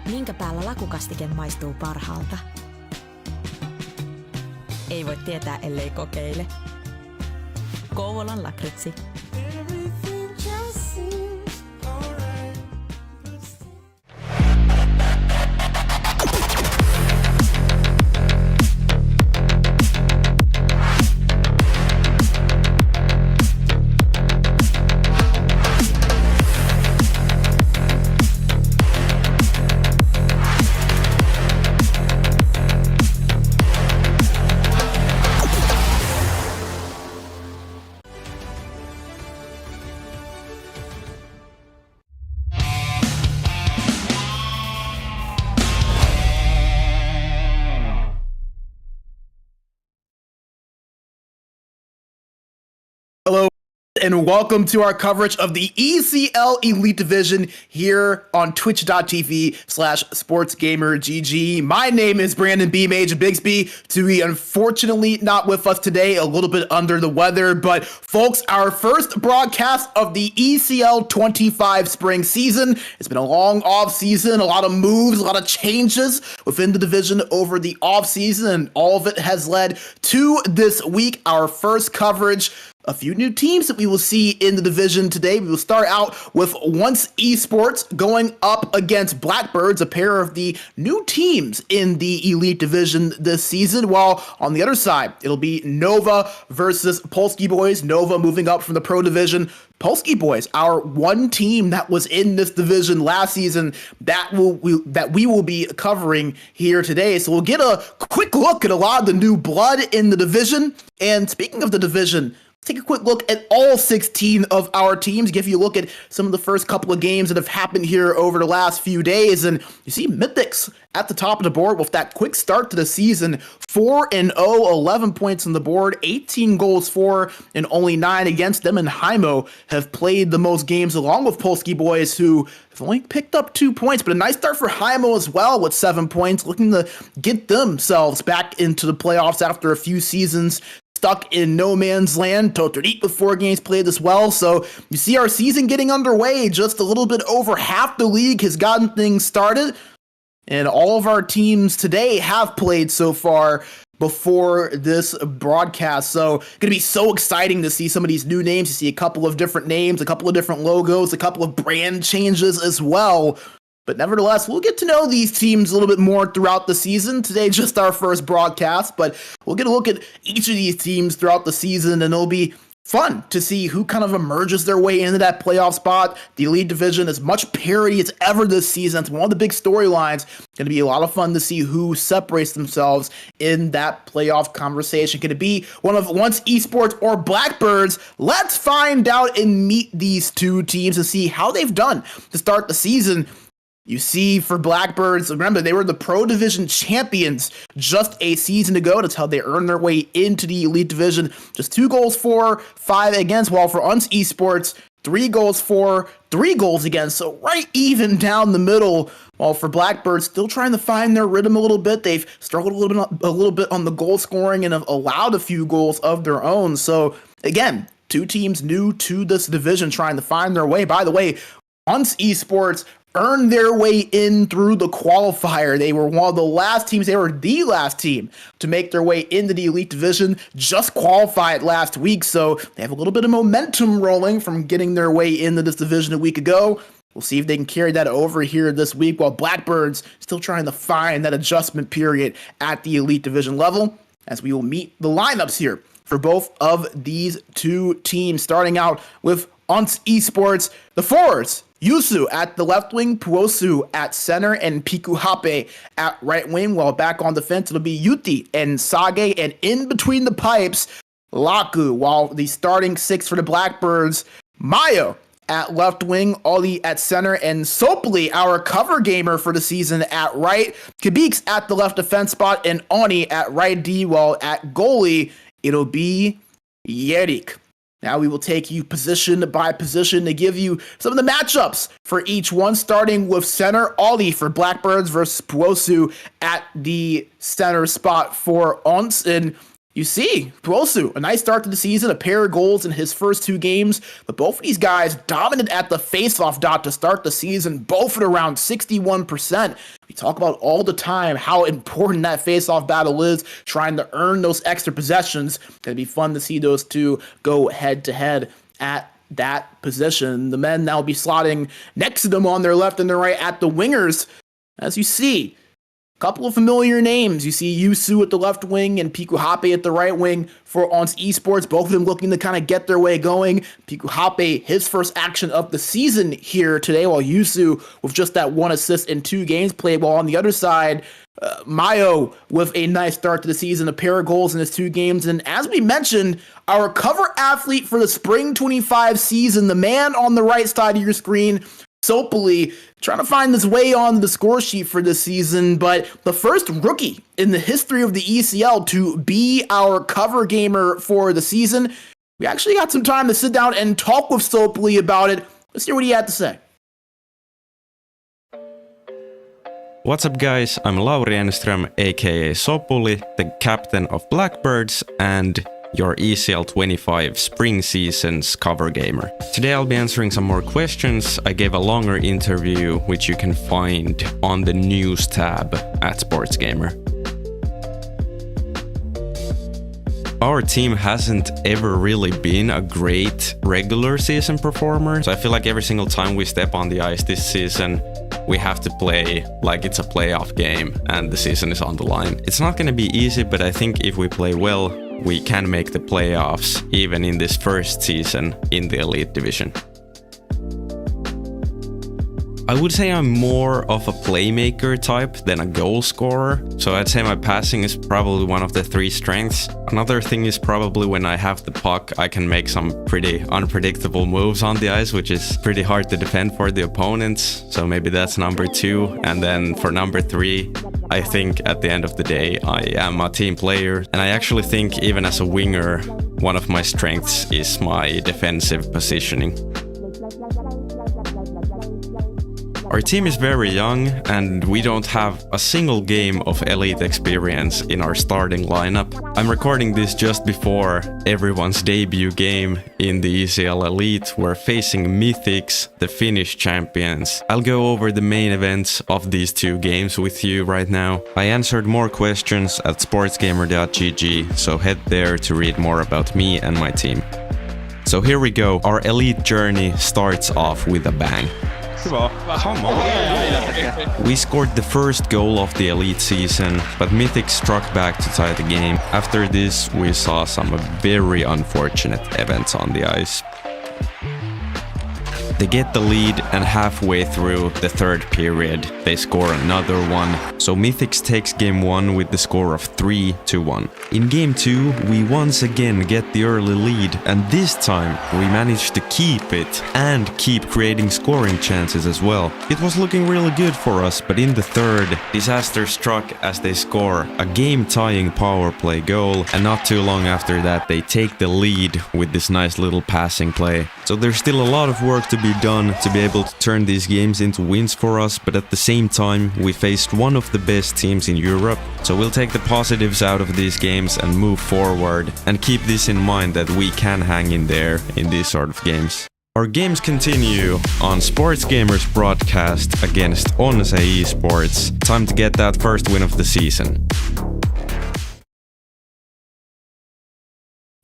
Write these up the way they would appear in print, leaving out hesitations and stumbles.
Minkä päällä lakukastike maistuu parhaalta? Ei voi tietää, ellei kokeile. Kouvolan lakritsi. Hello and welcome to our coverage of the ECL Elite Division here on twitch.tv/SportsGamerGG. My name is Brandon B. Mage Bigsby. Tui unfortunately not with us today, a little bit under the weather, but folks, our first broadcast of the ECL 25 spring season. It's been a long off season, a lot of moves, a lot of changes within the division over the off season, and all of it has led to this week, our first coverage. A few new teams that we will see in the division today. We will start out with ONSE Esports going up against Blackbirds, a pair of the new teams in the Elite Division this season, while on the other side, it'll be Nova versus Polski Boys. Nova moving up from the Pro Division. Polski Boys, our one team that was in this division last season that we will be covering here today. So we'll get a quick look at a lot of the new blood in the division. And speaking of the division, take a quick look at all 16 of our teams, give you a look at some of the first couple of games that have happened here over the last few days. And you see Mythics at the top of the board with that quick start to the season, 4-0, 11 points on the board, 18 goals for, and only 9 against them. And Hymo have played the most games along with Polski Boys, who have only picked up 2 points, but a nice start for Hymo as well with 7 points, looking to get themselves back into the playoffs after a few seasons stuck in no man's land. Totornik with 4 games played as well. So you see our season getting underway. Just a little bit over half the league has gotten things started. And all of our teams today have played so far before this broadcast. So going to be so exciting to see some of these new names. You see a couple of different names, a couple of different logos, a couple of brand changes as well. But nevertheless, we'll get to know these teams a little bit more throughout the season. Today, just our first broadcast, but we'll get a look at each of these teams throughout the season, and it'll be fun to see who kind of emerges their way into that playoff spot. The Elite Division, as much parity as ever this season. It's one of the big storylines. Going to be a lot of fun to see who separates themselves in that playoff conversation. Could it be one of ONSE Esports or Blackbirds? Let's find out and meet these two teams and see how they've done to start the season. You see, for Blackbirds, remember, they were the Pro Division champions just a season ago. That's how they earned their way into the Elite Division. Just 2 goals for, 5 against, while for ONSE Esports, 3 goals for, 3 goals against. So right even down the middle. While for Blackbirds, still trying to find their rhythm a little bit. They've struggled a little bit on the goal scoring and have allowed a few goals of their own. So again, 2 teams new to this division trying to find their way. By the way, ONSE Esports earned their way in through the qualifier. They were one of the last teams, they were the last team to make their way into the Elite Division, just qualified last week, so they have a little bit of momentum rolling from getting their way into this division a week ago. We'll see if they can carry that over here this week, while Blackbirds still trying to find that adjustment period at the Elite Division level, as we will meet the lineups here for both of these two teams, starting out with ONSE Esports, the forwards. Yusu at the left wing, Puosu at center, and Pikuhape at right wing. While back on defense, it'll be Yuti and Sage, and in between the pipes, Laku. While the starting 6 for the Blackbirds, Mayo at left wing, Oli at center, and Sopli, our cover gamer for the season, at right. Kabix at the left defense spot, and Oni at right D, while at goalie, it'll be Yerik. Now we will take you position by position to give you some of the matchups for each one, starting with center, Ollie for Blackbirds versus Puosu at the center spot for ONSE. And you see, Brosu, a nice start to the season, a pair of goals in his first 2 games, but both of these guys dominant at the faceoff dot to start the season, both at around 61%. We talk about all the time how important that faceoff battle is, trying to earn those extra possessions. It'd be fun to see those two go head-to-head at that position. The men now be slotting next to them on their left and their right at the wingers, as you see. Couple of familiar names. You see Yusu at the left wing and Piku Hape at the right wing for ONSE Esports. Both of them looking to kind of get their way going. Piku Hape, his first action of the season here today, while Yusu with just that 1 assist in 2 games played. While on the other side, Mayo with a nice start to the season, a pair of goals in his 2 games. And as we mentioned, our cover athlete for the Spring 25 season, the man on the right side of your screen, Sopoli, trying to find his way on the score sheet for this season, but the first rookie in the history of the ECL to be our cover gamer for the season. We actually got some time to sit down and talk with Sopoli about it. Let's hear what he had to say. What's up, guys? I'm Lauri Enström, aka Sopoli, the captain of Blackbirds and your ECL 25 spring season's cover gamer. Today I'll be answering some more questions. I gave a longer interview which you can find on the news tab at SportsGamer. Our team hasn't ever really been a great regular season performer, so I feel like every single time we step on the ice this season, we have to play like it's a playoff game and the season is on the line. It's not going to be easy, but I think if we play well, we can make the playoffs even in this first season in the elite division. I would say I'm more of a playmaker type than a goal scorer, so I'd say my passing is probably one of the 3 strengths. Another thing is probably when I have the puck, I can make some pretty unpredictable moves on the ice, which is pretty hard to defend for the opponents, so maybe that's number 2. And then for number 3, I think at the end of the day, I am a team player, and I actually think even as a winger, one of my strengths is my defensive positioning. Our team is very young and we don't have a single game of elite experience in our starting lineup. I'm recording this just before everyone's debut game in the ECL Elite. We're facing Mythics, the Finnish champions. I'll go over the main events of these 2 games with you right now. I answered more questions at sportsgamer.gg, so head there to read more about me and my team. So here we go. Our elite journey starts off with a bang. Come on. We scored the first goal of the elite season, but Mythic struck back to tie the game. After this, we saw some very unfortunate events on the ice. They get the lead, and halfway through the 3rd period, they score another one. So Mythics takes game 1 with the score of 3-1. In game 2, we once again get the early lead, and this time we managed to keep it and keep creating scoring chances as well. It was looking really good for us, but in the 3rd, disaster struck as they score a game-tying power play goal, and not too long after that, they take the lead with this nice little passing play. So there's still a lot of work to be done to be able to turn these games into wins for us, but at the same time we faced one of the best teams in Europe, so we'll take the positives out of these games and move forward and keep this in mind that we can hang in there in these sort of games. Our games continue on SportsGamer's broadcast against ONSE Esports. Time to get that first win of the season.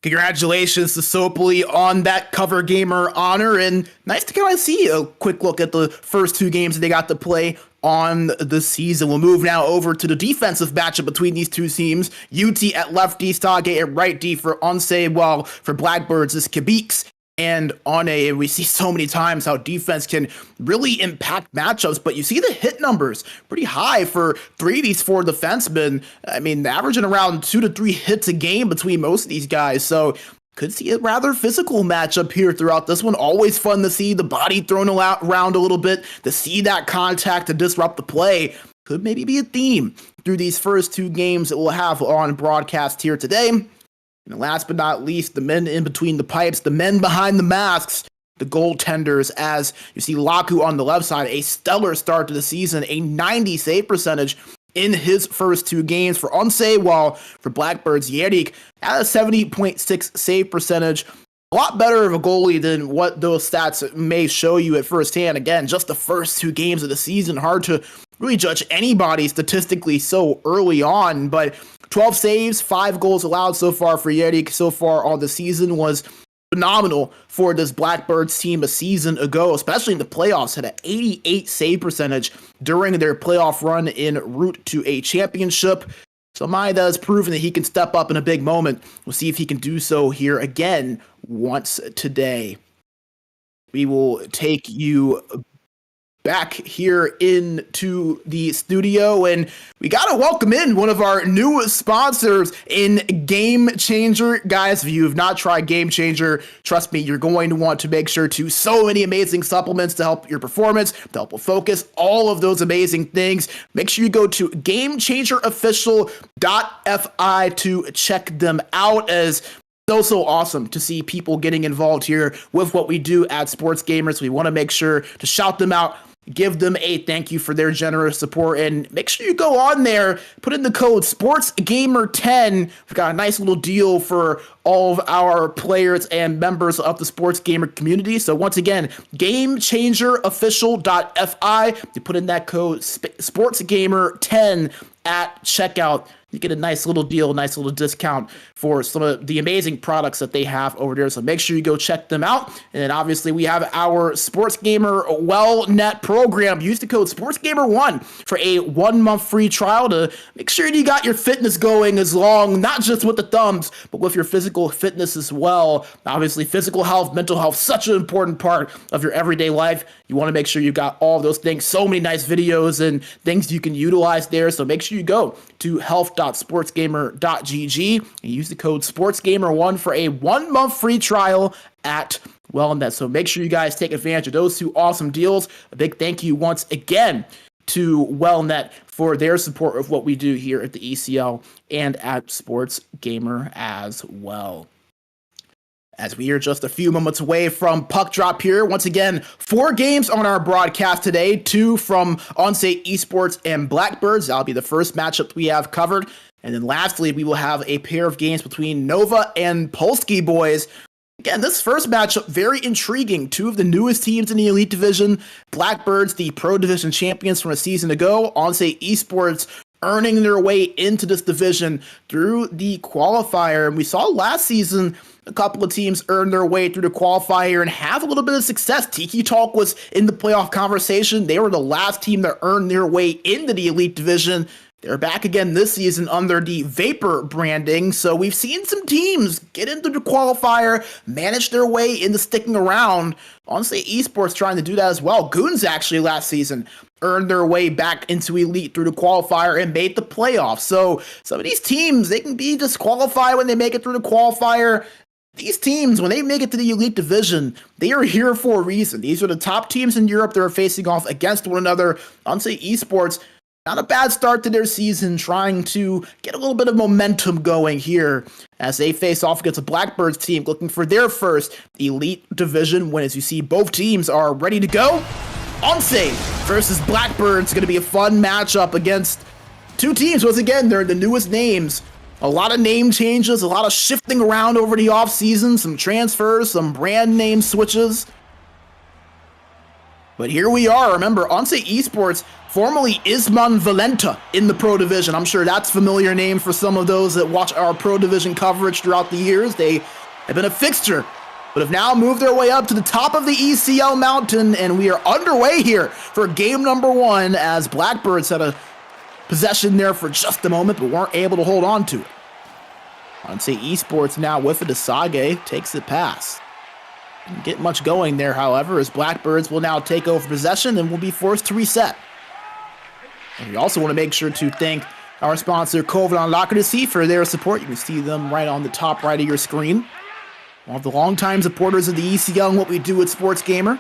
Congratulations to Sopoli on that cover gamer honor, and nice to kind of see a quick look at the first 2 games that they got to play on the season. We'll move now over to the defensive matchup between these 2 teams. UT at left D, Stargate at right D for ONSE, while for Blackbirds is Kabix and One. We see so many times how defense can really impact matchups, but you see the hit numbers pretty high for 3 of these 4 defensemen. I mean, averaging around 2 to 3 hits a game between most of these guys, so could see a rather physical matchup here throughout this one. Always fun to see the body thrown around a little bit, to see that contact to disrupt the play. Could maybe be a theme through these first 2 games that we'll have on broadcast here today. And last but not least, the men in between the pipes, the men behind the masks, the goaltenders, as you see Laku on the left side, a stellar start to the season, a 90 save percentage in his first 2 games for ONSE, while for Blackbirds, Yerik had a 70.6 save percentage. A lot better of a goalie than what those stats may show you at first hand. Again, just the first 2 games of the season. Hard to really judge anybody statistically so early on, but 12 saves, 5 goals allowed so far for Yerik so far on the season was phenomenal for this Blackbirds team a season ago, especially in the playoffs. Had an 88 save percentage during their playoff run en route to a championship. Somebody that has proven that he can step up in a big moment. We'll see if he can do so here again once today. We will take you back here into the studio, and we gotta welcome in one of our newest sponsors in Game Changer. Guys, if you have not tried Game Changer, trust me, you're going to want to make sure to. So many amazing supplements to help your performance, to help with focus, all of those amazing things. Make sure you go to GameChangerOfficial.fi to check them out, as so awesome to see people getting involved here with what we do at SportsGamer. We want to make sure to shout them out, give them a thank you for their generous support, and make sure you go on there, put in the code SportsGamer10. We've got a nice little deal for all of our players and members of the SportsGamer community. So once again, GameChangerOfficial.fi. You put in that code SportsGamer10 at checkout. You get a nice little deal, nice little discount for some of the amazing products that they have over there. So make sure you go check them out. And then obviously we have our SportsGamer WellNet program. Use the code SportsGamer1 for a 1-month free trial to make sure you got your fitness going as long, not just with the thumbs, but with your physical fitness as well. Obviously, physical health, mental health, such an important part of your everyday life. You want to make sure you've got all those things. So many nice videos and things you can utilize there. So make sure you go to health.sportsgamer.gg and use the code SportsGamer1 for a 1-month free trial at WellNet. So make sure you guys take advantage of those 2 awesome deals. A big thank you once again to WellNet for their support of what we do here at the ECL and at SportsGamer as well. As we are just a few moments away from puck drop here, once again, 4 games on our broadcast today, 2 from ONSE Esports and Blackbirds. That'll be the first matchup we have covered. And then lastly, we will have a pair of games between Nova and Polski boys. Again, this first matchup, very intriguing. 2 of the newest teams in the Elite Division. Blackbirds, the Pro Division champions from a season ago. ONSE Esports earning their way into this division through the qualifier. And we saw last season a couple of teams earn their way through the qualifier and have a little bit of success. Tiki Talk was in the playoff conversation. They were the last team that earned their way into the Elite Division. They're back again this season under the Vapor branding. So we've seen some teams get into the qualifier, manage their way into sticking around. Honestly, Esports trying to do that as well. Goons actually last season earned their way back into Elite through the qualifier and made the playoffs. So some of these teams, they can be disqualified when they make it through the qualifier. These teams, when they make it to the Elite Division, they are here for a reason. These are the top teams in Europe that are facing off against one another. ONSE Esports, not a bad start to their season, trying to get a little bit of momentum going here as they face off against a Blackbirds team looking for their first Elite Division win. As you see, both teams are ready to go. ONSE versus Blackbirds, going to be a fun matchup against 2 teams. Once again, they're the newest names. A lot of name changes, a lot of shifting around over the offseason, some transfers, some brand name switches. But here we are. Remember, ONSE Esports, formerly Isman Valenta in the Pro Division. I'm sure that's a familiar name for some of those that watch our Pro Division coverage throughout the years. They have been a fixture, but have now moved their way up to the top of the ECL mountain, and we are underway here for game number 1 as Blackbirds had a possession there for just a moment, but weren't able to hold on to it. ONSE Esports now with it as Sage takes the pass. Didn't get much going there, however, as Blackbirds will now take over possession and will be forced to reset. And we also want to make sure to thank our sponsor, Kovan Lakadisi, for their support. You can see them right on the top right of your screen. One of the longtime supporters of the ECL and what we do at SportsGamer.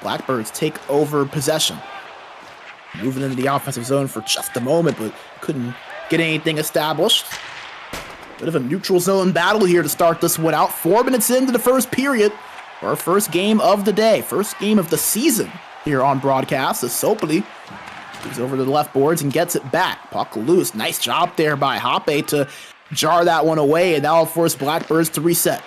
Blackbirds take over possession. Moving into the offensive zone for just a moment, but couldn't get anything established. Bit of a neutral zone battle here to start this one out. 4 minutes into the first period, our first game of the day, first game of the season here on broadcast as Sopoli goes over to the left boards and gets it back. Puck loose. Nice job there by Hoppe to jar that one away, and that'll force Blackbirds to reset.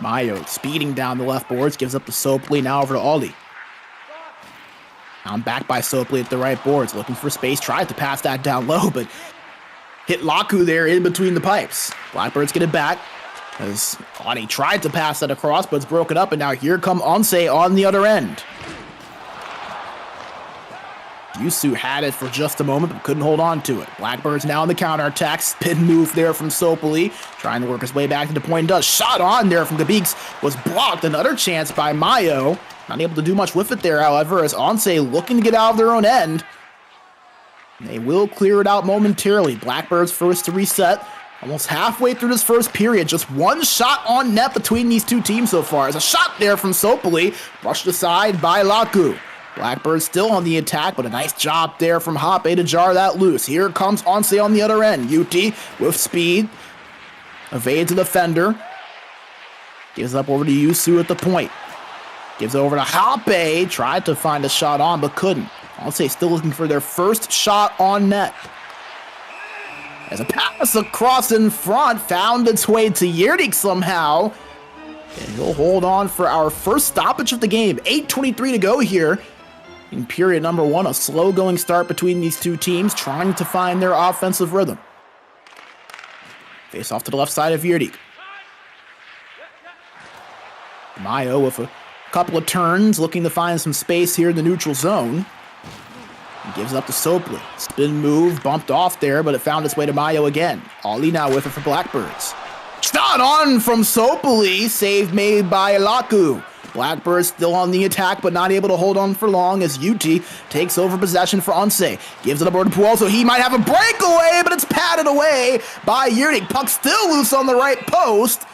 Mayo speeding down the left boards, gives up to Sopoli, now over to Ollie. Now back by Sopoli at the right boards, looking for space, tried to pass that down low, but hit Laku there in between the pipes. Blackbirds get it back, as Ollie tried to pass that across, but it's broken up, and now here come ONSE on the other end. Yusu had it for just a moment, but couldn't hold on to it. Blackbirds now on the counterattack. Spin move there from Sopoli, trying to work his way back to the point. Does shot on there from Gabeeks, was blocked. Another chance by Mayo. Not able to do much with it there, however, as ONSE looking to get out of their own end. They will clear it out momentarily. Blackbirds first to reset. Almost halfway through this first period, just one shot on net between these two teams so far. As a shot there from Sopoli, brushed aside by Laku. Blackbirds still on the attack, but a nice job there from Hoppe to jar that loose. Here comes ONSE on the other end. UT with speed. Evades the defender. Gives up over to Yusu at the point. Gives over to Hoppe. Tried to find a shot on, but couldn't. ONSE still looking for their first shot on net. As a pass across in front found its way to Yerdik somehow. And he'll hold on for our first stoppage of the game. 8:23 to go here in period number one. A slow-going start between these two teams, trying to find their offensive rhythm. Face off to the left side of Yerdik. Mayo with a couple of turns, looking to find some space here in the neutral zone. He gives up to Sopoli. Spin move, bumped off there, but it found its way to Mayo again. Ollie now with it for Blackbirds. Shot on from Sopoli, save made by Laku. Blackbirds still on the attack, but not able to hold on for long as UT takes over possession for ONSE. Gives it up over to Puel, so he might have a breakaway, but it's padded away by Yerdik. Puck still loose on the right post.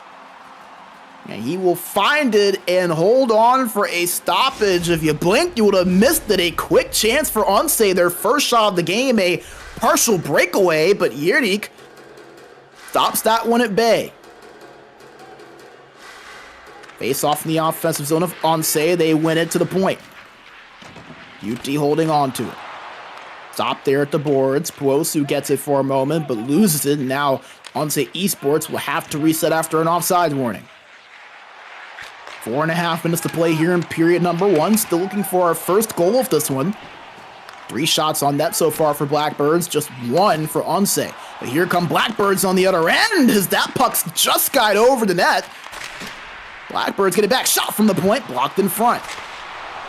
And he will find it and hold on for a stoppage. If you blinked, you would have missed it. A quick chance for ONSE, their first shot of the game, a partial breakaway, but Yerdik stops that one at bay. Face off in the offensive zone of ONSE. They win it to the point. UT holding on to it. Stop there at the boards. Puosu gets it for a moment, but loses it. Now ONSE Esports will have to reset after an offside warning. 4.5 minutes to play here in period number one. Still looking for our first goal of this one. 3 shots on net so far for Blackbirds, just 1 for ONSE. But here come Blackbirds on the other end as that puck's just skied over the net. Blackbirds get it back, shot from the point, blocked in front.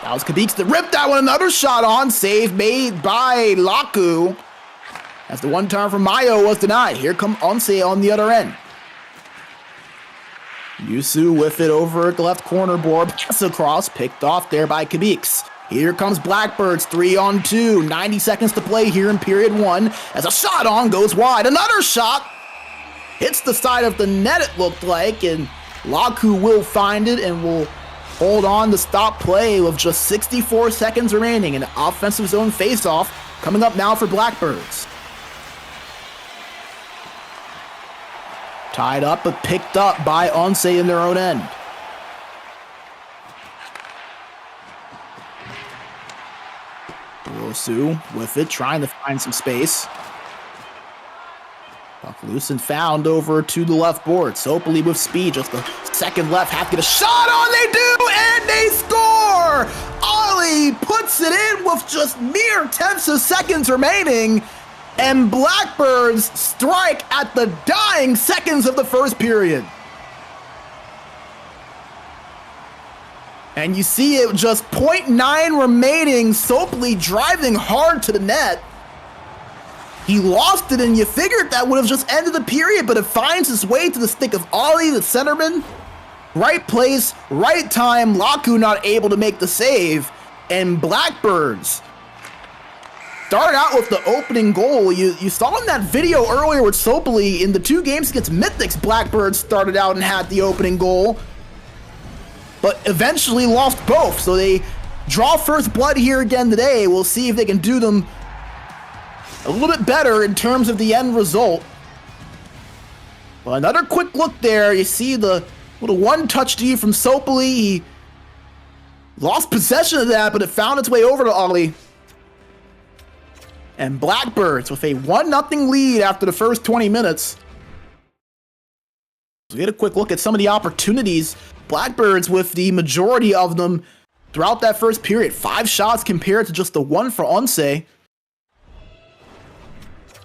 That was Kabeeks that ripped that one, another shot on, save made by Laku. As the one turn from Mayo was denied. Here come ONSE on the other end. Yusu with it over at the left corner board, pass across, picked off there by Kabeeks. Here comes Blackbirds, 3-on-2, 90 seconds to play here in period one, as a shot on goes wide, another shot, hits the side of the net it looked like, and Laku will find it and will hold on to stop play with just 64 seconds remaining. An offensive zone faceoff coming up now for Blackbirds. Tied up but picked up by ONSE in their own end. Rosu with it, trying to find some space. Puck loose and found over to the left board. Sopoli with speed, just the second left, have to get a shot on, they do, and they score! Ollie puts it in with just mere tenths of seconds remaining, and Blackbirds strike at the dying seconds of the first period. And you see it just 0.9 remaining, Sopoli driving hard to the net. He lost it, and you figured that would have just ended the period, but it finds its way to the stick of Ollie, the centerman. Right place, right time, Laku not able to make the save, and Blackbirds start out with the opening goal. You saw in that video earlier with Sopoli in the 2 games against Mythics, Blackbirds started out and had the opening goal, but eventually lost both, so they draw first blood here again today. We'll see if they can do them a little bit better in terms of the end result. Well, another quick look there. You see the little one-touch D from Sopoli. He Lost possession of that, but it found its way over to Ollie. And Blackbirds with a 1-0 lead after the first 20 minutes. So we get a quick look at some of the opportunities. Blackbirds with the majority of them throughout that first period. 5 shots compared to just the 1 for ONSE.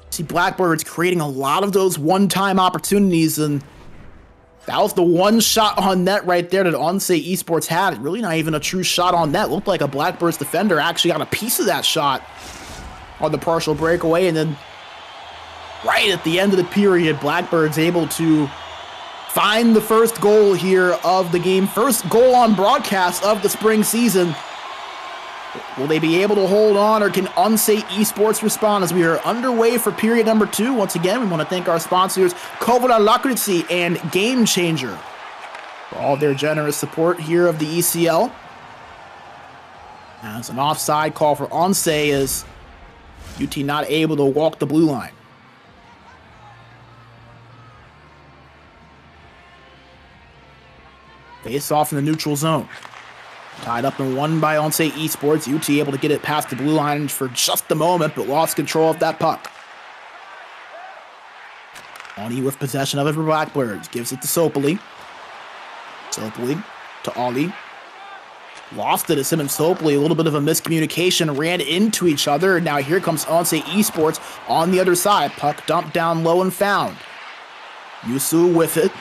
See Blackbirds creating a lot of those one-time opportunities, and that was the one shot on net right there that ONSE Esports had. Really not even a true shot on net. Looked like a Blackbirds defender actually got a piece of that shot on the partial breakaway, and then right at the end of the period, Blackbirds able to find the first goal here of the game. First goal on broadcast of the spring season. Will they be able to hold on, or can ONSE Esports respond as we are underway for period number 2? Once again, we want to thank our sponsors, Kovoda Lakrici and Game Changer, for all their generous support here of the ECL. As an offside call for ONSE is UT not able to walk the blue line. Face off in the neutral zone. Tied up and won by ONSE Esports. UT able to get it past the blue line for just a moment, but lost control of that puck. Ollie with possession of it for Blackbirds. Gives it to Sopoli. Sopoli to Ollie. Lost it as him and Sopoli. A little bit of a miscommunication. Ran into each other. And now here comes ONSE Esports on the other side. Puck dumped down low and found. Yusu with it.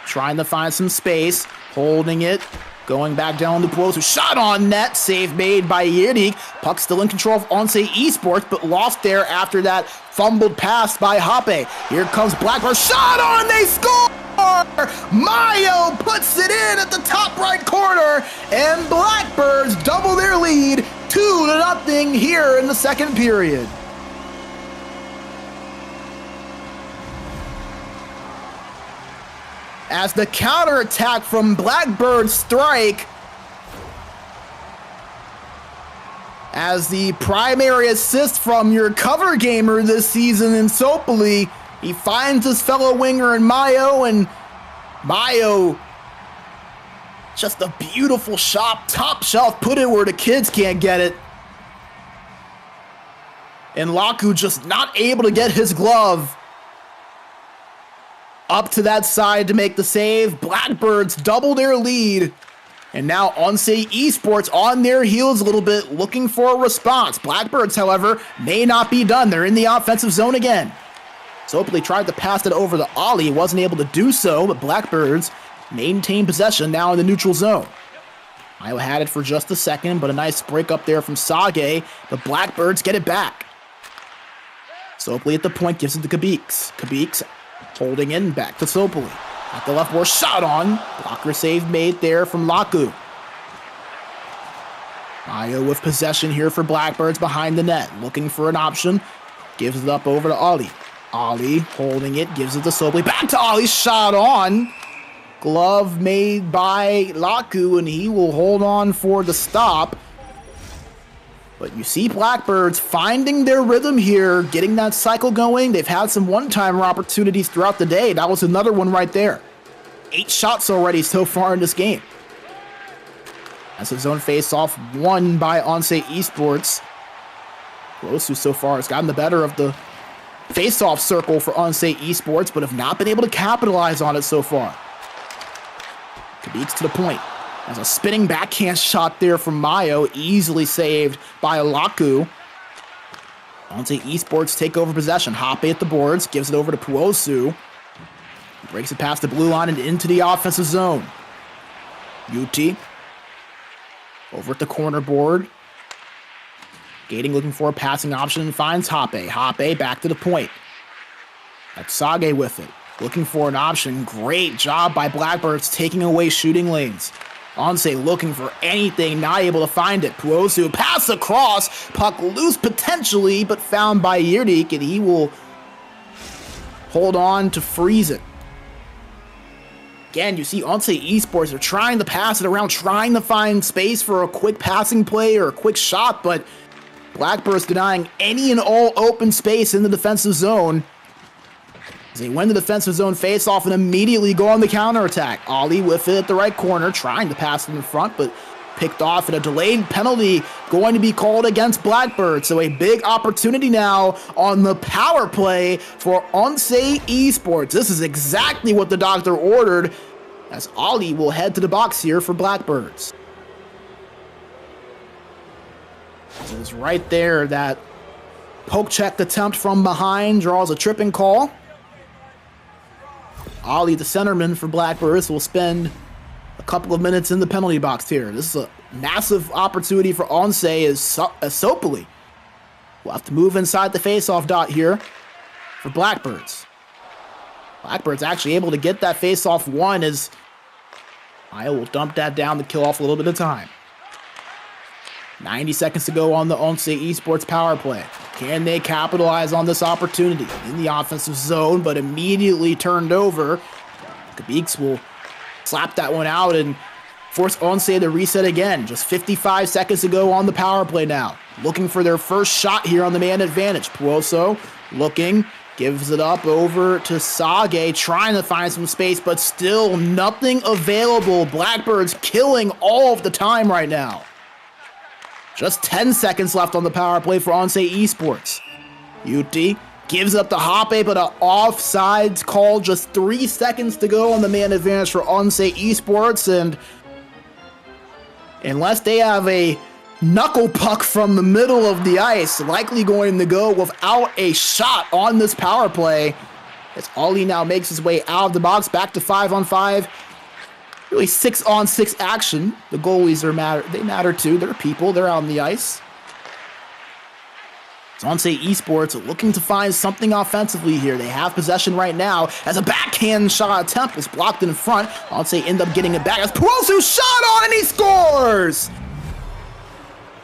Trying to find some space. Holding it. Going back down to Polski. Shot on net. Save made by Yerdik. Puck still in control of ONSE Esports, but lost there after that fumbled pass by Hoppe. Here comes Blackbird. Shot on. They score! Mayo puts it in at the top right corner, and Blackbirds double their lead 2-0 here in the second period. As the counterattack from Blackbird strike, as the primary assist from your cover gamer this season in Sopoli, he finds his fellow winger in Mayo, and Mayo, just a beautiful shot, top shelf, put it where the kids can't get it. And Laku just not able to get his glove up to that side to make the save. Blackbirds double their lead. And now ONSE Esports on their heels a little bit, looking for a response. Blackbirds, however, may not be done. They're in the offensive zone again. Sopoli tried to pass it over to Ollie. Wasn't able to do so, but Blackbirds maintain possession now in the neutral zone. Iowa had it for just a second, but a nice break up there from Sage. The Blackbirds get it back. Sopoli at the point gives it to Kabix. Kabix holding in back to Sopoli. At the left board, shot on. Blocker save made there from Laku. Mayo with possession here for Blackbirds behind the net. Looking for an option. Gives it up over to Ollie. Ollie holding it, gives it to Sopoli. Back to Ollie, shot on. Glove made by Laku, and he will hold on for the stop. But you see Blackbirds finding their rhythm here, getting that cycle going. They've had some one-timer opportunities throughout the day. That was another one right there. 8 shots already so far in this game. That's a zone face-off won by ONSE Esports. Grosu so far has gotten the better of the face-off circle for ONSE Esports, but have not been able to capitalize on it so far. Kabix to the point. As a spinning backhand shot there from Mayo, easily saved by Laku. ONSE Esports take over possession. Hoppe at the boards, gives it over to Puosu. Breaks it past the blue line and into the offensive zone. UT over at the corner board. Gating looking for a passing option and finds Hoppe. Hoppe back to the point. That's Sage with it. Looking for an option. Great job by Blackbirds taking away shooting lanes. ONSE looking for anything, not able to find it. Puosu pass across. Puck loose potentially, but found by Yerdik, and he will hold on to freeze it. Again, you see ONSE Esports are trying to pass it around, trying to find space for a quick passing play or a quick shot, but Blackbirds denying any and all open space in the defensive zone. As they win the defensive zone face-off and immediately go on the counterattack. Ollie with it at the right corner, trying to pass it in front, but picked off, and a delayed penalty going to be called against Blackbirds. So a big opportunity now on the power play for ONSE Esports. This is exactly what the doctor ordered, as Ali will head to the box here for Blackbirds. So it was right there that poke check attempt from behind draws a tripping call. Ali, the centerman for Blackbirds, will spend a couple of minutes in the penalty box here. This is a massive opportunity for ONSE as Sopoli will have to move inside the face-off dot here for Blackbirds. Blackbirds actually able to get that face-off one as Maya will dump that down to kill off a little bit of time. 90 seconds to go on the ONSE Esports power play. Can they capitalize on this opportunity in the offensive zone, but immediately turned over? Kabix will slap that one out and force ONSE to reset again. Just 55 seconds to go on the power play now. Looking for their first shot here on the man advantage. Puoso looking, gives it up over to Sage, trying to find some space, but still nothing available. Blackbirds killing all of the time right now. Just 10 seconds left on the power play for ONSE Esports. UT gives up the Hoppe, but an offsides call. Just 3 seconds to go on the man advantage for ONSE Esports, and unless they have a knuckle puck from the middle of the ice, likely going to go without a shot on this power play, as Ali now makes his way out of the box, back to 5-on-5. Really 6-on-6 action. The goalies they matter too. They're people. They're out on the ice. So ONSE Esports looking to find something offensively here. They have possession right now as a backhand shot attempt was blocked in front. ONSE end up getting it back as Puosu shot on and he scores!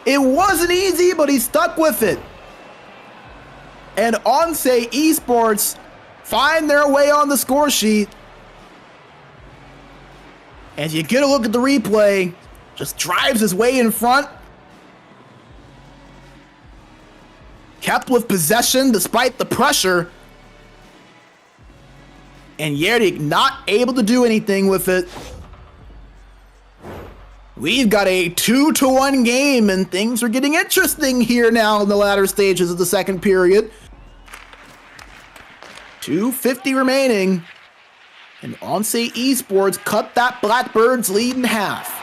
It wasn't easy, but he stuck with it. And ONSE Esports find their way on the score sheet. As you get a look at the replay, just drives his way in front. Kept with possession despite the pressure. And Yerdik not able to do anything with it. We've got a 2-1 game, and things are getting interesting here now in the latter stages of the second period. 2:50 remaining. And ONSE Esports cut that Blackbirds lead in half.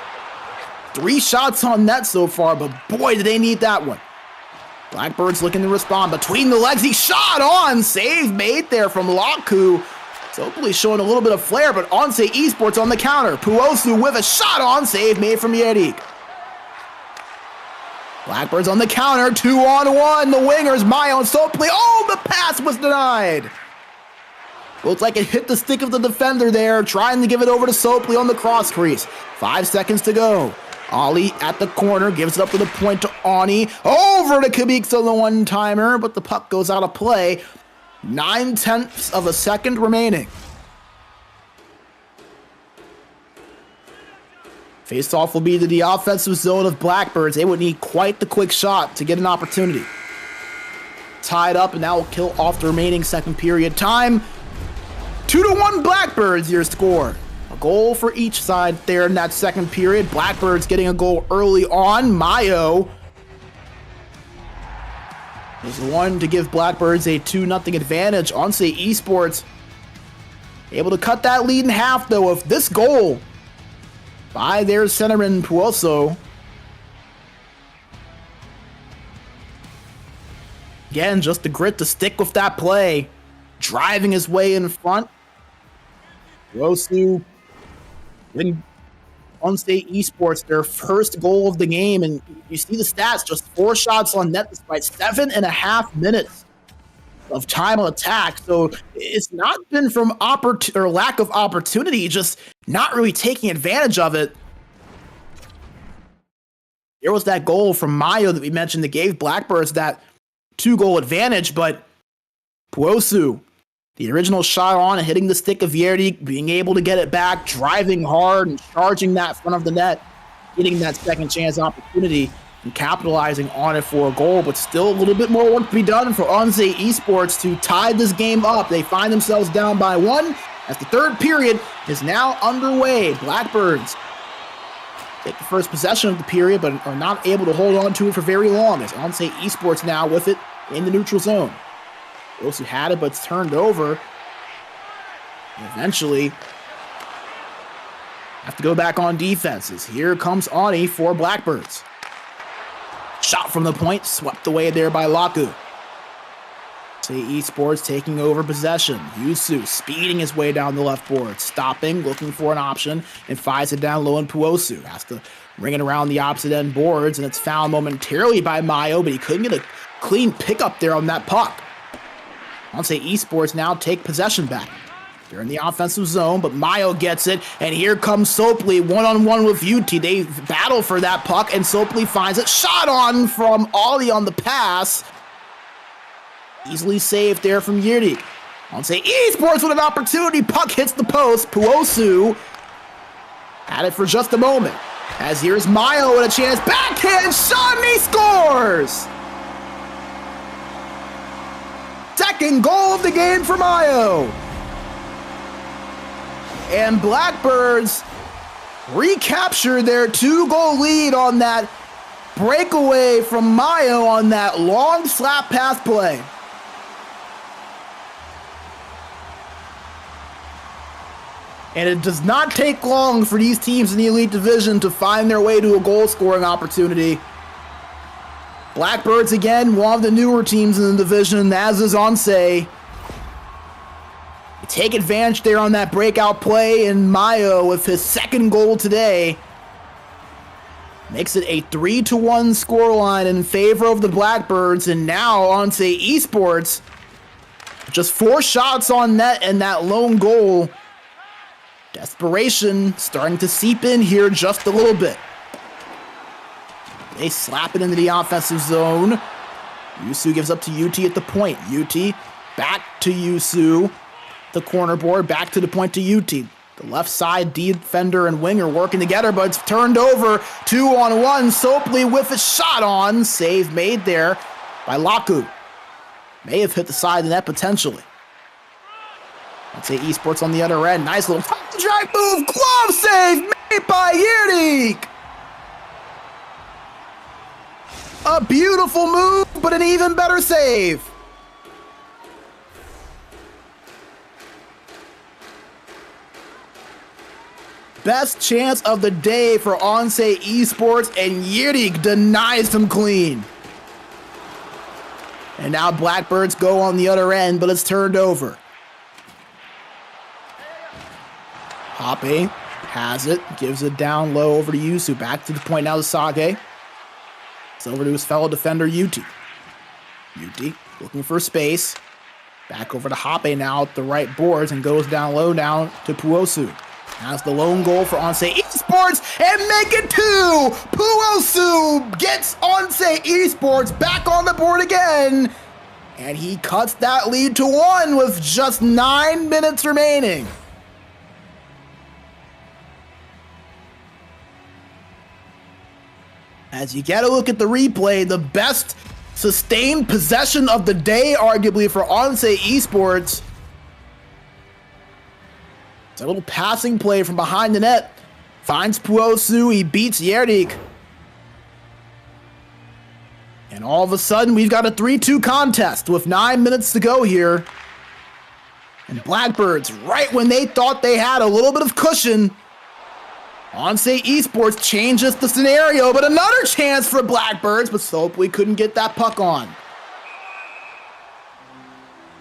3 shots on net so far, but boy, did they need that one. Blackbirds looking to respond. Between the legs, he shot on. Save made there from Laku. Sopoli showing a little bit of flair, but ONSE Esports on the counter. Puosu with a shot on. Save made from Yerdik. Blackbirds on the counter. 2-on-1. The wingers, Mayo and Sopoli. Oh, the pass was denied. Looks like it hit the stick of the defender there, trying to give it over to Sopoli on the cross crease. 5 seconds to go. Ali at the corner, gives it up to the point to Ani. Over to Kabix on the one-timer, but the puck goes out of play. 9/10 of a second remaining. Face-off will be to the offensive zone of Blackbirds. They would need quite the quick shot to get an opportunity. Tied up, and that will kill off the remaining second period time. 2-1 Blackbirds, your score. A goal for each side there in that second period. Blackbirds getting a goal early on. Mayo is the one to give Blackbirds a 2-0 advantage. ONSE Esports able to cut that lead in half, though, of this goal by their centerman Puoso. Again, just the grit to stick with that play. Driving his way in front. Puoso winning ONSE Esports their first goal of the game, and you see the stats, just 4 shots on net despite 7.5 minutes of time on attack. So it's not been from lack of opportunity, just not really taking advantage of it. There was that goal from Mayo that we mentioned that gave Blackbirds that 2-goal advantage, but Puosu, the original shot on and hitting the stick of Yerdik, being able to get it back, driving hard and charging that front of the net, getting that second chance opportunity and capitalizing on it for a goal, but still a little bit more work to be done for ONSE Esports to tie this game up. They find themselves down by 1 as the third period is now underway. Blackbirds take the first possession of the period, but are not able to hold on to it for very long, as ONSE Esports now with it in the neutral zone. Those who had it, but it's turned over. And eventually, have to go back on defenses. Here comes Ani for Blackbirds. Shot from the point, swept away there by Laku. Esports taking over possession. Yusu speeding his way down the left board, stopping, looking for an option, and finds it down low, and Puosu has to ring it around the opposite end boards, and it's found momentarily by Mayo, but he couldn't get a clean pickup there on that puck. ONSE Esports now take possession back. They're in the offensive zone, but Mayo gets it, and here comes Sopley one-on-one with UT. They battle for that puck, and Sopley finds it. Shot on from Ollie on the pass. Easily saved there from Yirdi. ONSE Esports with an opportunity. Puck hits the post. Puosu had it for just a moment. As here's Mayo with a chance. Backhand shot, and he scores! Second goal of the game for Mayo. And Blackbirds recapture their 2-goal lead on that breakaway from Mayo on that long slap pass play. And it does not take long for these teams in the Elite Division to find their way to a goal-scoring opportunity. Blackbirds, again, one of the newer teams in the division, as is ONSE. Take advantage there on that breakout play, and Mayo, with his second goal today, makes it a 3-1 scoreline in favor of the Blackbirds. And now ONSE Esports, just 4 shots on net and that lone goal. Desperation starting to seep in here just a little bit. They slap it into the offensive zone. Yusu gives up to UT at the point. UT back to Yusu. The corner board, back to the point to UT. The left side defender and winger working together, but it's turned over. 2-on-1. Sopley with a shot on. Save made there by Laku. May have hit the side of the net potentially. ONSE Esports on the other end. Nice little drag move. Glove save made by Yirdi. A beautiful move, but an even better save. Best chance of the day for ONSE Esports, and Yirdi denies them clean. And now Blackbirds go on the other end, but it's turned over. Hoppe has it, gives it down low over to Yusu. Back to the point now to Sage. It's over to his fellow defender, UT. UT looking for space. Back over to Hoppe now at the right boards and goes down low now to Puosu. That's the lone goal for ONSE Esports, and make it 2! Puosu gets ONSE Esports back on the board again, and he cuts that lead to 1 with just 9 minutes remaining. As you get a look at the replay, the best sustained possession of the day, arguably, for ONSE Esports. It's a little passing play from behind the net. Finds Puosu, he beats Yirdi. And all of a sudden, we've got a 3-2 contest with 9 minutes to go here. And Blackbirds, right when they thought they had a little bit of cushion, ONSE Esports changes the scenario, but another chance for Blackbirds, but Sopley couldn't get that puck on.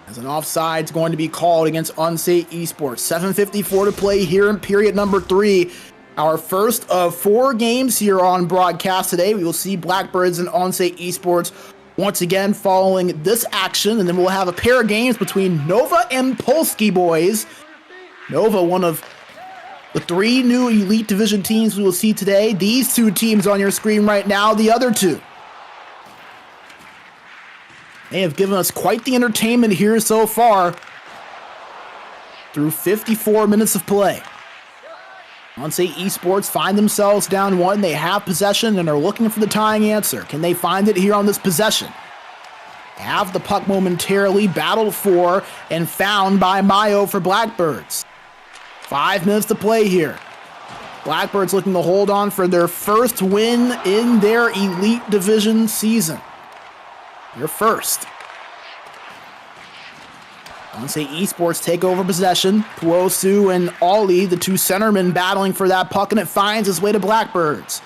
As an offside's going to be called against ONSE Esports. 7:54 to play here in period number 3. Our first of 4 games here on broadcast today. We will see Blackbirds and ONSE Esports once again following this action, and then we'll have a pair of games between Nova and Polski boys. Nova, one of the 3 new Elite Division teams we will see today. These 2 teams on your screen right now, the other 2. They have given us quite the entertainment here so far through 54 minutes of play. ONSE Esports find themselves down 1. They have possession and are looking for the tying answer. Can they find it here on this possession? Have the puck momentarily, battled for and found by Mayo for Blackbirds. 5 minutes to play here. Blackbirds looking to hold on for their first win in their Elite Division season. Their first. ONSE Esports take over possession. Puosu and Ollie, the two centermen, battling for that puck, and it finds its way to Blackbirds.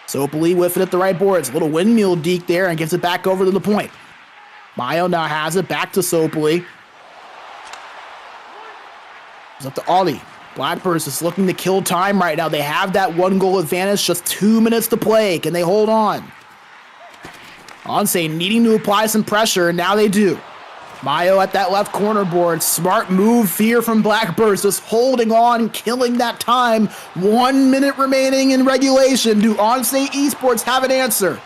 Sopoli with it at the right boards. A little windmill deke there and gives it back over to the point. Mayo now has it back to Sopoli. It's up to Ollie. Blackbirds is looking to kill time right now. They have that 1-goal advantage, just 2 minutes to play. Can they hold on? ONSE needing to apply some pressure, and now they do. Mayo at that left corner board. Smart move here from Blackbirds, just holding on, killing that time. 1 minute remaining in regulation. Do ONSE Esports have an answer?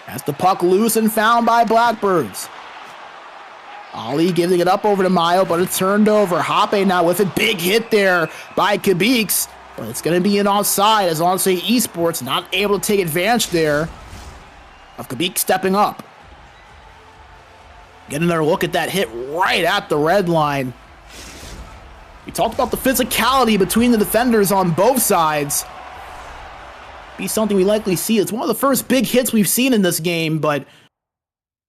That's the puck loose and found by Blackbirds. Ali giving it up over to Mayo, but it's turned over. Hoppe now with a big hit there by Kabix, but it's going to be an offside as ONSE Esports not able to take advantage there of Kabix stepping up. Get another look at that hit right at the red line. We talked about the physicality between the defenders on both sides. Be something we likely see. It's one of the first big hits we've seen in this game, but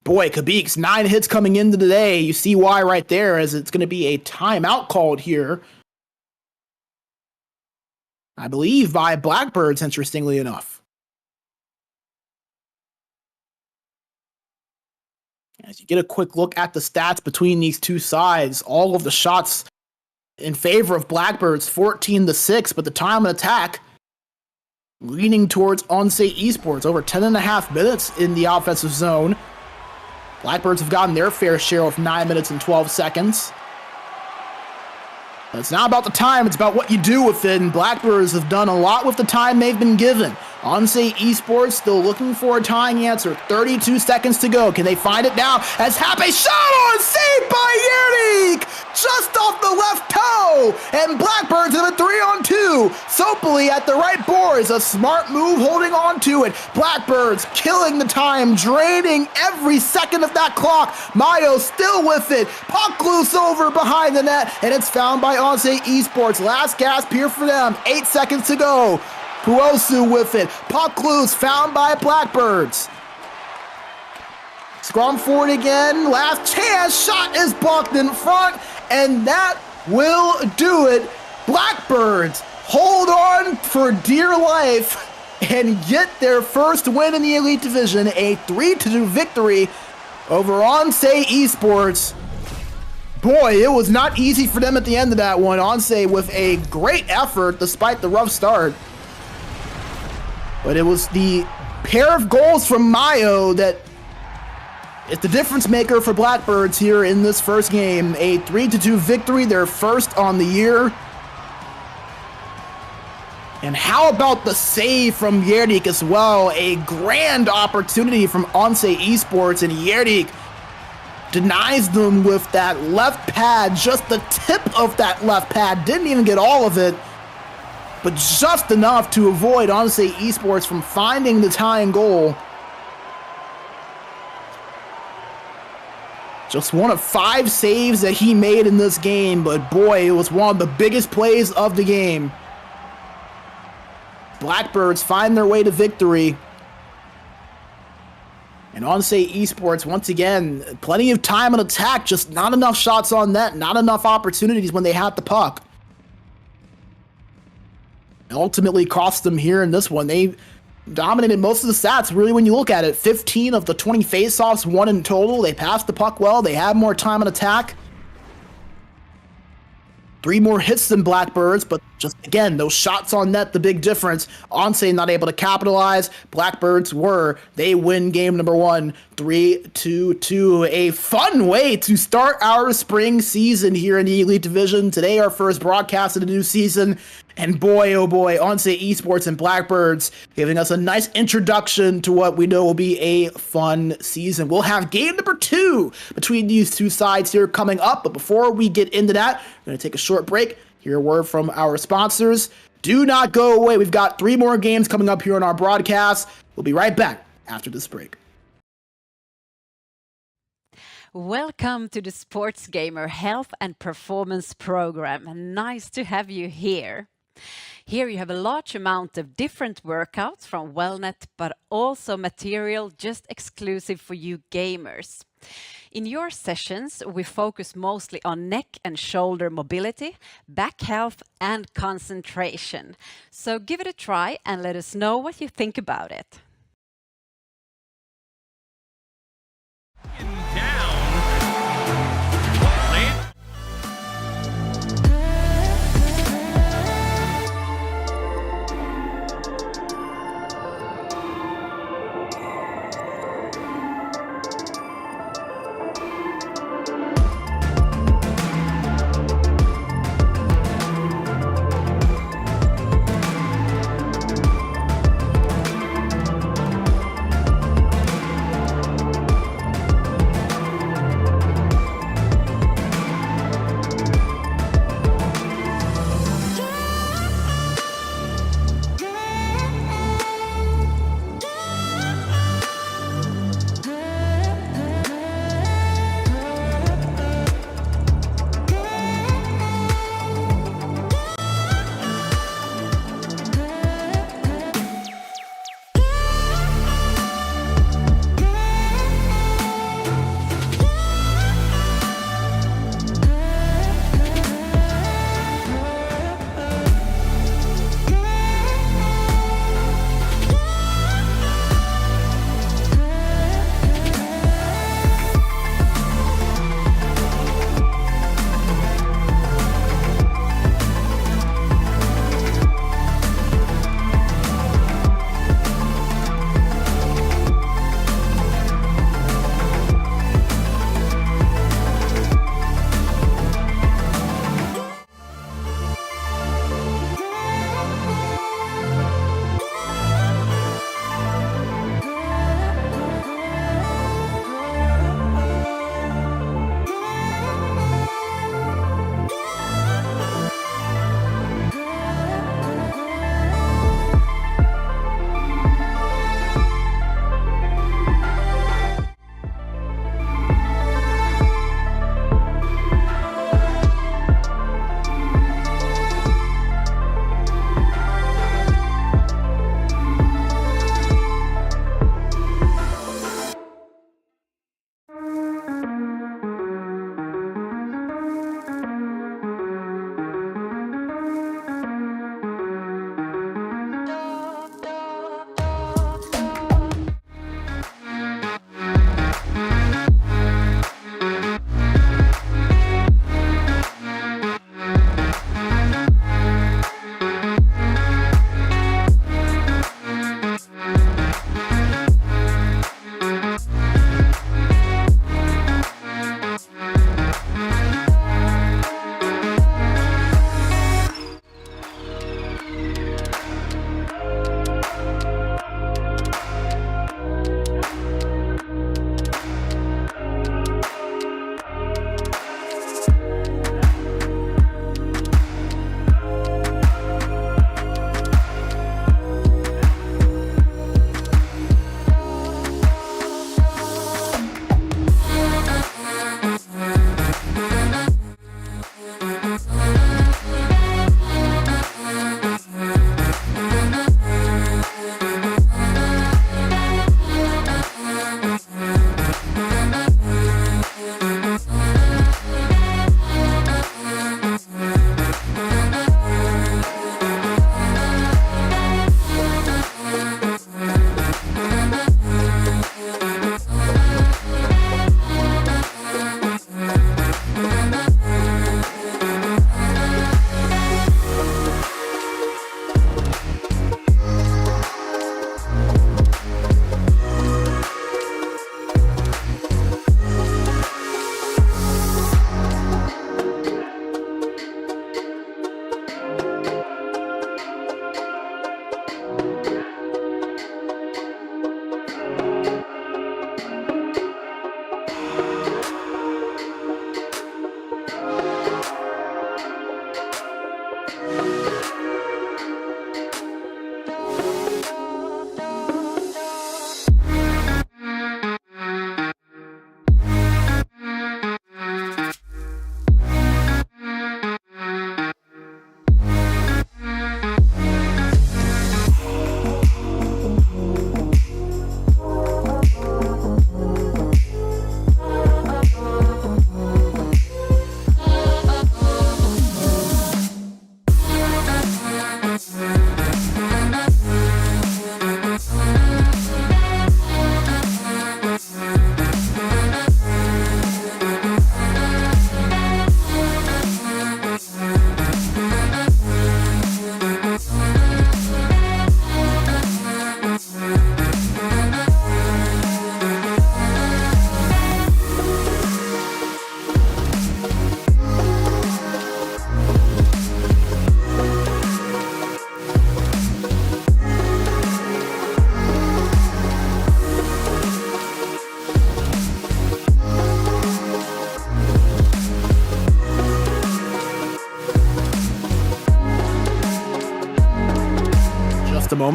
boy, Kabix, 9 hits coming into the day. You see why right there, as it's going to be a timeout called here. I believe by Blackbirds, interestingly enough. As you get a quick look at the stats between these two sides, all of the shots in favor of Blackbirds, 14-6, but the time of attack leaning towards ONSE Esports, over 10.5 minutes in the offensive zone. Blackbirds have gotten their fair share of 9 minutes and 12 seconds. But it's not about the time, it's about what you do with it, and Blackbirds have done a lot with the time they've been given. ONSE Esports still looking for a tying answer. 32 seconds to go. Can they find it now? As Happy shot on, saved by Yernik! Just off the left toe! And Blackbirds have a 3-on-2. Sopoli at the right boards. A smart move holding on to it. Blackbirds killing the time, draining every second of that clock. Mayo still with it. Puck loose over behind the net, and it's found by ONSE Esports. Last gasp here for them. 8 seconds to go. Puosu with it. Puck loose, found by Blackbirds. Scrum forward again. Last chance. Shot is blocked in front, and that will do it. Blackbirds hold on for dear life and get their first win in the Elite Division. A 3-2 victory over ONSE Esports. Boy, it was not easy for them at the end of that one. ONSE with a great effort despite the rough start. But it was the pair of goals from Mayo that is the difference maker for Blackbirds here in this first game. A 3-2 victory, their first on the year. And how about the save from Yernik as well? A grand opportunity from ONSE Esports, and Yernik denies them with that left pad, just the tip of that left pad. Didn't even get all of it, but just enough to avoid ONSE Esports from finding the tying goal. Just one of 5 saves that he made in this game, but boy, it was one of the biggest plays of the game. Blackbirds find their way to victory. And ONSE Esports, once again, plenty of time on attack, just not enough shots on net, not enough opportunities when they had the puck. Ultimately cost them here in this one. They dominated most of the stats, really, when you look at it. 15 of the 20 faceoffs won in total. They passed the puck well. They had more time on attack. 3 more hits than Blackbirds, but just, again, those shots on net, the big difference. ONSE not able to capitalize. Blackbirds were. They win game number 1, 3-2. A fun way to start our spring season here in the Elite Division. Today, our first broadcast of the new season. And boy, oh boy, ONSE Esports and Blackbirds giving us a nice introduction to what we know will be a fun season. We'll have game number 2 between these two sides here coming up. But before we get into that, we're going to take a short break. Hear a word from our sponsors. Do not go away. We've got 3 more games coming up here on our broadcast. We'll be right back after this break. Welcome to the SportsGamer Health and Performance Program. Nice to have you here. Here you have a large amount of different workouts from Wellnet, but also material just exclusive for you gamers. In your sessions, we focus mostly on neck and shoulder mobility, back health, and concentration. So give it a try and let us know what you think about it.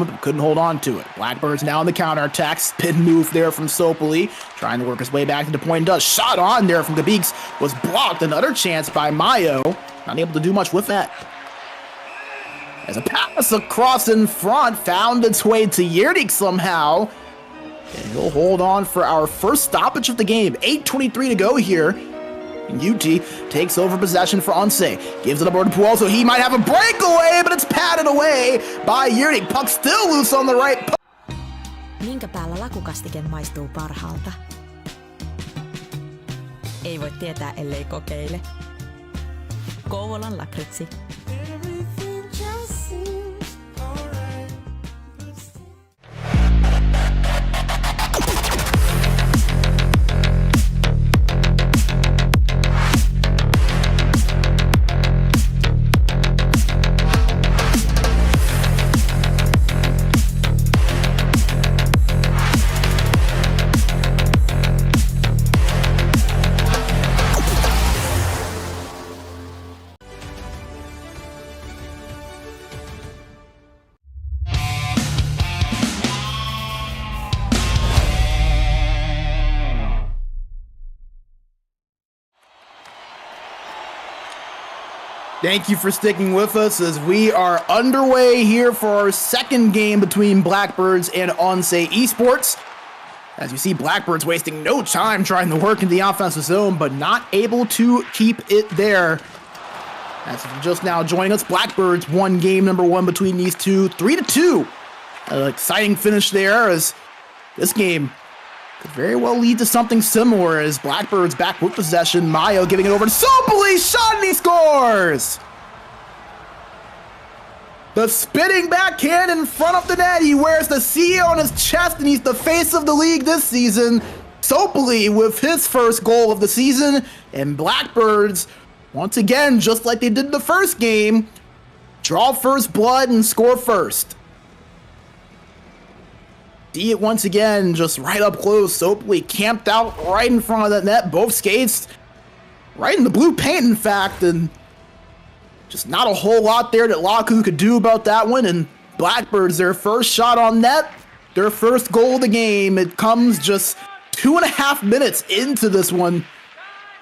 moment, but couldn't hold on to it. Blackbirds now on the counterattack. Spin move there from Sopoli, trying to work his way back to the point. Does shot on there from Gabeeks, was blocked. Another chance by Mayo, not able to do much with that. As a pass across in front, found its way to Yerdik somehow. And he'll hold on for our first stoppage of the game. 8:23 to go here. And UT takes over possession for ONSE. Gives it up over to Puelso. He might have a breakaway, but it's padded away by Yerdik. Puck still loose on the right. Minkä päällä lakukastike maistuu parhaalta? Ei voi tietää, ellei kokeile. Kouvolan lakritsi. Thank you for sticking with us as we are underway here for our second game between Blackbirds and ONSE Esports. As you see, Blackbirds wasting no time trying to work in the offensive zone, but not able to keep it there. As if you're just now joining us, Blackbirds won game number one between these two, 3-2. An exciting finish there as this game could very well lead to something similar as Blackbirds back with possession. Mayo giving it over to Sopoli, shot and he scores! The spinning backhand in front of the net. He wears the C on his chest and he's the face of the league this season. Sopoli with his first goal of the season, and Blackbirds, once again, just like they did in the first game, draw first blood and score first. See it once again, just right up close. Sopoli camped out right in front of that net. Both skates right in the blue paint, in fact, and just not a whole lot there that Laku could do about that one. And Blackbirds, their first shot on net, their first goal of the game. It comes just 2.5 minutes into this one.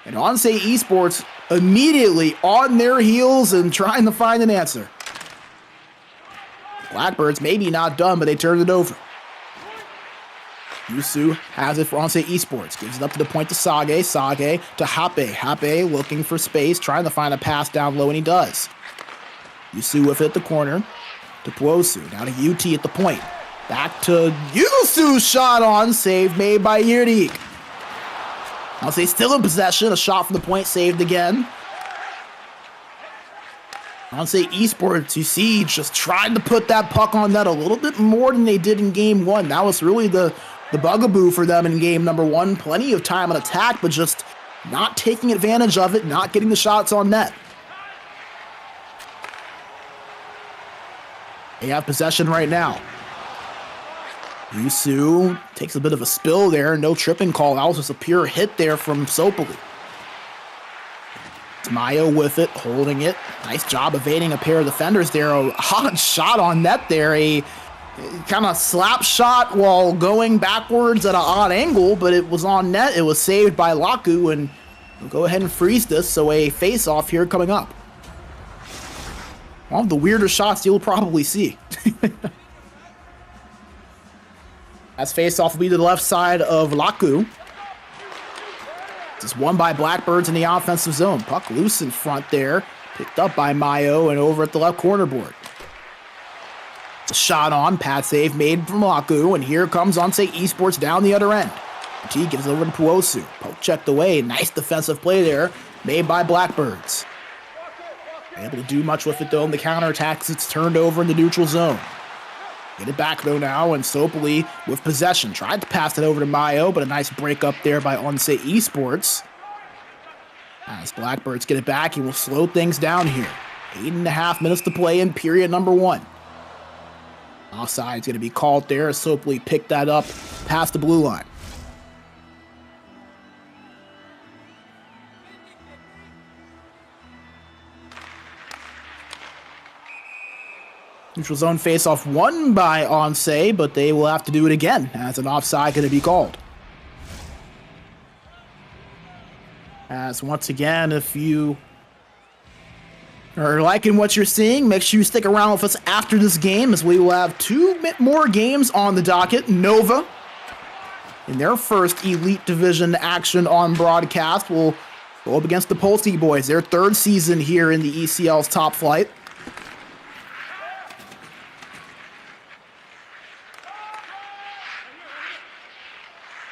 And ONSE Esports immediately on their heels and trying to find an answer. Blackbirds maybe not done, but they turned it over. Yusu has it for ONSE Esports. Gives it up to the point to Sage. Sage to Hape. Hape looking for space, trying to find a pass down low, and he does. Yusu with it at the corner to Puosu. Now to UT at the point. Back to Yusu. Shot on. Save made by Yerdik. ONSE still in possession. A shot from the point saved again. ONSE Esports, you see, just tried to put that puck on net a little bit more than they did in game one. That was really the bugaboo for them in game number one. Plenty of time on attack, but just not taking advantage of it, not getting the shots on net. They have possession right now. Yusu takes a bit of a spill there. No tripping call. That was just a pure hit there from Sopoli. Mayo with it, holding it. Nice job evading a pair of defenders there. A hot shot on net there. A kind of slap shot while going backwards at an odd angle, but it was on net. It was saved by Laku, and we'll go ahead and freeze this. So a face-off here coming up. One of the weirder shots you'll probably see. As face-off will be to the left side of Laku. This is won by Blackbirds in the offensive zone. Puck loose in front there. Picked up by Mayo and over at the left corner board. It's a shot on. Pad save made from Laku. And here comes ONSE Esports down the other end. T gives it over to Puosu. Poke checked away. Nice defensive play there made by Blackbirds. Able to do much with it though in the counterattacks. It's turned over in the neutral zone. Get it back though now, and Sopoli with possession. Tried to pass it over to Mayo, but a nice break up there by ONSE Esports. As Blackbirds get it back, he will slow things down here. 8.5 minutes to play in period number one. Offside's going to be called there as Sopoli picked that up past the blue line. Neutral zone face-off won by ONSE, but they will have to do it again as an offside going to be called. As once again, if you are liking what you're seeing, make sure you stick around with us after this game, as we will have 2 more games on the docket. Nova, in their first Elite Division action on broadcast, will go up against the Polski boys, their 3rd season here in the ECL's top flight.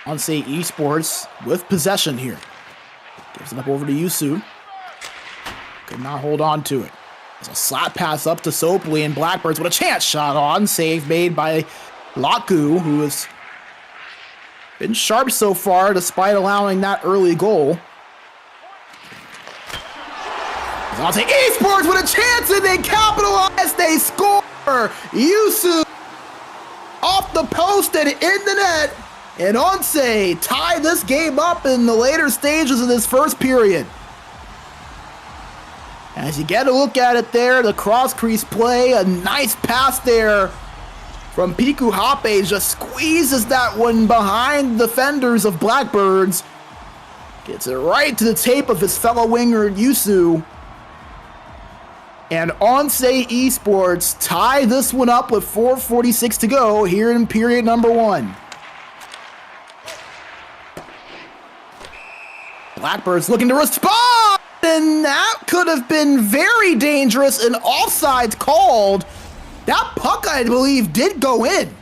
ONSE Esports with possession here. Gives it up over to Yusu. Could not hold on to it. There's a slap pass up to Sopley, and Blackbirds with a chance shot on. Save made by Laku, who has been sharp so far despite allowing that early goal. ONSE Esports with a chance, and they capitalize. They score. Yusu off the post and in the net. And ONSE tie this game up in the later stages of this first period. As you get a look at it there, the cross-crease play, a nice pass there from Piku Hape, just squeezes that one behind the defenders of Blackbirds. Gets it right to the tape of his fellow winger, Yusu. And ONSE Esports tie this one up with 4:46 to go here in period number 1. Blackbirds looking to respond, and that could have been very dangerous. An offside called. That puck, I believe, did go in.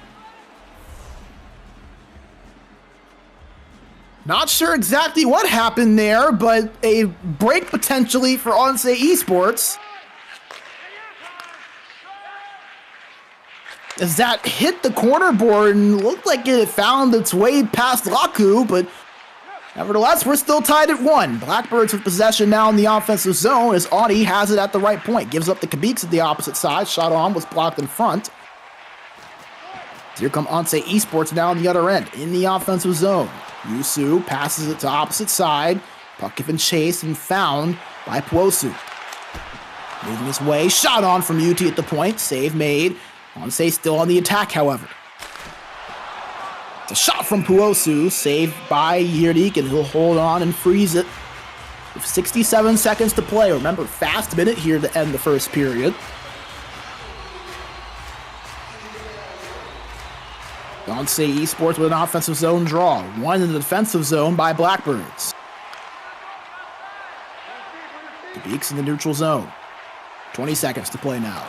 Not sure exactly what happened there, but a break potentially for ONSE Esports. As that hit the corner board and looked like it had found its way past Laku, but nevertheless, we're still tied at 1. Blackbirds with possession now in the offensive zone as Audi has it at the right point. Gives up the Kabiks at the opposite side. Shot on was blocked in front. Here come ONSE Esports now on the other end in the offensive zone. Yusu passes it to opposite side. Puck given chase and found by Puosu. Moving his way. Shot on from UT at the point. Save made. ONSE still on the attack, however. It's a shot from Puosu, saved by Yirdik, and he'll hold on and freeze it. With 67 seconds to play. Remember, fast minute here to end the first period. ONSE Esports with an offensive zone draw. One in the defensive zone by Blackbirds. The Beaks in the neutral zone. 20 seconds to play now.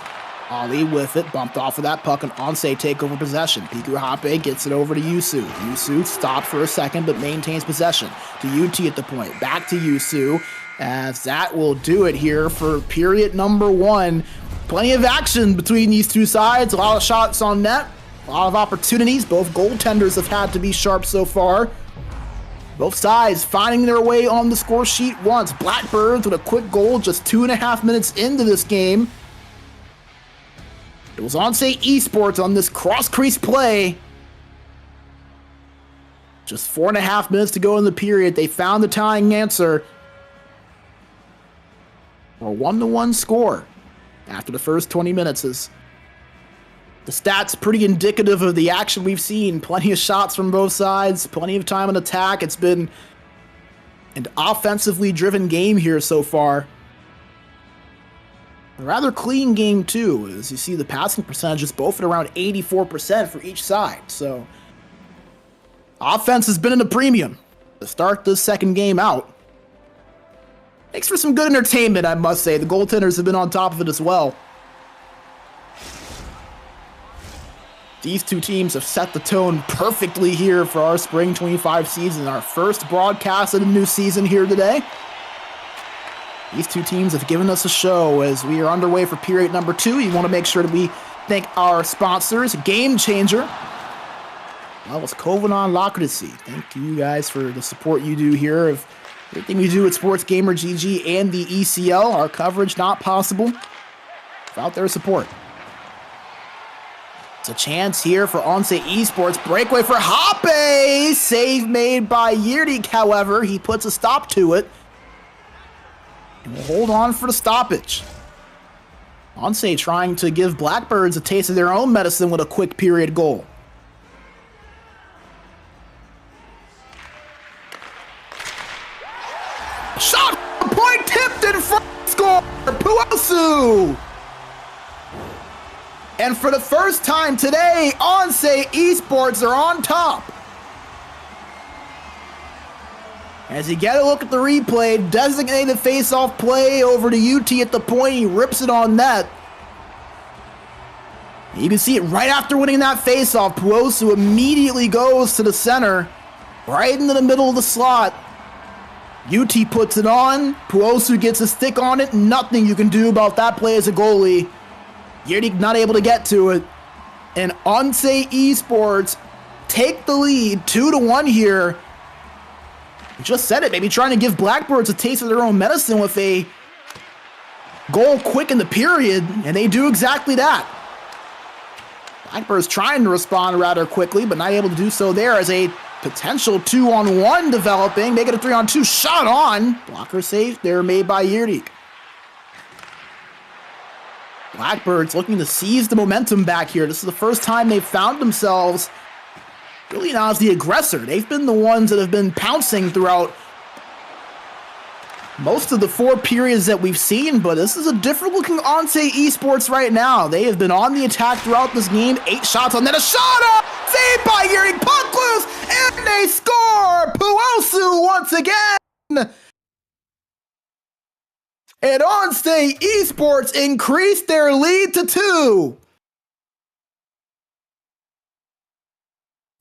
Ali with it, bumped off of that puck, and ONSE take over possession. Piku Hape gets it over to Yusu. Yusu stopped for a second, but maintains possession. To UT at the point, back to Yusu, as that will do it here for period number 1. Plenty of action between these two sides, a lot of shots on net, a lot of opportunities. Both goaltenders have had to be sharp so far. Both sides finding their way on the score sheet once. Blackbirds with a quick goal just 2.5 minutes into this game. It was ONSE Esports on this cross-crease play. Just 4.5 minutes to go in the period. They found the tying answer. For a 1-1 score after the first 20 minutes. Is the stats pretty indicative of the action we've seen. Plenty of shots from both sides. Plenty of time on attack. It's been an offensively driven game here so far. A rather clean game, too, as you see the passing percentages both at around 84% for each side. So, offense has been in a premium to start this second game out. Makes for some good entertainment, I must say. The goaltenders have been on top of it as well. These two teams have set the tone perfectly here for our Spring 25 season, our first broadcast of the new season here today. These two teams have given us a show as we are underway for period number 2. You want to make sure that we thank our sponsors, Game Changer. Well, it's Kovanon Locracy. Thank you guys for the support you do here of everything we do at SportsGamer GG and the ECL. Our coverage not possible without their support. It's a chance here for ONSE Esports. Breakaway for Hape. Save made by Yirdik, however. He puts a stop to it. And we'll hold on for the stoppage. ONSE trying to give Blackbirds a taste of their own medicine with a quick period goal. Shot! Point tipped in front! Score! Puosu! And for the first time today, ONSE Esports are on top. As you get a look at the replay, designated face-off play over to UT at the point. He rips it on net. You can see it right after winning that face-off. Puosu immediately goes to the center, right into the middle of the slot. UT puts it on. Puosu gets a stick on it. Nothing you can do about that play as a goalie. Yerdik not able to get to it. And ONSE Esports take the lead 2-1 here. Just said it, maybe trying to give Blackbirds a taste of their own medicine with a goal quick in the period, and they do exactly that. Blackbirds trying to respond rather quickly, but not able to do so there as a potential 2-on-1 developing. Make it a 3-on-2 shot on. Blocker safe there made by Yerdik. Blackbirds looking to seize the momentum back here. This is the first time they've found themselves really now as the aggressor. They've been the ones that have been pouncing throughout most of the 4 periods that we've seen, but this is a different looking ONSE Esports right now. They have been on the attack throughout this game. 8 shots on net, a shot up! Saved by Yerdik, puck loose, and they score! Puosu once again! And ONSE Esports increased their lead to 2.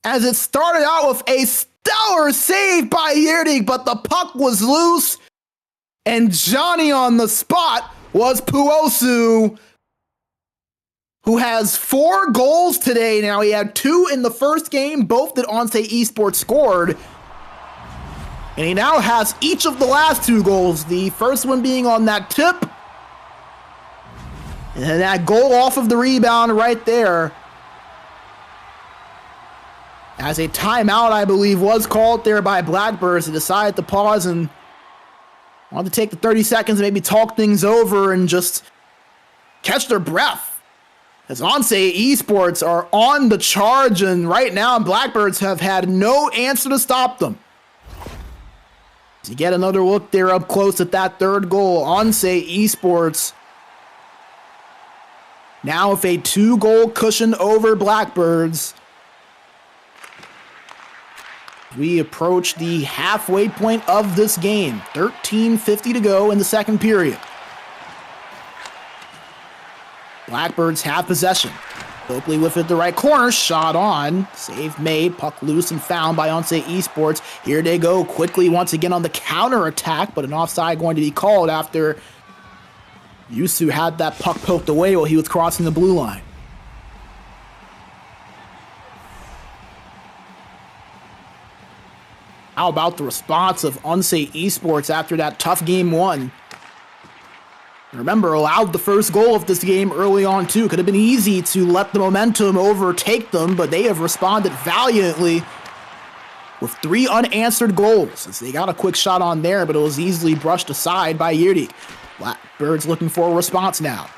As it started out with a stellar save by Yerdik, but the puck was loose, and Johnny on the spot was Puosu, who has 4 goals today. Now, he had 2 in the first game, both that ONSE Esports scored, and he now has each of the last 2 goals, the first one being on that tip, and then that goal off of the rebound right there. As a timeout, I believe, was called there by Blackbirds. They decided to pause and wanted to take the 30 seconds and maybe talk things over and just catch their breath. As ONSE Esports are on the charge, and right now Blackbirds have had no answer to stop them. To get another look there up close at that 3rd goal, ONSE Esports now with a 2-goal cushion over Blackbirds. We approach the halfway point of this game. 13:50 to go in the second period. Blackbirds have possession. Oakley with it the right corner. Shot on. Save made. Puck loose and found by ONSE Esports. Here they go quickly once again on the counter attack, but an offside going to be called after Yusu had that puck poked away while he was crossing the blue line. How about the response of ONSE Esports after that tough game 1? Remember, allowed the first goal of this game early on too. Could have been easy to let the momentum overtake them, but they have responded valiantly with 3 unanswered goals. As they got a quick shot on there, but it was easily brushed aside by Yerdik. Blackbirds looking for a response now.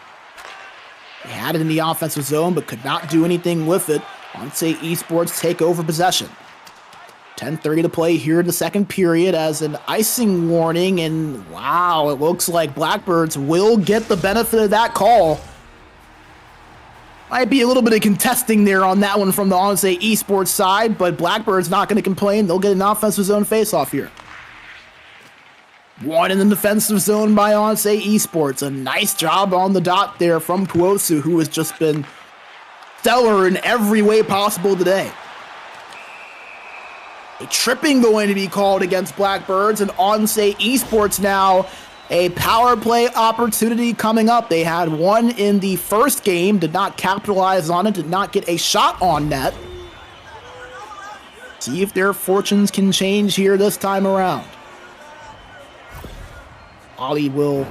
They had it in the offensive zone, but could not do anything with it. ONSE Esports take over possession. 10:30 to play here in the second period as an icing warning, and wow, it looks like Blackbirds will get the benefit of that call. Might be a little bit of contesting there on that one from the ONSE Esports side, but Blackbirds not going to complain. They'll get an offensive zone face-off here. 1 in the defensive zone by ONSE Esports. A nice job on the dot there from Puosu, who has just been stellar in every way possible today. A tripping going to be called against Blackbirds, and ONSE Esports now a power play opportunity coming up. They had 1 in the first game, did not capitalize on it, did not get a shot on net. See if their fortunes can change here this time around. Ollie will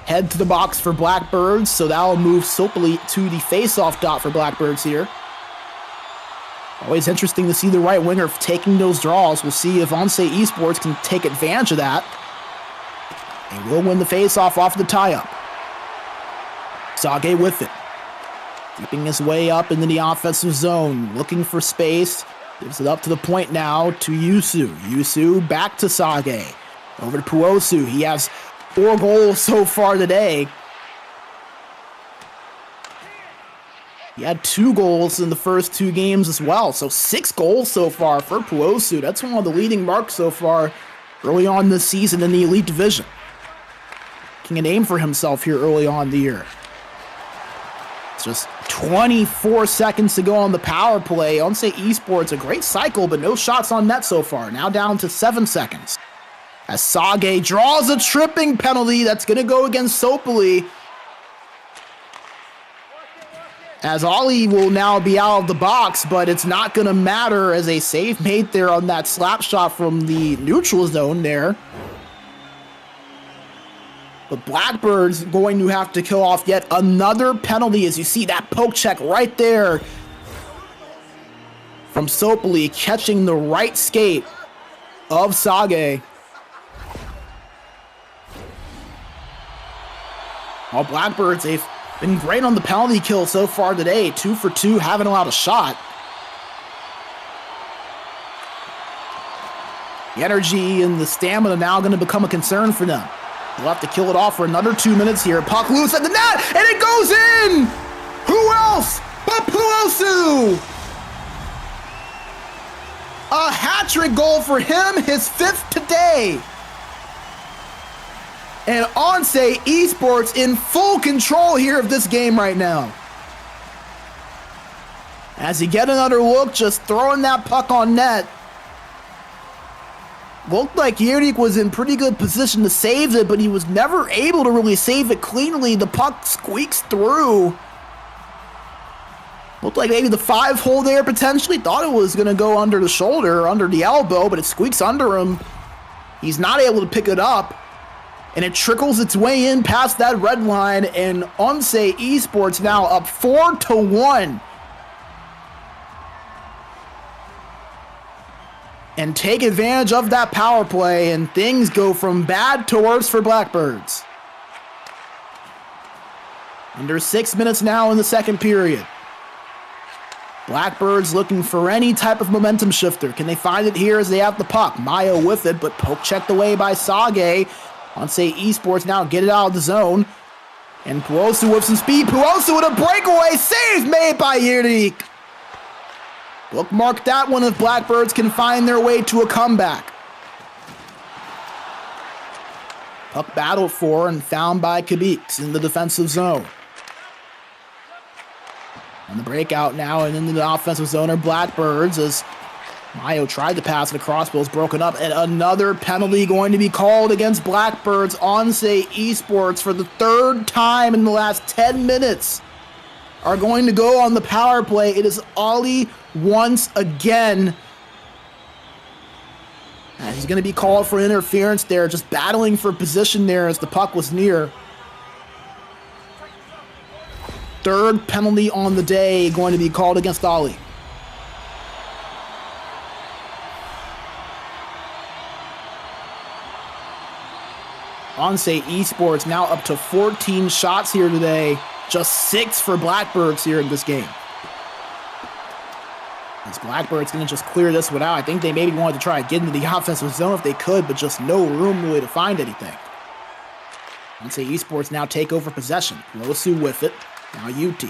head to the box for Blackbirds, so that will move Sopoli to the face-off dot for Blackbirds here. Always interesting to see the right winger taking those draws. We'll see if ONSE Esports can take advantage of that. And will win the face-off the tie-up. Sage with it. Keeping his way up into the offensive zone, looking for space. Gives it up to the point now to Yusu. Yusu back to Sage. Over to Puosu. He has 4 goals so far today. He had 2 goals in the first 2 games as well. So 6 goals so far for Puosu. That's one of the leading marks so far early on this season in the Elite Division. Making a name for himself here early on in the year. It's just 24 seconds to go on the power play. ONSE Esports, a great cycle, but no shots on net so far. Now down to 7 seconds. As Sage draws a tripping penalty that's going to go against Sopoli. As Ollie will now be out of the box, but it's not going to matter as a save made there on that slap shot from the neutral zone there. But Blackbirds going to have to kill off yet another penalty as you see that poke check right there from Sopoli catching the right skate of Sage. All Blackbirds, they've been great on the penalty kill so far today. 2 for 2, haven't allowed a shot. The energy and the stamina now going to become a concern for them. They'll have to kill it off for another 2 minutes here. Puck loose at the net, and it goes in! Who else but Puosu? A hat-trick goal for him, his 5th today. And ONSE Esports in full control here of this game right now. As he get another look, just throwing that puck on net. Looked like Yerdik was in pretty good position to save it, but he was never able to really save it cleanly. The puck squeaks through. Looked like maybe the 5-hole there potentially. Thought it was going to go under the shoulder, or under the elbow, but it squeaks under him. He's not able to pick it up. And it trickles its way in past that red line, and ONSE Esports now up 4-1. And take advantage of that power play, and things go from bad to worse for Blackbirds. Under 6 minutes now in the second period. Blackbirds looking for any type of momentum shifter. Can they find it here as they have the puck? Mayo with it, but poke checked away by Sage. ONSE Esports now get it out of the zone. And Puosu with some speed. Puosu with a breakaway. Save made by Yerdik. Bookmark that one if Blackbirds can find their way to a comeback. Puck battled for and found by Kabix in the defensive zone. On the breakout now and into the offensive zone are Blackbirds as Mayo tried to pass it across, but was broken up. And another penalty going to be called against Blackbirds. ONSE Esports for the 3rd time in the last 10 minutes are going to go on the power play. It is Ollie once again. And he's going to be called for interference there, just battling for position there as the puck was near. 3rd penalty on the day going to be called against Ollie. ONSE Esports now up to 14 shots here today. Just 6 for Blackbirds here in this game. As Blackbirds going to just clear this one out. I think they maybe wanted to try to get into the offensive zone if they could, but just no room really to find anything. ONSE Esports now take over possession. Puosu with it. Now UT.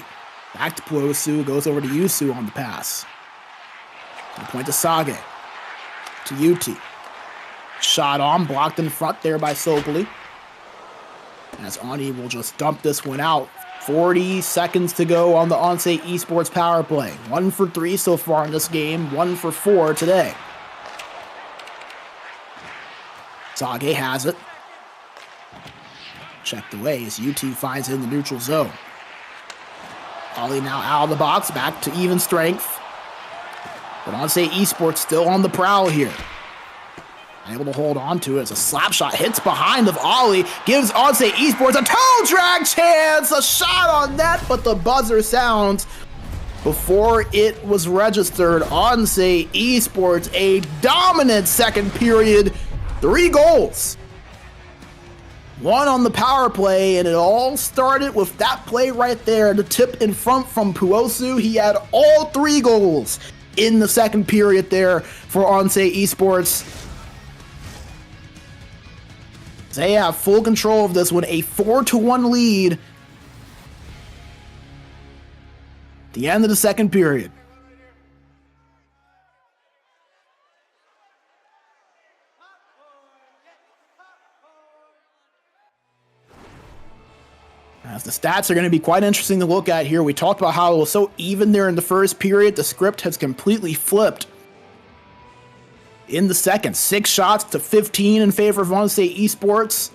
Back to Puosu. Goes over to Yusu on the pass. Point to Sage. To UT. Shot on. Blocked in front there by Sopoli. As Ani will just dump this one out. 40 seconds to go on the ONSE Esports power play. 1 for 3 so far in this game. 1 for 4 today. Sage has it. Checked away as UT finds it in the neutral zone. Ollie now out of the box. Back to even strength. But ONSE Esports still on the prowl here. Able to hold on to it as a slap shot hits behind of Ollie. Gives ONSE Esports a toe drag chance. A shot on net, but the buzzer sounds before it was registered. ONSE Esports, a dominant second period. 3 goals. One on the power play, and it all started with that play right there. The tip in front from Puosu. He had all 3 goals in the second period there for ONSE Esports. They have full control of this one, a 4-1 lead at the end of the second period. As the stats are going to be quite interesting to look at here. We talked about how it was so even there in the first period. The script has completely flipped in the second. 6 shots to 15 in favor of ONSE Esports.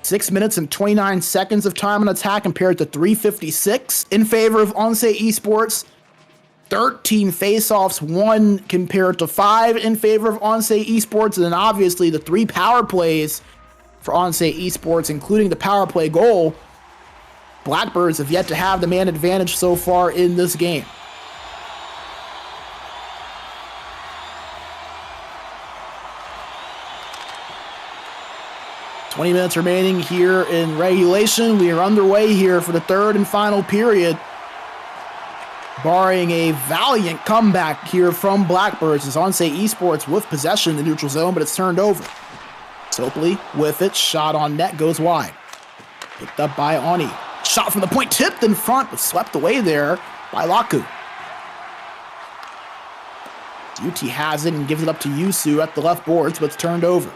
6 minutes and 29 seconds of time on attack compared to 3:56 in favor of ONSE Esports. 13 faceoffs won compared to 5 in favor of ONSE Esports. And then obviously the 3 power plays for ONSE Esports, including the power play goal. Blackbirds have yet to have the man advantage so far in this game. "20 minutes remaining here in regulation. We are underway here for the third and final period. Barring a valiant comeback here from Blackbirds, as ONSE Esports with possession in the neutral zone, but it's turned over. Sopley with it, shot on net, goes wide. Picked up by Oni. Shot from the point, tipped in front, but swept away there by Laku. UT has it and gives it up to Yusu at the left boards, but it's turned over.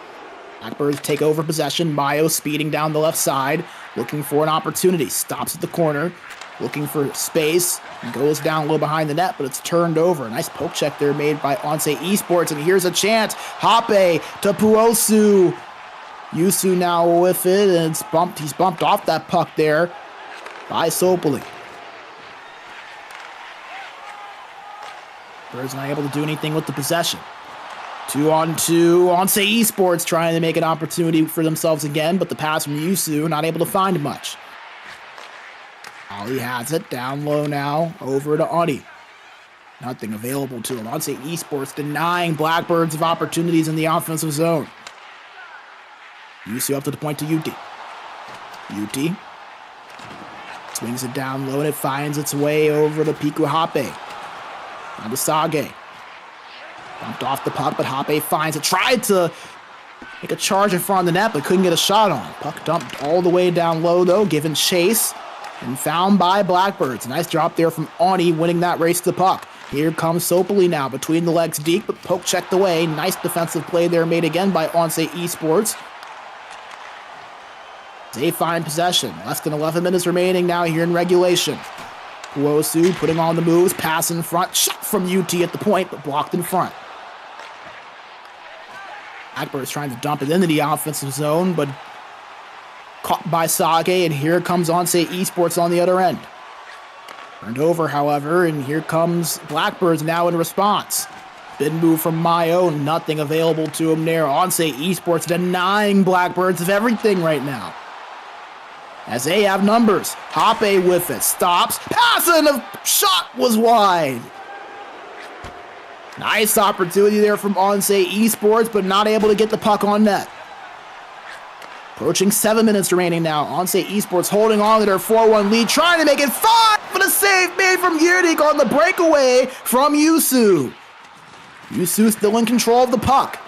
Blackbirds take over possession. Mayo speeding down the left side, looking for an opportunity. Stops at the corner, looking for space, and goes down low behind the net, but it's turned over. Nice poke check there made by ONSE Esports, and here's a chance. Hape to Puosu. Yusu now with it, and it's bumped. He's bumped off that puck there by Sopoli. Birds not able to do anything with the possession. 2-on-2. ONSE Esports trying to make an opportunity for themselves again, but the pass from Yusu not able to find much. Ali has it down low now, over to Oni. Nothing available to him. ONSE Esports denying Blackbirds of opportunities in the offensive zone. Yusu up to the point to Yuti. Yuti swings it down low and it finds its way over to Piku Hape. On to Sage. Bumped off the puck, but Hape finds it. Tried to make a charge in front of the net, but couldn't get a shot on. Puck dumped all the way down low, though, given chase and found by Blackbirds. Nice drop there from Oni, winning that race to the puck. Here comes Sopoli now, between the legs deep, but poke checked away. Nice defensive play there made again by ONSE Esports. They find possession. Less than 11 minutes remaining now here in regulation. Puosu putting on the moves, pass in front, shot from UT at the point, but blocked in front. Blackbirds trying to dump it into the offensive zone, but caught by Sage, and here comes ONSE Esports on the other end. Turned over, however, and here comes Blackbirds now in response. Big move from Mayo, nothing available to him there. ONSE Esports denying Blackbirds of everything right now, as they have numbers. Hape with it, stops, pass, and the shot was wide. Nice opportunity there from ONSE Esports, but not able to get the puck on net. Approaching 7 minutes remaining now. ONSE Esports holding on to their 4-1 lead, trying to make it 5, but a save made from Yurdik on the breakaway from Yusu. Yusu still in control of the puck.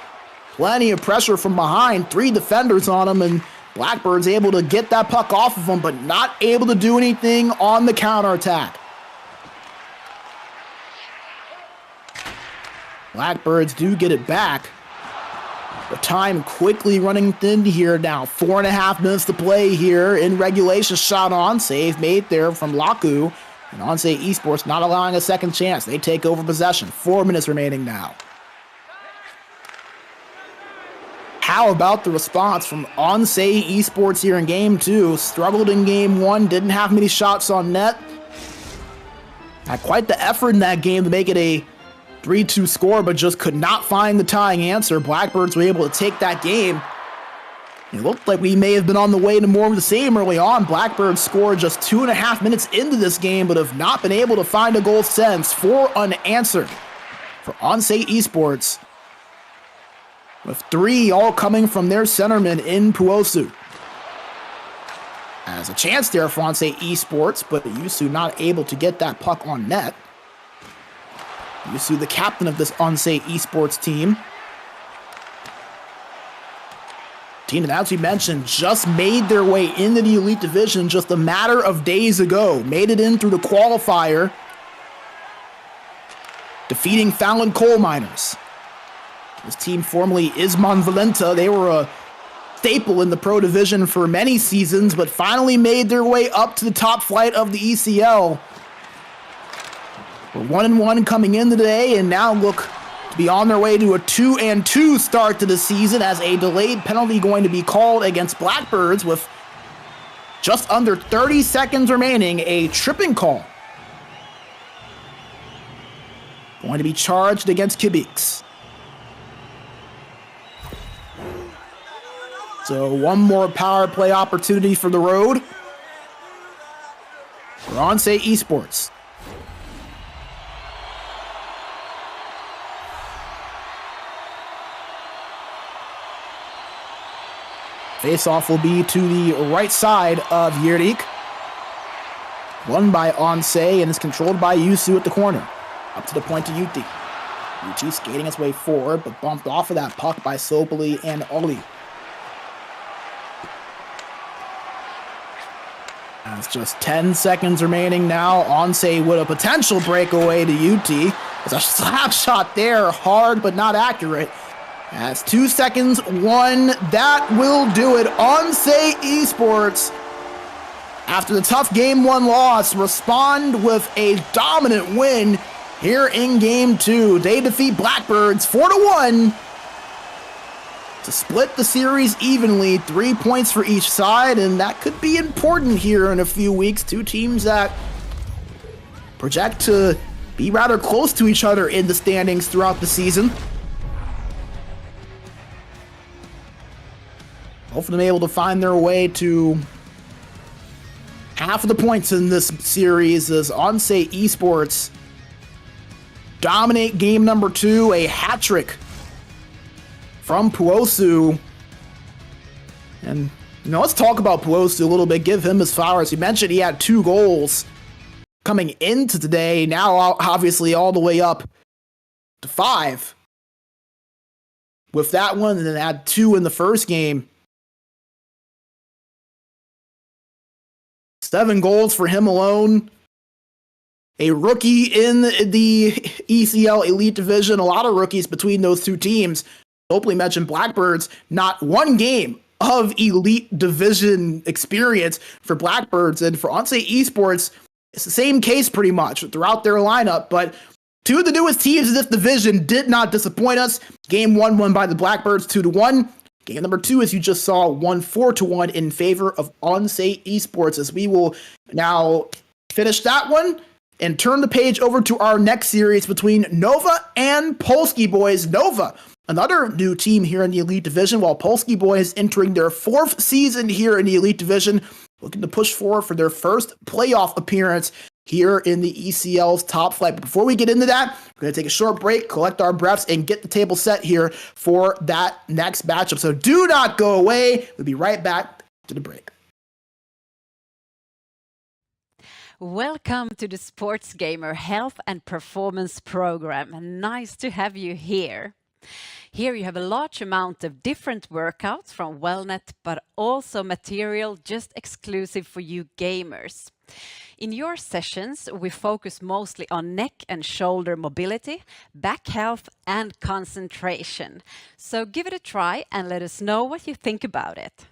Plenty of pressure from behind, 3 defenders on him, and Blackbirds able to get that puck off of him, but not able to do anything on the counterattack. Blackbirds do get it back, but time quickly running thin here now. 4.5 minutes to play here in regulation. Shot on, save made there from Laku, and ONSE Esports not allowing a second chance. They take over possession. 4 minutes remaining now. How about the response from ONSE Esports here in Game 2? Struggled in Game 1, didn't have many shots on net. Had quite the effort in that game to make it a 3-2 score, but just could not find the tying answer. Blackbirds were able to take that game. It looked like we may have been on the way to more of the same early on. Blackbirds scored just 2.5 minutes into this game, but have not been able to find a goal since. 4 unanswered for ONSE Esports, with 3 all coming from their centerman in Puosu. As a chance there for ONSE Esports, but Yusu not able to get that puck on net. Yusu, the captain of this ONSE Esports team. Team that, as we mentioned, just made their way into the Elite Division just a matter of days ago. Made it in through the qualifier, defeating Fallon Coal Miners. This team, formerly Isman Valenta, they were a staple in the Pro Division for many seasons, but finally made their way up to the top flight of the ECL. We're 1-1 coming in today, and now look to be on their way to a 2-2 start to the season, as a delayed penalty going to be called against Blackbirds with just under 30 seconds remaining. A tripping call going to be charged against Kibix. So one more power play opportunity for the road for ONSE Esports. Face-off will be to the right side of Yerdik. Won by ONSE and is controlled by Yusu at the corner. Up to the point to Yuti. Yuti skating his way forward, but bumped off of that puck by Sopoli and Oli. It's just 10 seconds remaining now. ONSE with a potential breakaway to UT. It's a slap shot there, hard but not accurate. That's 2 seconds, one. That will do it. ONSE Esports, after the tough Game 1 loss, respond with a dominant win here in Game 2. They defeat Blackbirds 4-1 to split the series evenly, 3 points for each side, and that could be important here in a few weeks. Two teams that project to be rather close to each other in the standings throughout the season. Hopefully able to find their way to half of the points in this series as ONSE Esports dominate game number 2, a hat trick from Puosu. And, let's talk about Puosu a little bit, give him his flowers. You mentioned he had 2 goals coming into today, now obviously all the way up to 5 with that one, and then had 2 in the first game. 7 goals for him alone. A rookie in the ECL Elite Division, a lot of rookies between those two teams. Hopefully mentioned Blackbirds, not one game of Elite Division experience for Blackbirds, and for ONSE Esports, it's the same case pretty much throughout their lineup, but 2 of the newest teams in this division did not disappoint us. Game 1 won by the Blackbirds 2-1. Game number 2, as you just saw, won 4-1 in favor of ONSE Esports, as we will now finish that one and turn the page over to our next series between Nova and Polski Boys. Nova, another new team here in the Elite Division, while Polski Boys entering their 4th season here in the Elite Division, looking to push forward for their first playoff appearance here in the ECL's top flight. But before we get into that, we're going to take a short break, collect our breaths, and get the table set here for that next matchup. So do not go away. We'll be right back to the break. Welcome to the SportsGamer Health and Performance Program. Nice to have you here. Here you have a large amount of different workouts from Wellnet, but also material just exclusive for you gamers. In your sessions, we focus mostly on neck and shoulder mobility, back health, and concentration. So give it a try and let us know what you think about it.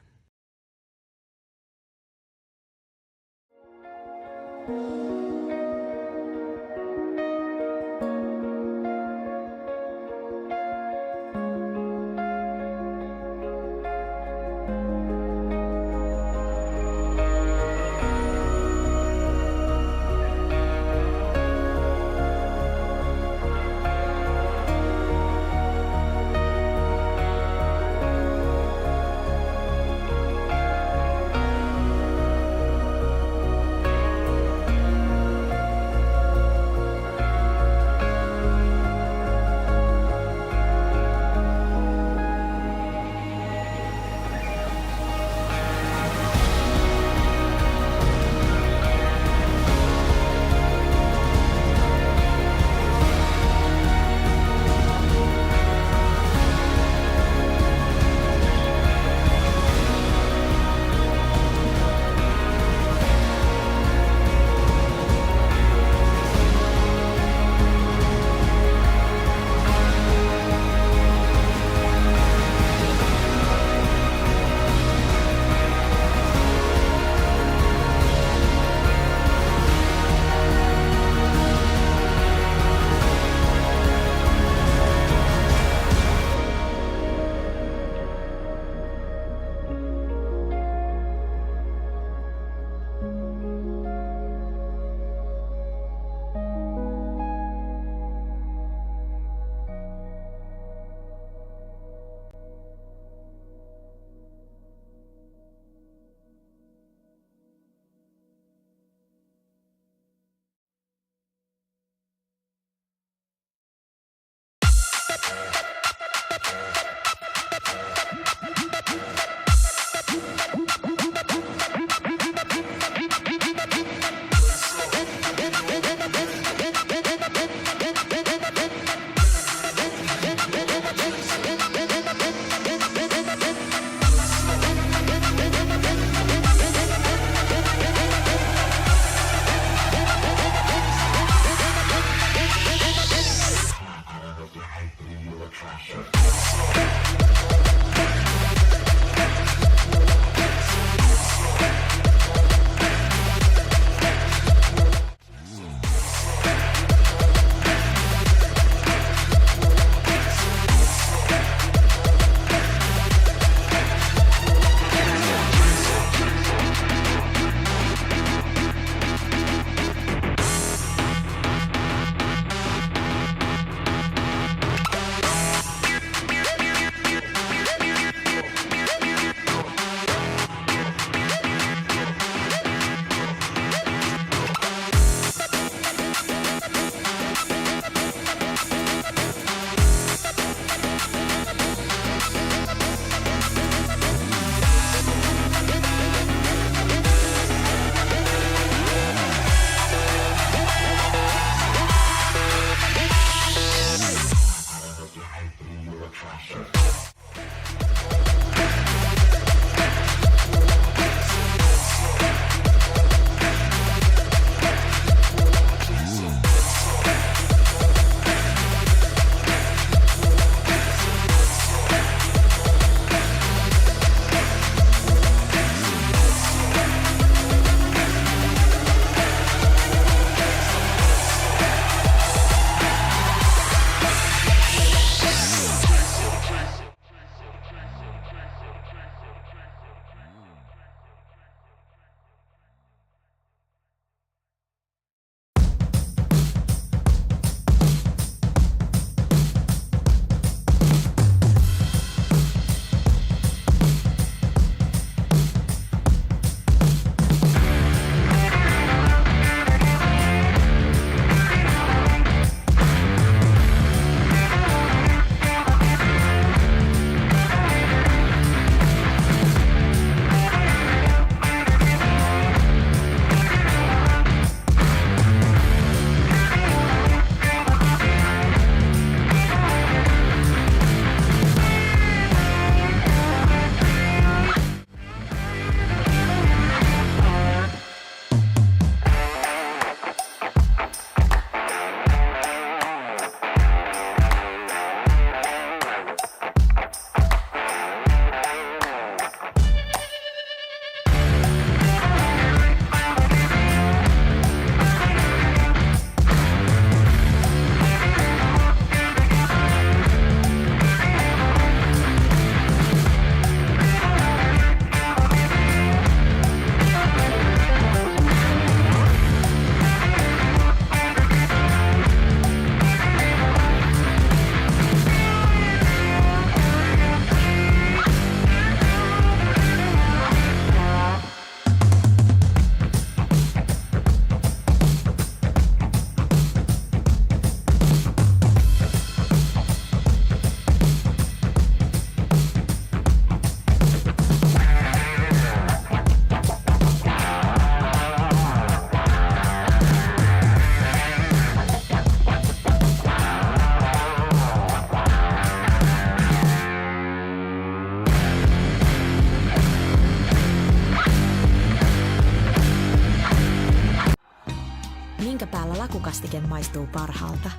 Minkä päällä lakukastike maistuu parhaalta?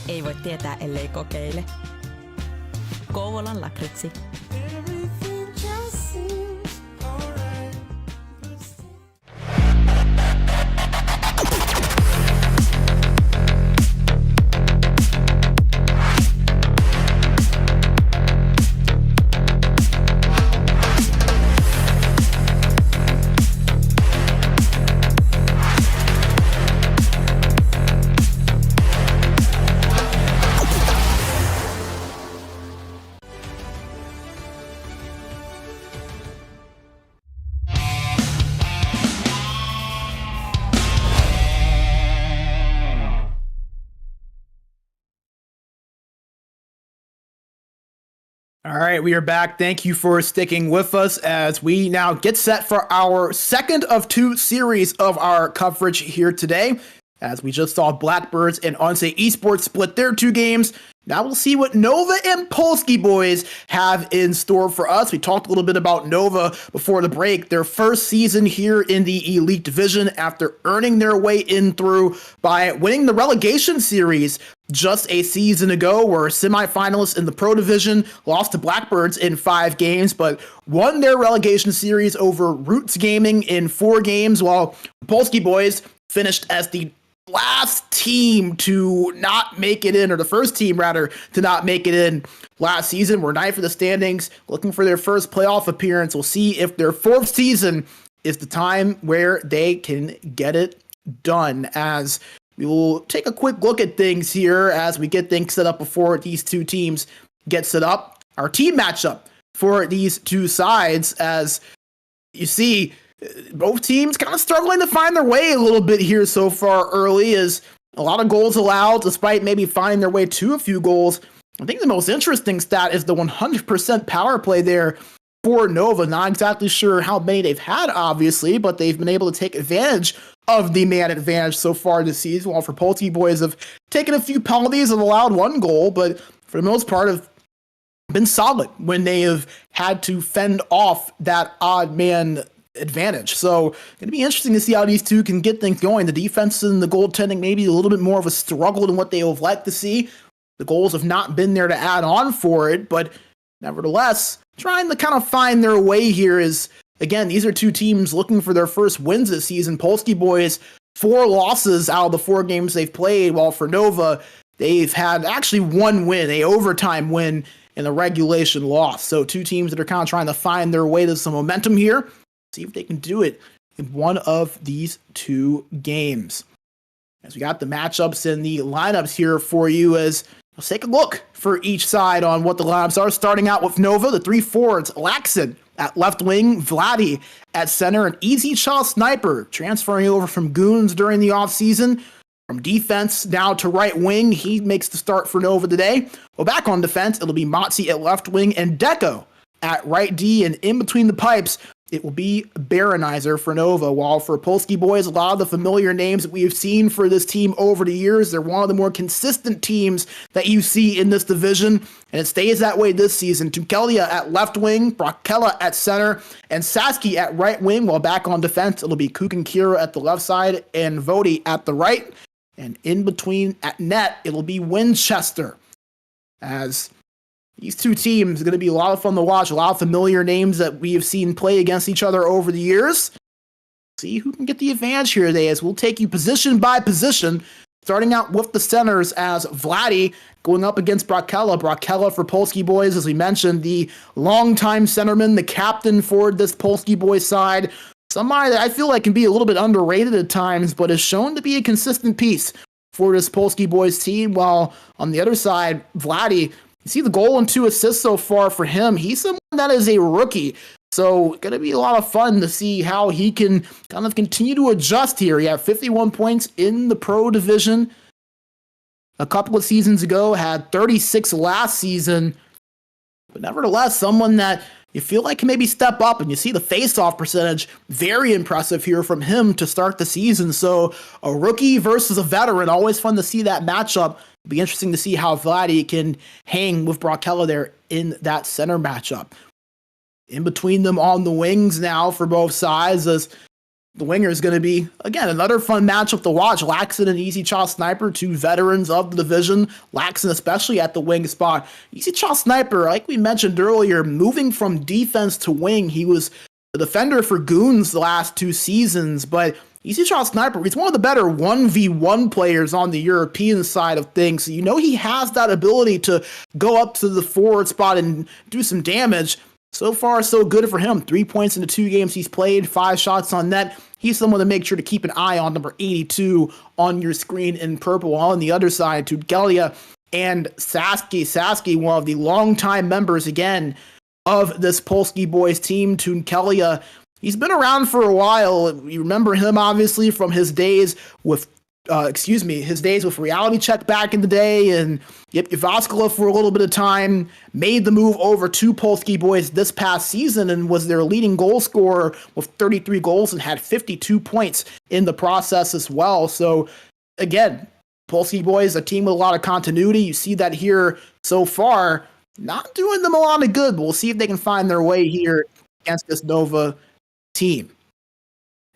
Ei voi tietää, ellei kokeile. Kouvolan lakritsi. All right, we are back. Thank you for sticking with us as we now get set for our second of two series of our coverage here today. As we just saw Blackbirds and ONSE Esports split their two games. Now we'll see what Nova and Polski boys have in store for us. We talked a little bit about Nova before the break. Their first season here in the Elite Division after earning their way in through by winning the relegation series just a season ago. Were semifinalists in the Pro Division, lost to Blackbirds in 5 games, but won their relegation series over Roots Gaming in 4 games, while Polski boys finished as the last team to not make it in, or the first team rather to not make it in last season. We're 9th for the standings, looking for their first playoff appearance. We'll see if their 4th season is the time where they can get it done, as we will take a quick look at things here as we get things set up before these two teams get set up. Our team matchup for these two sides, as you see, both teams kind of struggling to find their way a little bit here so far early, as a lot of goals allowed despite maybe finding their way to a few goals. I think the most interesting stat is the 100% power play there for Nova. Not exactly sure how many they've had, obviously, but they've been able to take advantage of the man advantage so far this season, while for Polski boys have taken a few penalties and allowed 1 goal, but for the most part have been solid when they have had to fend off that odd man advantage. So going to be interesting to see how these two can get things going. The defense and the goaltending maybe a little bit more of a struggle than what they would like to see. The goals have not been there to add on for it, but nevertheless, trying to kind of find their way here is, again, these are two teams looking for their first wins this season. Polski boys, 4 losses out of the 4 games they've played, while for Nova, they've had actually 1 win, a overtime win and a regulation loss. So 2 teams that are kind of trying to find their way to some momentum here. See if they can do it in one of these 2 games. As we got the matchups and the lineups here for you, as let's take a look for each side on what the lineups are. Starting out with Nova, the 3 forwards, Laxon at left wing, Vladdy at center, an easy shot sniper transferring over from Goons during the offseason. From defense now to right wing, he makes the start for Nova today. Well, back on defense, it'll be Motzi at left wing and Deco at right D, and in between the pipes, it will be Baronizer for Nova. While for Polski boys, a lot of the familiar names that we have seen for this team over the years, they're one of the more consistent teams that you see in this division, and it stays that way this season. Tunkelia at left wing, Brockella at center, and Saski at right wing. While back on defense, it'll be Kukankira at the left side and Vodi at the right. And in between at net, it'll be Winchester. As these two teams are going to be a lot of fun to watch. A lot of familiar names that we have seen play against each other over the years. See who can get the advantage here today, as we'll take you position by position. Starting out with the centers, as Vladdy going up against Brockella. Brockella for Polski boys, as we mentioned, the longtime centerman, the captain for this Polski boys side. Somebody that I feel like can be a little bit underrated at times, but is shown to be a consistent piece for this Polski boys team. While on the other side, Vladdy, you see the goal and 2 assists so far for him. He's someone that is a rookie. So going to be a lot of fun to see how he can kind of continue to adjust here. He had 51 points in the Pro Division a couple of seasons ago, had 36 last season. But nevertheless, someone that you feel like can maybe step up, and you see the face-off percentage, very impressive here from him to start the season. So a rookie versus a veteran, always fun to see that matchup. It'll be interesting to see how Vladdy can hang with Brockella there in that center matchup. In between them on the wings now for both sides, as the winger is going to be, again, another fun matchup to watch. Laxon and Easy Chaw Sniper, 2 veterans of the division. Laxon especially at the wing spot. Easy Chaw Sniper, like we mentioned earlier, moving from defense to wing. He was the defender for Goons the last 2 seasons, but Easy Chaw Sniper, he's one of the better 1v1 players on the European side of things. So you know he has that ability to go up to the forward spot and do some damage. So far, so good for him. 3 points in the 2 games he's played, 5 shots on net. He's someone to make sure to keep an eye on, number 82 on your screen in purple. While on the other side, Tudgelia and Saski. Saski, one of the longtime members, again, of this Polski boys team. Tudgelia, he's been around for a while. You remember him, obviously, from his days with his days with Reality Check back in the day, and Vaskala for a little bit of time, made the move over to Polski boys this past season and was their leading goal scorer with 33 goals and had 52 points in the process as well. So again, Polski boys, a team with a lot of continuity. You see that here so far, not doing them a lot of good, but we'll see if they can find their way here against this Nova team.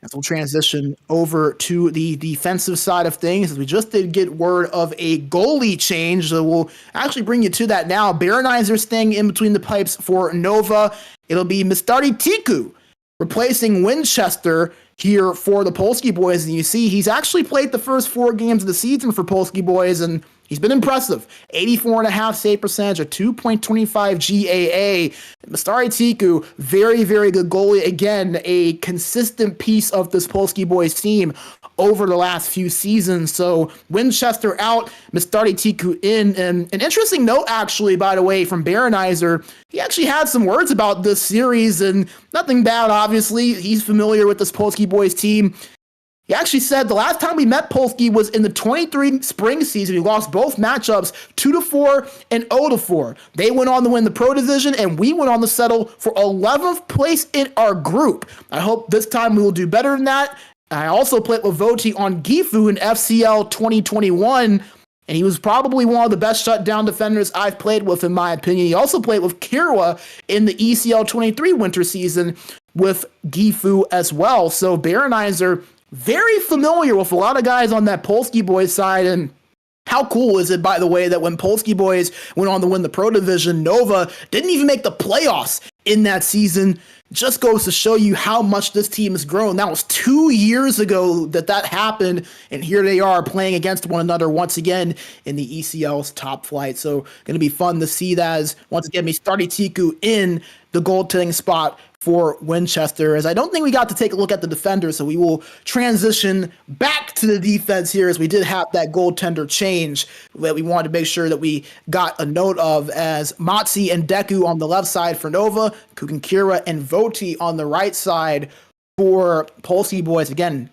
As we'll transition over to the defensive side of things, as we just did get word of a goalie change, so we'll actually bring you to that now. Baronizer's staying in between the pipes for Nova. It'll be Mistari Tiku replacing Winchester here for the Polski boys. And you see, he's actually played the first 4 games of the season for Polski boys, and he's been impressive. 84.5 save percentage, a 2.25 GAA. Mistari Tiku, very, very good goalie. Again, a consistent piece of this Polski boys team over the last few seasons. So Winchester out, Mistari Tiku in. And an interesting note, actually, by the way, from Baronizer, he actually had some words about this series, and nothing bad, obviously. He's familiar with this Polski boys team. He actually said the last time we met Polski was in the 23 spring season. We lost both matchups 2-4 and 0-4. They went on to win the Pro Division, and we went on to settle for 11th place in our group. I hope this time we will do better than that. I also played with Voti on Gifu in FCL 2021, and he was probably one of the best shutdown defenders I've played with, in my opinion. He also played with Kirwa in the ECL 23 winter season with Gifu as well. So Baronizer, very familiar with a lot of guys on that Polski boys side. And how cool is it, by the way, that when Polski boys went on to win the Pro Division, Nova didn't even make the playoffs in that season? Just goes to show you how much this team has grown. That was 2 years ago that happened, and here they are playing against one another once again in the ECL's top flight. So going to be fun to see that, as once again Mistari Tiku in the goaltending spot for Winchester, as I don't think we got to take a look at the defenders, so we will transition back to the defense here, as we did have that goaltender change that we wanted to make sure that we got a note of, as Matsi and Deku on the left side for Nova, Kukankira and Voti on the right side for Polski boys. Again,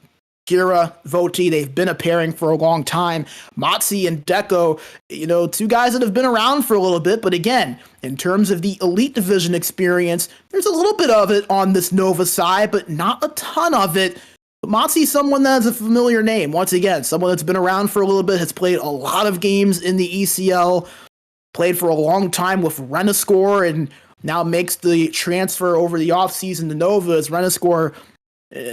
Kira, Voti, they've been a pairing for a long time. Matsi and Deco, 2 guys that have been around for a little bit, but again, in terms of the Elite Division experience, there's a little bit of it on this Nova side, but not a ton of it. But Matsi, someone that's a familiar name. Once again, someone that's been around for a little bit, has played a lot of games in the ECL, played for a long time with Renascore, and now makes the transfer over the offseason to Nova, as Renascore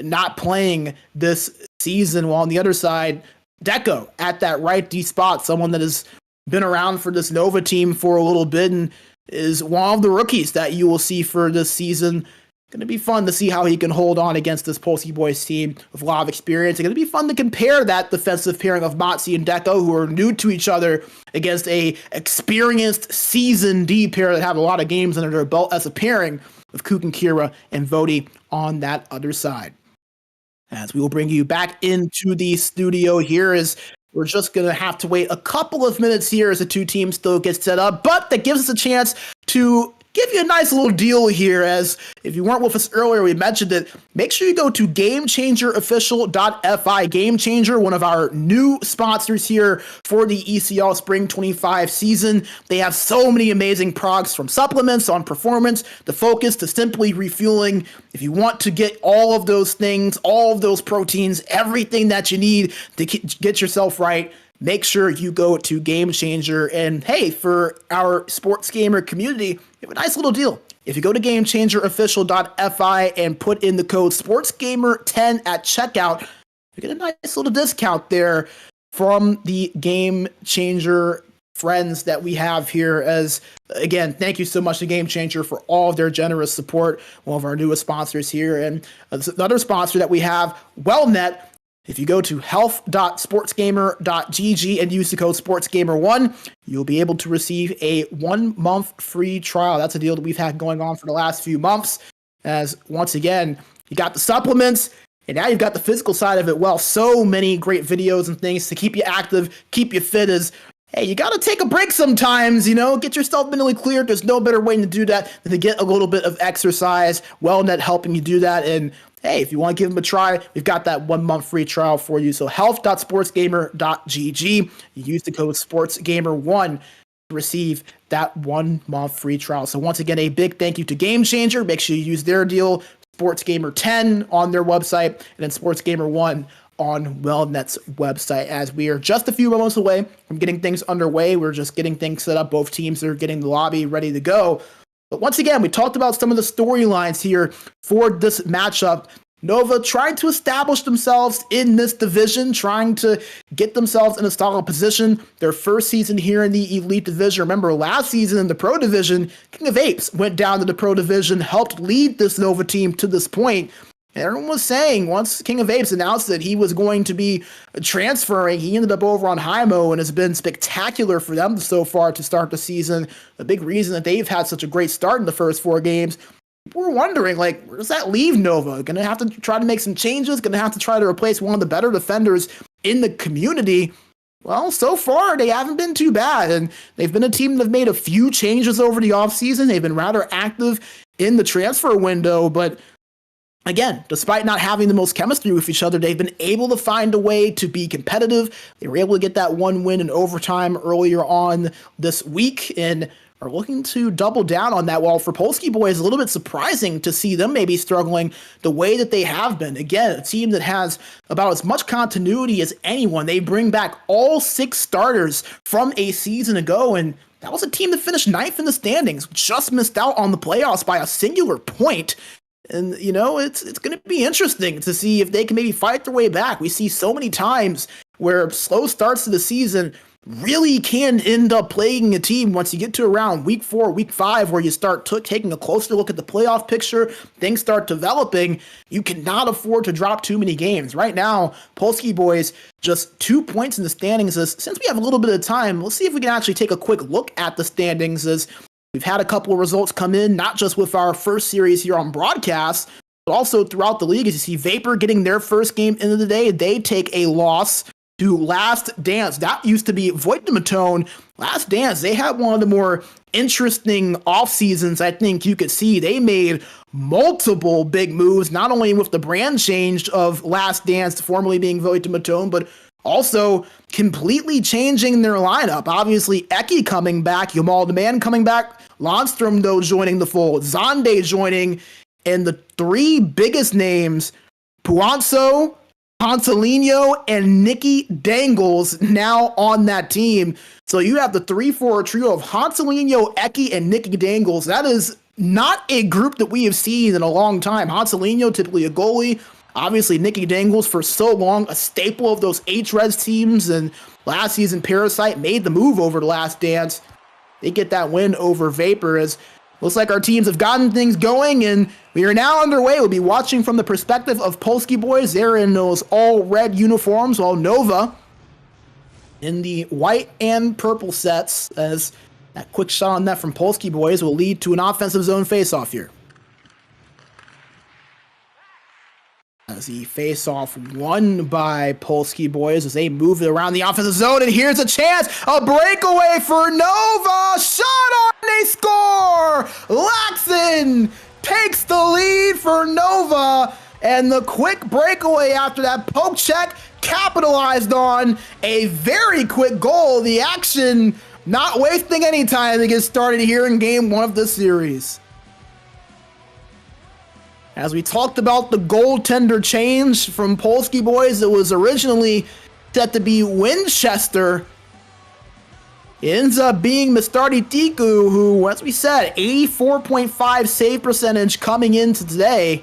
not playing this season, while on the other side, Deco at that right D spot, someone that has been around for this Nova team for a little bit and is one of the rookies that you will see for this season. Going to be fun to see how he can hold on against this Polski boys team with a lot of experience. It's going to be fun to compare that defensive pairing of Matsi and Deco, who are new to each other, against a experienced seasoned D pair that have a lot of games under their belt as a pairing, with Kukankira and Voti on that other side. As we will bring you back into the studio here, as we're just going to have to wait a couple of minutes here as the 2 teams still get set up, but that gives us a chance to give you a nice little deal here, as if you weren't with us earlier, we mentioned it. Make sure you go to GameChangerOfficial.fi. Game Changer, one of our new sponsors here for the ECL Spring 25 season. They have so many amazing products, from supplements on performance, to focus, to simply refueling. If you want to get all of those things, all of those proteins, everything that you need to get yourself right, make sure you go to Game Changer. And hey, for our sports gamer community, we have a nice little deal. If you go to GameChangerOfficial.fi and put in the code SportsGamer10 at checkout, you get a nice little discount there from the Game Changer friends that we have here. As again, thank you so much to Game Changer for all of their generous support, one of our newest sponsors here. And another sponsor that we have, WellNet. If you go to health.sportsgamer.gg and use the code SportsGamer1, you'll be able to receive a 1-month free trial. That's a deal that we've had going on for the last few months. As once again, you got the supplements, and now you've got the physical side of it. Well, so many great videos and things to keep you active, keep you fit. As hey, you got to take a break sometimes, get yourself mentally clear. There's no better way to do that than to get a little bit of exercise. WellNet helping you do that. And hey, if you want to give them a try, we've got that 1-month free trial for you. So health.sportsgamer.gg. You use the code SportsGamer1 to receive that 1-month free trial. So once again, a big thank you to Game Changer. Make sure you use their deal, SportsGamer10 on their website, and then SportsGamer1 on WellNet's website, as we are just a few moments away from getting things underway. We're just getting things set up. Both teams are getting the lobby ready to go. But once again, we talked about some of the storylines here for this matchup. Nova trying to establish themselves in this division, trying to get themselves in a solid position. Their first season here in the Elite Division. Remember, last season in the Pro Division, King of Apes went down to the Pro Division, helped lead this Nova team to this point. And everyone was saying, once King of Apes announced that he was going to be transferring, he ended up over on Hymo and has been spectacular for them so far to start the season. The big reason that they've had such a great start in the first 4 games. We're wondering, like, where does that leave Nova? Going to have to try to make some changes, going to have to try to replace one of the better defenders in the community. Well, so far, they haven't been too bad, and they've been a team that have made a few changes over the offseason. They've been rather active in the transfer window, but again, despite not having the most chemistry with each other, they've been able to find a way to be competitive. They were able to get that one win in overtime earlier on this week, and are looking to double down on that. While for Polski boys, a little bit surprising to see them maybe struggling the way that they have been. Again, a team that has about as much continuity as anyone. They bring back all 6 starters from a season ago, and that was a team that finished 9th in the standings, just missed out on the playoffs by a singular point. And, you know, it's going to be interesting to see if they can maybe fight their way back. We see so many times where slow starts to the season really can end up plaguing a team once you get to around week 4, week 5, where you start taking a closer look at the playoff picture, things start developing. You cannot afford to drop too many games. Right now, Polski boys just 2 points in the standings. Since we have a little bit of time, let's see if we can actually take a quick look at the standings, as we've had a couple of results come in, not just with our first series here on broadcast, but also throughout the league. As you see Vapor getting their first game into the day, they take a loss to Last Dance. That used to be Voigtnematone. Last Dance, they had one of the more interesting off seasons I think you could see. They made multiple big moves, not only with the brand change of Last Dance, formerly being Voigtnematone, but also completely changing their lineup. Obviously, Eki coming back, Yamal Demand coming back, Landstrom, though, joining the fold, Zonde joining, and the 3 biggest names, Puanso, Ponsolino, and Nicky Dangles now on that team. So you have the 3-4 trio of Ponsolino, Eki, and Nicky Dangles. That is not a group that we have seen in a long time. Ponsolino, typically a goalie. Obviously, Nicky Dangles for so long, a staple of those H-Res teams. And last season, Parasite made the move over to Last Dance. They get that win over Vapor, as looks like our teams have gotten things going, and we are now underway. We'll be watching from the perspective of Polski boys. They're in those all-red uniforms, while Nova in the white and purple sets, as that quick shot on net from Polski boys will lead to an offensive zone face-off here. As the face-off won by Polski boys as they move it around the offensive zone, and here's a chance, a breakaway for Nova, shot on, they score! Laxon takes the lead for Nova, and the quick breakaway after that poke check capitalized on a very quick goal. The action not wasting any time to get started here in game 1 of this series. As we talked about the goaltender change from Polski boys, it was originally set to be Winchester. It ends up being Mistardi Tiku, who, as we said, 84.5 save percentage coming into today.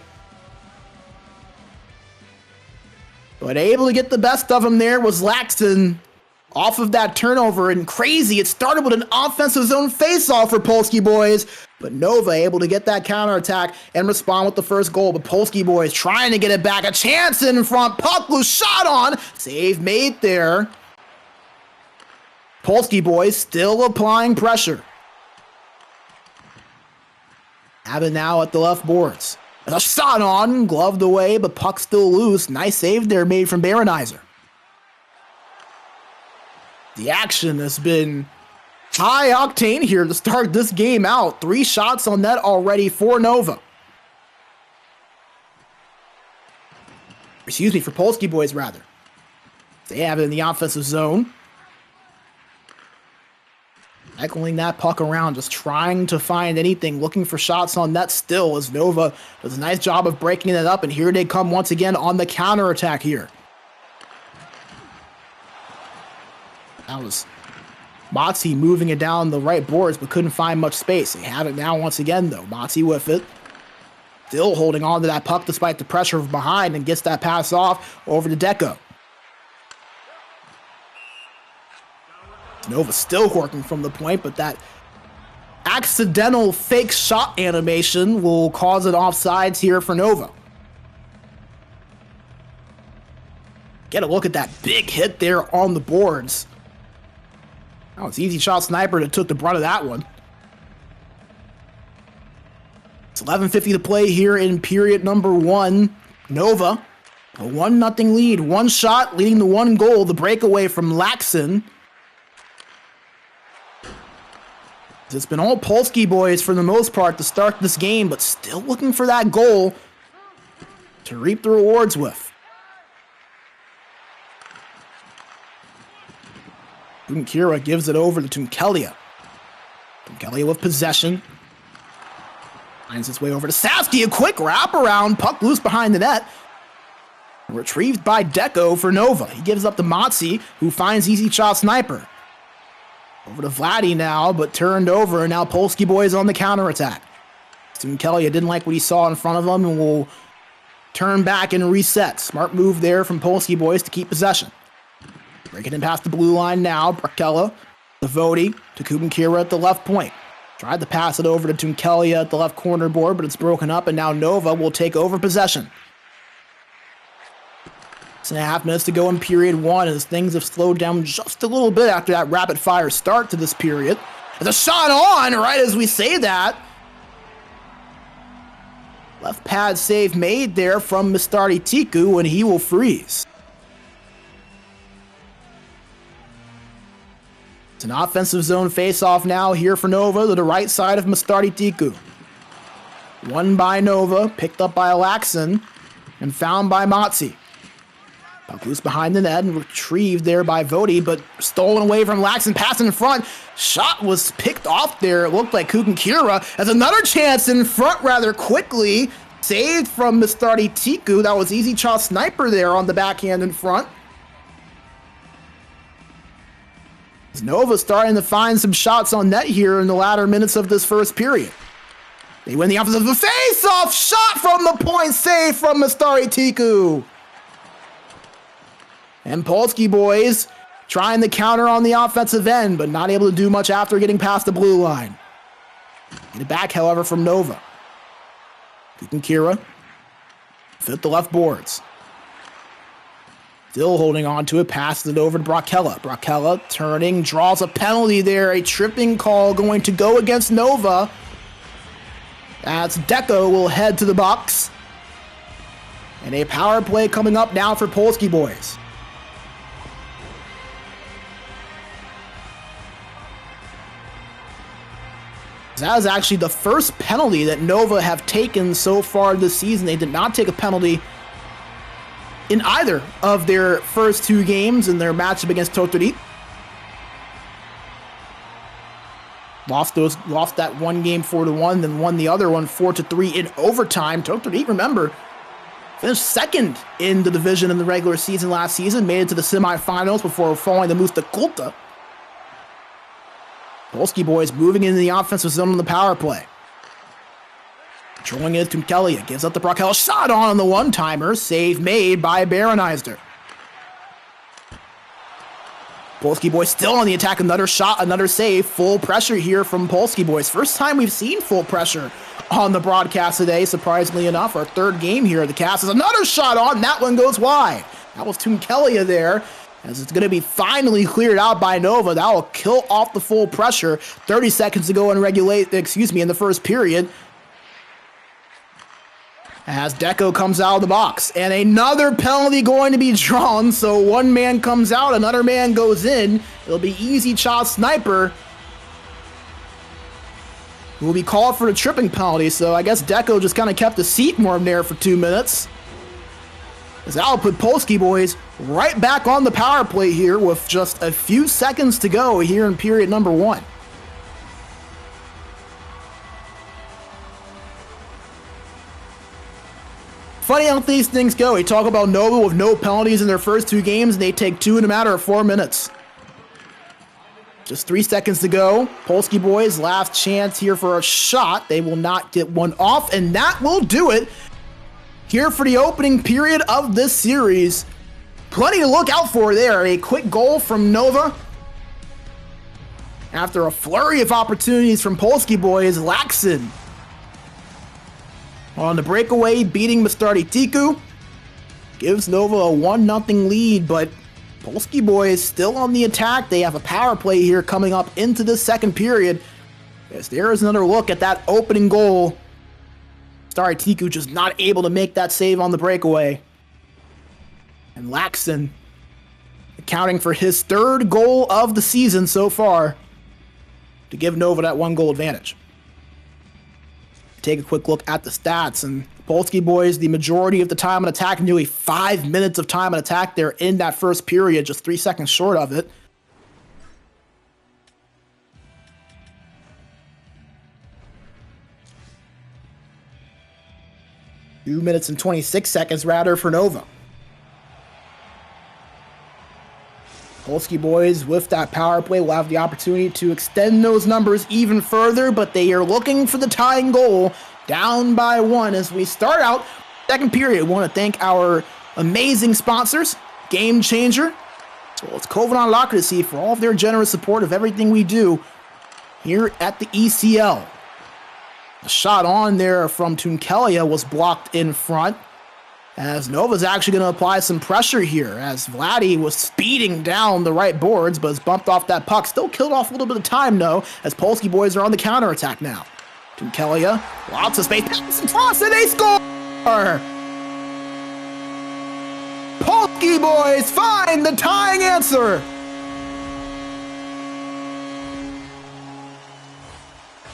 But able to get the best of him there was Laxton off of that turnover. And crazy, it started with an offensive zone face-off for Polski boys, but Nova able to get that counterattack and respond with the first goal. But Polski boys trying to get it back. A chance in front. Puck loose, shot on. Save made there. Polski boys still applying pressure. Abbott now at the left boards. A shot on, gloved away, but puck still loose. Nice save there made from Baronizer. The action has been high octane here to start this game out. 3 shots on net already for Nova. Excuse me, for Polski boys, rather. They have it in the offensive zone. Echoing that puck around, just trying to find anything, looking for shots on net still, as Nova does a nice job of breaking it up, and here they come once again on the counterattack here. That was Motzi moving it down the right boards, but couldn't find much space. They have it now once again, though. Motzi with it. Still holding on to that puck despite the pressure from behind and gets that pass off over to Deco. Nova still working from the point, but that accidental fake shot animation will cause an offsides here for Nova. Get a look at that big hit there on the boards. Oh, it's Easy Shot Sniper that took the brunt of that one. It's 11:50 to play here in period number 1. Nova, a 1-0 lead. One shot leading to one goal. The breakaway from Laxon. It's been all Polski boys for the most part to start this game, but still looking for that goal to reap the rewards with. Kira gives it over to Tunkelia. Tunkelia with possession. Finds its way over to Sasky. A quick wraparound. Puck loose behind the net. Retrieved by Deco for Nova. He gives up to Motzi, who finds Easy Shot Sniper. Over to Vladdy now, but turned over, and now Polski boys on the counterattack. Tunkelia didn't like what he saw in front of him and will turn back and reset. Smart move there from Polski boys to keep possession. Breaking in past the blue line now. Brakella, to Vodi, to Kubinkira at the left point. Tried to pass it over to Tunkelia at the left corner board, but it's broken up, and now Nova will take over possession. 6.5 minutes to go in period 1 as things have slowed down just a little bit after that rapid-fire start to this period. There's a shot on right as we say that. Left pad save made there from Mistari Tiku, and he will freeze. It's an offensive zone face-off now here for Nova to the right side of Mistari Tiku. Won by Nova, picked up by Laxon, and found by Motzi. Puck loose behind the net and retrieved there by Vodi, but stolen away from Laxon, passing in front. Shot was picked off there. It looked like Kubinkira has another chance in front rather quickly. Saved from Mistari Tiku. That was Easy Shot Sniper there on the backhand in front. Nova starting to find some shots on net here in the latter minutes of this first period. They win the offensive face-off. Shot from the point, save from Mistari Tiku. And Polski boys trying to counter on the offensive end, but not able to do much after getting past the blue line. Get it back, however, from Nova. Kubinkira fit the left boards. Still holding on to it, passes it over to Brakella. Brakella turning, draws a penalty there. A tripping call going to go against Nova. As Deco will head to the box. And a power play coming up now for Polski boys. That is actually the first penalty that Nova have taken so far this season. They did not take a penalty in either of their first two games in their matchup against Totori. Lost that one game 4-1, then won the other one 4-3 in overtime. Totori, remember, finished second in the division in the regular season last season, made it to the semifinals before falling to Musta Kulta. Polski boys moving into the offensive zone on the power play. Controlling it to Tunkelia, gives up the Brakella, shot on the one-timer, save made by Baroneister. Polski boys still on the attack, another shot, another save, full pressure here from Polski boys. First time we've seen full pressure on the broadcast today, surprisingly enough. Our third game here at the cast is another shot on, that one goes wide. That was Tunkelia there, as it's going to be finally cleared out by Nova. That will kill off the full pressure. 30 seconds to go in in the first period. As Deco comes out of the box. And another penalty going to be drawn. So one man comes out, another man goes in. It'll be Easy Shot Sniper who will be called for the tripping penalty. So I guess Deco just kind of kept the seat warm there for 2 minutes. As that'll put Polski boys right back on the power play here with just a few seconds to go here in period number 1. Funny how these things go. We talk about Nova with no penalties in their first two games, and they take two in a matter of 4 minutes. Just 3 seconds to go. Polski boys, last chance here for a shot. They will not get one off, and that will do it here for the opening period of this series. Plenty to look out for there. A quick goal from Nova. After a flurry of opportunities from Polski boys, Laxon on the breakaway, beating Mastardi Tiku. Gives Nova a 1-0 lead, but Polski boys still on the attack. They have a power play here coming up into the second period. As there is another look at that opening goal. Mastardi Tiku just not able to make that save on the breakaway. And Laxon accounting for his 3rd goal of the season so far to give Nova that 1-goal advantage. Take a quick look at the stats, and Polski boys, the majority of the time on attack, nearly 5 minutes of time on attack there in that first period, just 3 seconds short of it. Two minutes and 26 seconds rather for Nova. Polski boys with that power play will have the opportunity to extend those numbers even further, but they are looking for the tying goal, down by 1 as we start out second period. We want to thank our amazing sponsors, Game Changer, as well as Covenant Locracy for all of their generous support of everything we do here at the ECL. A shot on there from Tunkelia was blocked in front, as Nova's actually going to apply some pressure here, as Vladdy was speeding down the right boards, but has bumped off that puck. Still killed off a little bit of time, though, as Polski boys are on the counterattack now. Tunkelia, lots of space, pass across, and they score! Polski boys find the tying answer!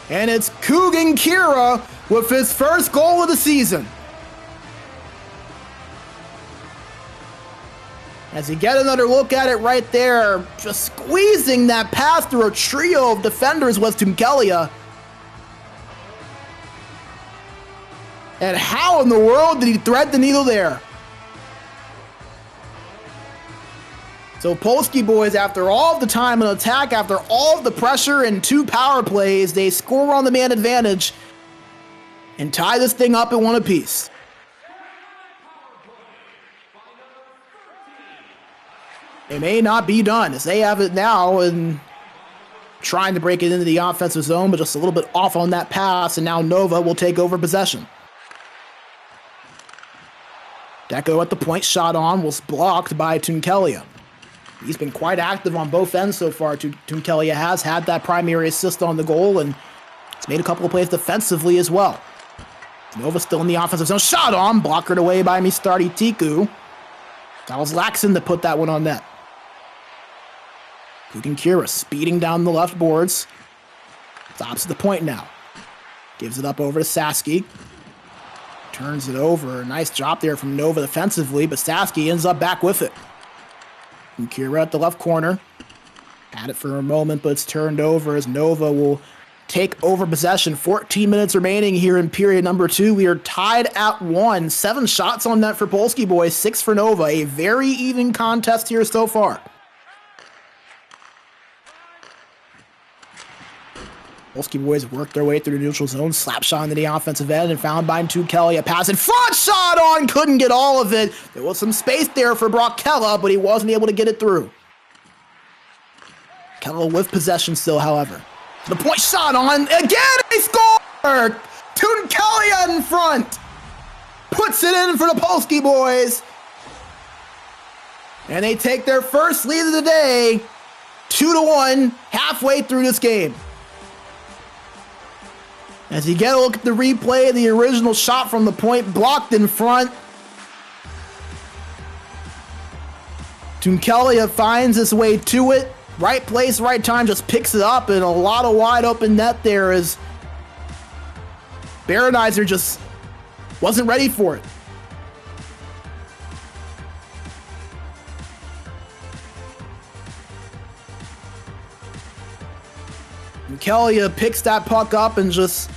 And it's Kugan Kira with his first goal of the season. As you get another look at it right there, just squeezing that pass through a trio of defenders was Tunkelia. And how in the world did he thread the needle there? So Polski boys, after all of the time in attack, after all of the pressure and 2 power plays, they score on the man advantage and tie this thing up at 1 apiece. It may not be done as they have it now and trying to break it into the offensive zone, but just a little bit off on that pass, and now Nova will take over possession. Deco at the point, shot on, was blocked by Tunkelia. He's been quite active on both ends so far. Tunkelia has had that primary assist on the goal, and he's made a couple of plays defensively as well. Nova still in the offensive zone, shot on, blockered away by Mastardi Tiku. That was Laxon that put that one on net. Kugan Kira speeding down the left boards. Stops at the point now. Gives it up over to Saski. Turns it over. Nice drop there from Nova defensively, but Saski ends up back with it. And Kira at the left corner. Had it for a moment, but it's turned over as Nova will take over possession. 14 minutes remaining here in period number 2. We are tied at 1. 7 shots on net for Polski boys, 6 for Nova. A very even contest here so far. Polski boys work their way through the neutral zone, slap shot into the offensive end, and found by Tunkelia. Pass in front, shot on, couldn't get all of it. There was some space there for Brock Kella, but he wasn't able to get it through. Kella with possession still, however. The point, shot on, again they score! Tunkelia in front! Puts it in for the Polski boys. And they take their first lead of the day, 2-1, halfway through this game. As you get a look at the replay, the original shot from the point blocked in front. Tunkelia finds his way to it. Right place, right time, just picks it up, and a lot of wide open net there as Baronizer just wasn't ready for it. Tunkelia picks that puck up and just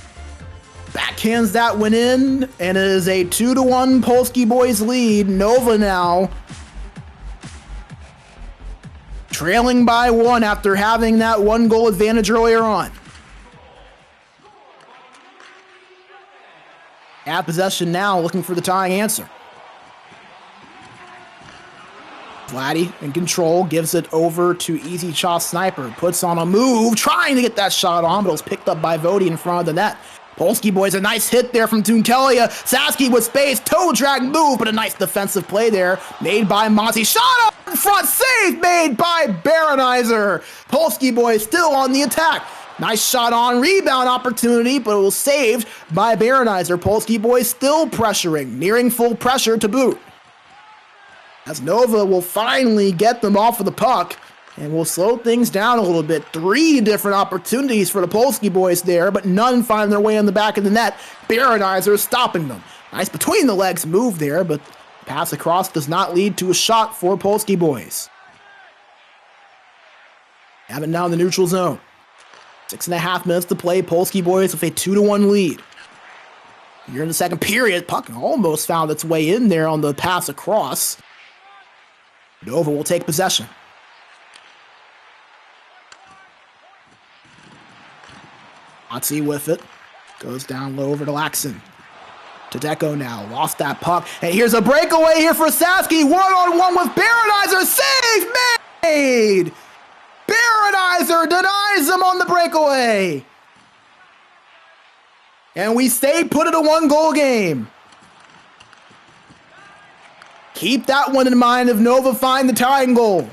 backhands that one in, and it is a 2-1 Polski boys lead. Nova now trailing by 1 after having that 1-goal advantage earlier on. At possession now, looking for the tying answer. Vladdy in control, gives it over to ECL Sniper. Puts on a move, trying to get that shot on, but it was picked up by Vody in front of the net. Polski boys, a nice hit there from Tunkelia. Saski with space, toe drag move, but a nice defensive play there made by Monty. Shot up in front, save made by Baronizer. Polski boys still on the attack. Nice shot on, rebound opportunity, but it was saved by Baronizer. Polski boys still pressuring, nearing full pressure to boot. As Nova will finally get them off of the puck and will slow things down a little bit. 3 different opportunities for the Polski boys there, but none find their way in the back of the net. Baronizer stopping them. Nice between the legs move there, but pass across does not lead to a shot for Polski boys. Have it now in the neutral zone. 6.5 minutes to play. Polski boys with a 2-1 lead. Here in the second period, puck almost found its way in there on the pass across. Nova will take possession. Otzi with it. Goes down low over to Laxon. To Deco now. Lost that puck. And here's a breakaway here for Saski. 1-on-1 with Baronizer. Save made! Baronizer denies him on the breakaway. And we stay put at a 1-goal game. Keep that one in mind if Nova find the tying goal.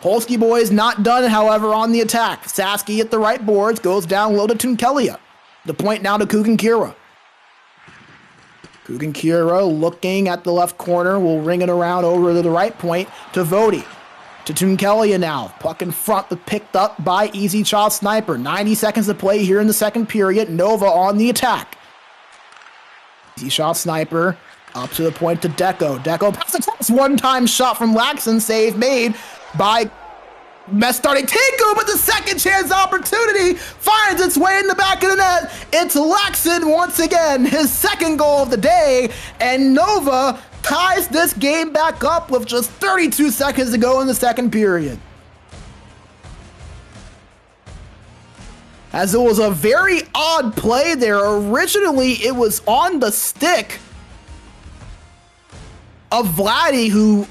Polski boys not done, however, on the attack. Saski at the right boards, goes down low to Tunkelia. The point now to Kugankira. Kugankira looking at the left corner, will ring it around over to the right point to Vody. To Tunkelia now. Puck in front, but picked up by ECL Sniper. 90 seconds to play here in the second period. Nova on the attack. ECL Sniper up to the point to Deco. Deco pass across, one-time shot from Laxon, save made by starting Tiku, but the second chance opportunity finds its way in the back of the net. It's Laxon once again, his second goal of the day, and Nova ties this game back up with just 32 seconds to go in the second period. As it was a very odd play there. Originally, it was on the stick of Vladdy, who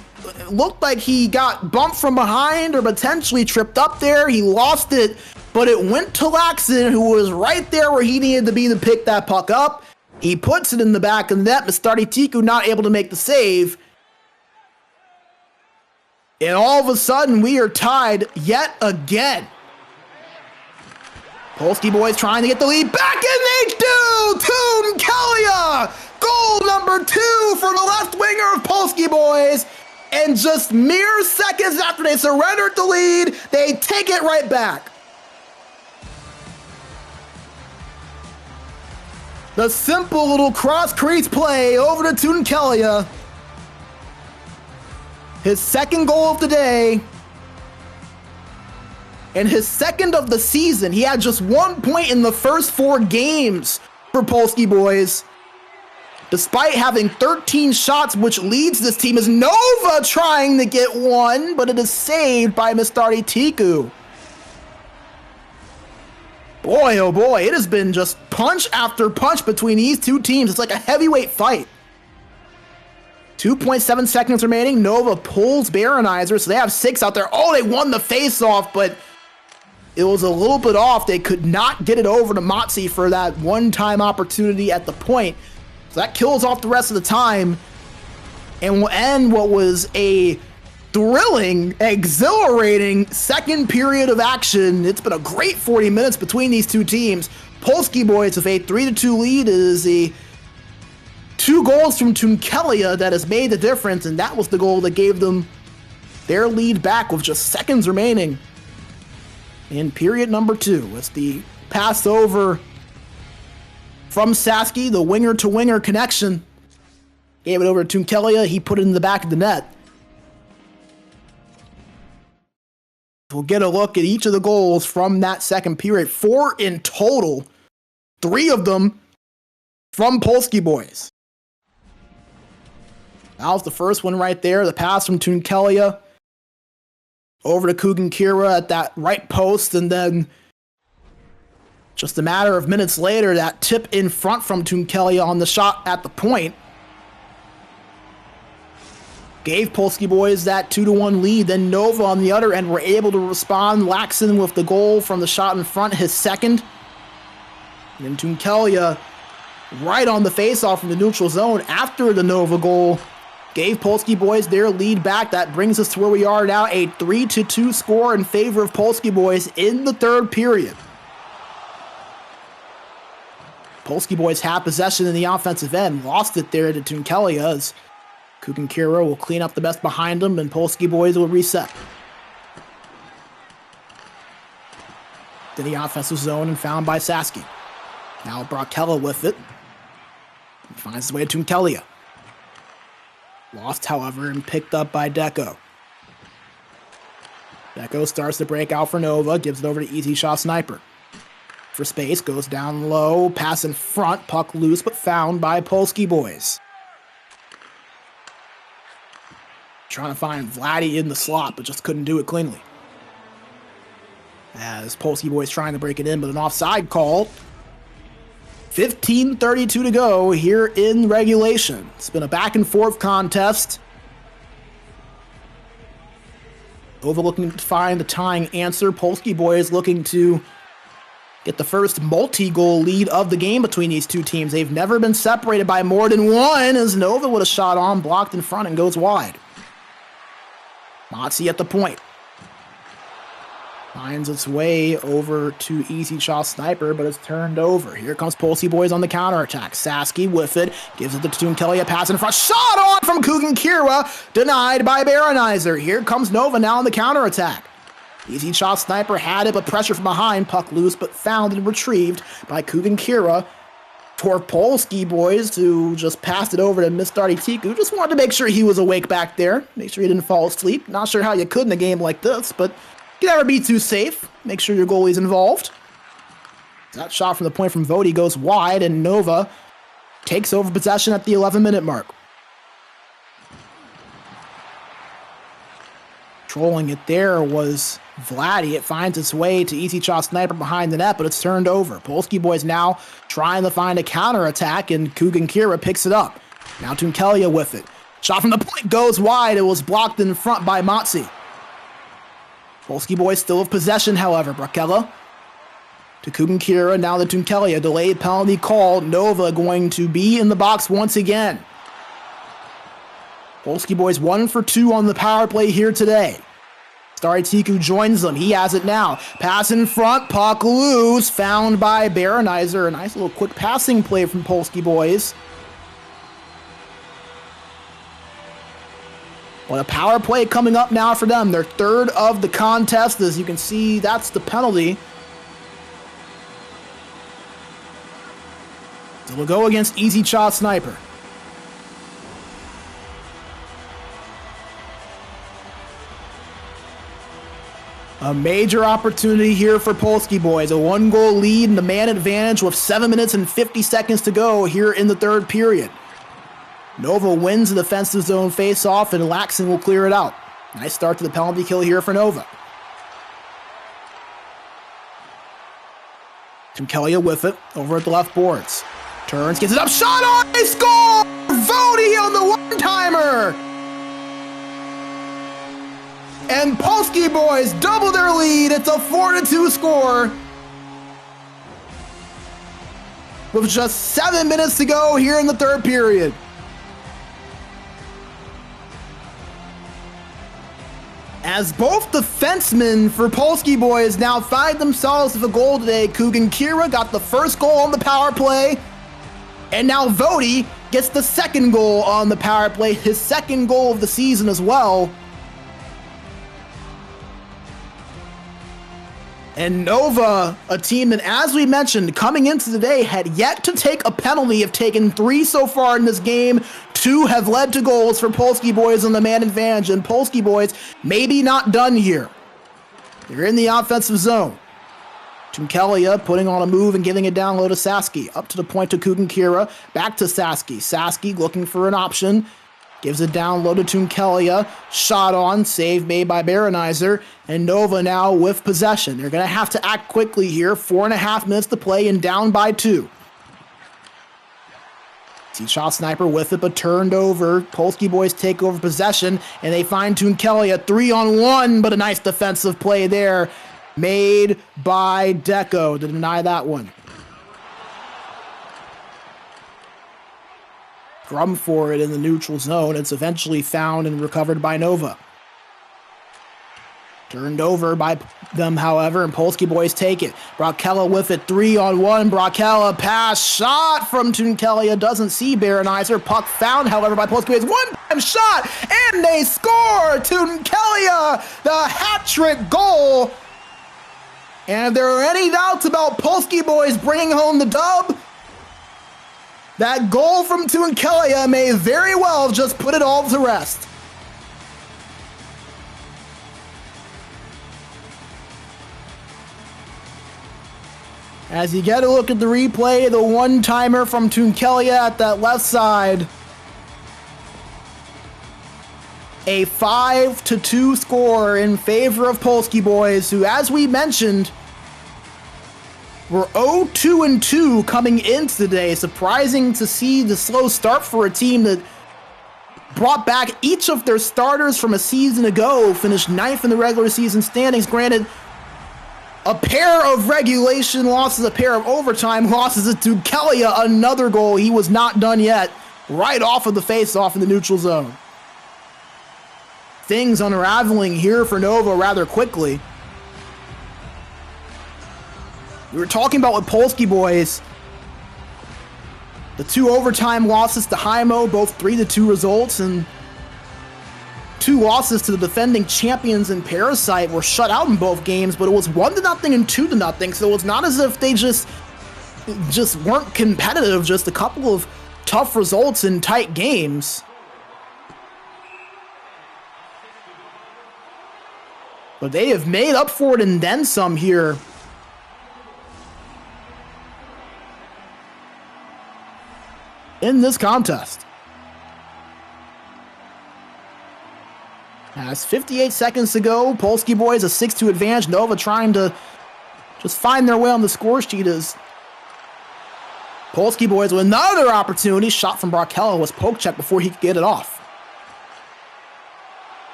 looked like he got bumped from behind or potentially tripped up there. He lost it, but it went to Laxon, who was right there where he needed to be to pick that puck up. He puts it in the back of the net. Mistari Tiku not able to make the save. And all of a sudden, we are tied yet again. Polski boys trying to get the lead back, and they do! Tunkelia! Goal number 2 for the left winger of Polski boys. And just mere seconds after they surrendered the lead, they take it right back. The simple little cross-crease play over to Tunkelia. His second goal of the day. And his second of the season. He had just 1 point in the first 4 games for Polski boys. Despite having 13 shots, which leads this team, is Nova trying to get one, but it is saved by Mistari Tiku. Boy, oh boy, it has been just punch after punch between these two teams. It's like a heavyweight fight. 2.7 seconds remaining. Nova pulls Baronizer, so they have 6 out there. Oh, they won the face-off, but it was a little bit off. They could not get it over to Motzi for that one-time opportunity at the point. So that kills off the rest of the time and will end what was a thrilling, exhilarating second period of action. It's been a great 40 minutes between these two teams. Polski boys with a 3-2 lead. It is the 2 goals from Tunkelia that has made the difference, and that was the goal that gave them their lead back with just seconds remaining in period number 2. It's the pass over from Saski, the winger-to-winger connection. Gave it over to Tunkelia. He put it in the back of the net. We'll get a look at each of the goals from that second period. 4 in total. 3 of them from Polski boys. That was the first one right there. The pass from Tunkelia Over to Kugan Kira at that right post, and then just a matter of minutes later, that tip in front from Tunkelia on the shot at the point gave Polski boys that 2-1 lead. Then Nova on the other end were able to respond. Laxon with the goal from the shot in front, his second. And then Tunkelia right on the face-off from the neutral zone after the Nova goal gave Polski boys their lead back. That brings us to where we are now, a 3-2 score in favor of Polski boys in the third period. Polski boys have possession in the offensive end, lost it there to Tunkelia as Kugan Kira will clean up the mess behind him, and Polski boys will reset. To the offensive zone and found by Saski. Now Brockella with it. He finds his way to Tunkelia. Lost, however, and picked up by Deco. Deco starts to break out for Nova, gives it over to Easy Shot Sniper. For space, goes down low, pass in front, puck loose, but found by Polski boys. Trying to find Vladdy in the slot, but just couldn't do it cleanly. As Polski boys trying to break it in, but an offside call. 15:32 to go here in regulation. It's been a back and forth contest. Nova looking to find the tying answer. Polski boys looking to get the first multi-goal lead of the game between these two teams. They've never been separated by more than one, as Nova with a shot on, blocked in front and goes wide. Motzi at the point. Finds its way over to Easy Shot Sniper, but it's turned over. Here comes Polski boys on the counterattack. Saski with it, gives it to Tunkelia, pass in front. Shot on from Kugan Kira, denied by Baronizer. Here comes Nova now on the counterattack. Easy Shot Sniper had it, but pressure from behind. Puck loose, but found and retrieved by Kugan Kira. For Polski boys, who just passed it over to Mistardi Tiku. Just wanted to make sure he was awake back there. Make sure he didn't fall asleep. Not sure how you could in a game like this, but you can never be too safe. Make sure your goalie's involved. That shot from the point from Vodi goes wide, and Nova takes over possession at the 11-minute mark. Trolling it there was Vladdy. It finds its way to Easy Shot Sniper behind the net, but it's turned over. Polski boys now trying to find a counterattack, and Kugan Kira picks it up. Now Tunkelia with it. Shot from the point goes wide. It was blocked in front by Motzi. Polski boys still have possession, however. Brockella to Kugan Kira. Now the Tunkelia. Delayed penalty call. Nova going to be in the box once again. Polski boys 1 for 2 on the power play here today. Starry Tiku joins them. He has it now. Pass in front. Puck loose. Found by Baronizer. A nice little quick passing play from Polski boys. Well, a power play coming up now for them. Their third of the contest. As you can see, that's the penalty. So we'll go against Easy Shot Sniper. A major opportunity here for Polski boys. A 1-goal lead and the man advantage with 7 minutes and 50 seconds to go here in the third period. Nova wins the defensive zone face-off, and Laxon will clear it out. Nice start to the penalty kill here for Nova. Tunkelia with it, over at the left boards. Turns, gets it up, shot on, they score! Vodi on the one-timer! And Polski boys double their lead. It's a 4-2 score. With just 7 minutes to go here in the third period. As both defensemen for Polski boys now find themselves with a goal today. Kugan Kira got the first goal on the power play. And now Vodi gets the second goal on the power play. His second goal of the season as well. And Nova, a team that, as we mentioned, coming into today, had yet to take a penalty, have taken 3 so far in this game. 2 have led to goals for Polski boys on the man advantage, and Polski boys maybe not done here. They're in the offensive zone. Tunkelia putting on a move and giving it down low to Saski. Up to the point to Kugan Kira, back to Saski. Saski looking for an option. Gives it down low to Tunkelia. Shot on, save made by Berenizer. And Nova now with possession. They're going to have to act quickly here. 4.5 minutes to play and down by 2. Shot Sniper with it, but turned over. Polski boys take over possession, and they find Tunkelia 3-on-1, but a nice defensive play there made by Deco to deny that one. Scrum for it in the neutral zone. It's eventually found and recovered by Nova. Turned over by them, however, and Polski boys take it. Brockella with it, 3-on-1. Brockella pass, shot from Tunkelia, doesn't see Berenizer. Puck found, however, by Polski boys. One-time shot, and they score! Tunkelia, the hat-trick goal. And if there are any doubts about Polski boys bringing home the dub, that goal from Tunkelia may very well just put it all to rest. As you get a look at the replay, the one-timer from Tunkelia at that left side. A 5-2 score in favor of Polski boys, who, as we mentioned, were 0-2-2 coming into today. Surprising to see the slow start for a team that brought back each of their starters from a season ago, finished 9th in the regular season standings. Granted, a pair of regulation losses, a pair of overtime losses to Tunkelia, another goal. He was not done yet, right off of the face-off in the neutral zone. Things unraveling here for Nova rather quickly. We were talking about with Polski boys, the 2 overtime losses to Heimo, both 3-2 results, and 2 losses to the defending champions in Parasite were shut out in both games, but it was 1-0 and 2-0, so it's not as if they just weren't competitive, just a couple of tough results in tight games. But they have made up for it and then some here. In this contest. As 58 seconds to go, Polski boys a 6-2 advantage. Nova trying to just find their way on the score sheet as Polski boys with another opportunity. Shot from Brockella was poke check before he could get it off.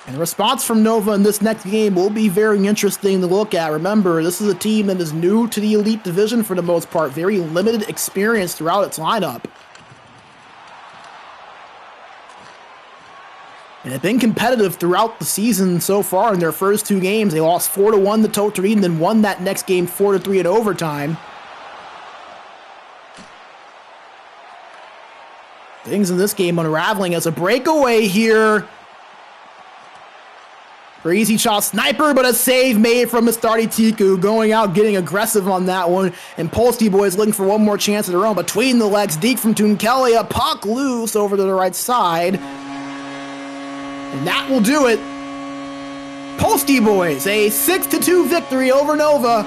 And the response from Nova in this next game will be very interesting to look at. Remember, this is a team that is new to the Elite Division for the most part. Very limited experience throughout its lineup. And they've been competitive throughout the season so far in their first 2 games. They lost 4-1 to Totorin and then won that next game 4-3 in overtime. Things in this game unraveling as a breakaway here. Easy shot Sniper, but a save made from Mistari Tiku, going out, getting aggressive on that one. And Polski boys looking for one more chance of their own. Between the legs, deep from Tunkelia, puck loose over to the right side. And that will do it. Polski boys, a 6-2 victory over Nova.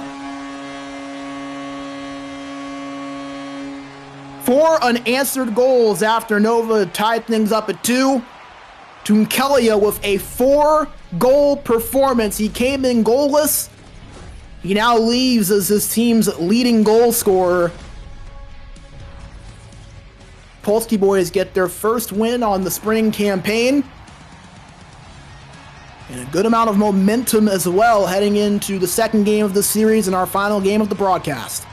4 unanswered goals after Nova tied things up at 2. Tunkelia with a 4-goal performance. He came in goalless. He now leaves as his team's leading goal scorer. Polski boys get their first win on the spring campaign. And a good amount of momentum as well heading into the second game of the series and our final game of the broadcast.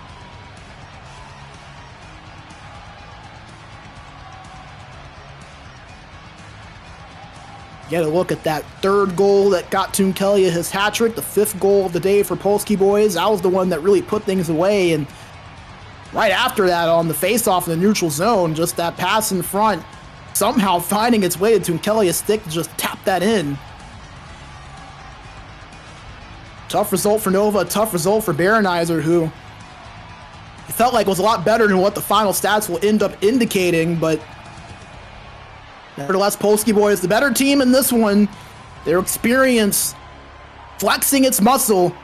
Get a look at that 3rd goal that got Tunkelia his hat trick, the 5th goal of the day for Polski boys. That was the one that really put things away. And right after that, on the face-off in the neutral zone, just that pass in front, somehow finding its way to Tunkelia's stick to just tap that in. Tough result for Nova, tough result for Berenizer, who it felt like was a lot better than what the final stats will end up indicating, but nevertheless, Polski boys, the better team in this one. Their experience flexing its muscle.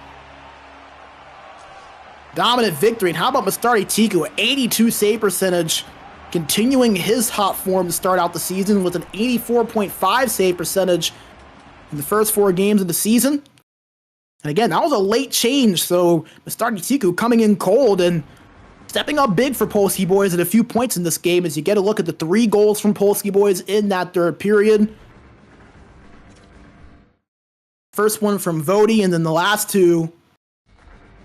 Dominant victory. And how about Mistari Tiku? 82 save percentage continuing his hot form to start out the season with an 84.5 save percentage in the first 4 games of the season. And again, that was a late change, so Mr. Tiku coming in cold and stepping up big for Polski boys at a few points in this game as you get a look at the 3 goals from Polski boys in that third period. First one from Vody, and then the last 2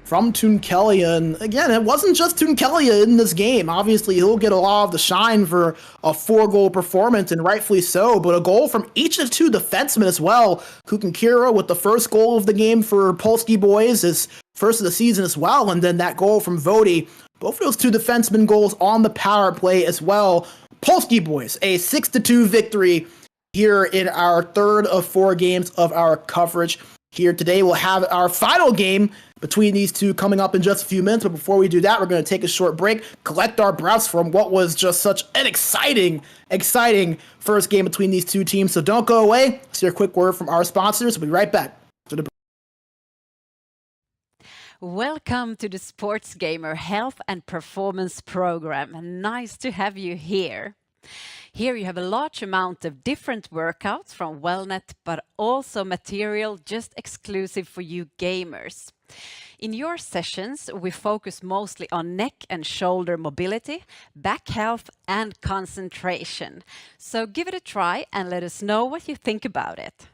from Tunkelia. And again, it wasn't just Tunkelia in this game. Obviously, he'll get a lot of the shine for a 4-goal performance, and rightfully so, but a goal from each of the 2 defensemen as well. Kukankira with the first goal of the game for Polski boys, his first of the season as well, and then that goal from Vody. Both of those 2 defenseman goals on the power play as well. Polski boys, a 6-2 victory here in our third of 4 games of our coverage here today. We'll have our final game between these 2 coming up in just a few minutes, but before we do that, we're going to take a short break, collect our breaths from what was just such an exciting first game between these 2 teams. So don't go away. Let's hear a quick word from our sponsors. We'll be right back. Welcome to the SportsGamer Health and Performance Program. Nice to have you here. Here you have a large amount of different workouts from Wellnet, but also material just exclusive for you gamers. In your sessions, we focus mostly on neck and shoulder mobility, back health, and concentration. So give it a try and let us know what you think about it.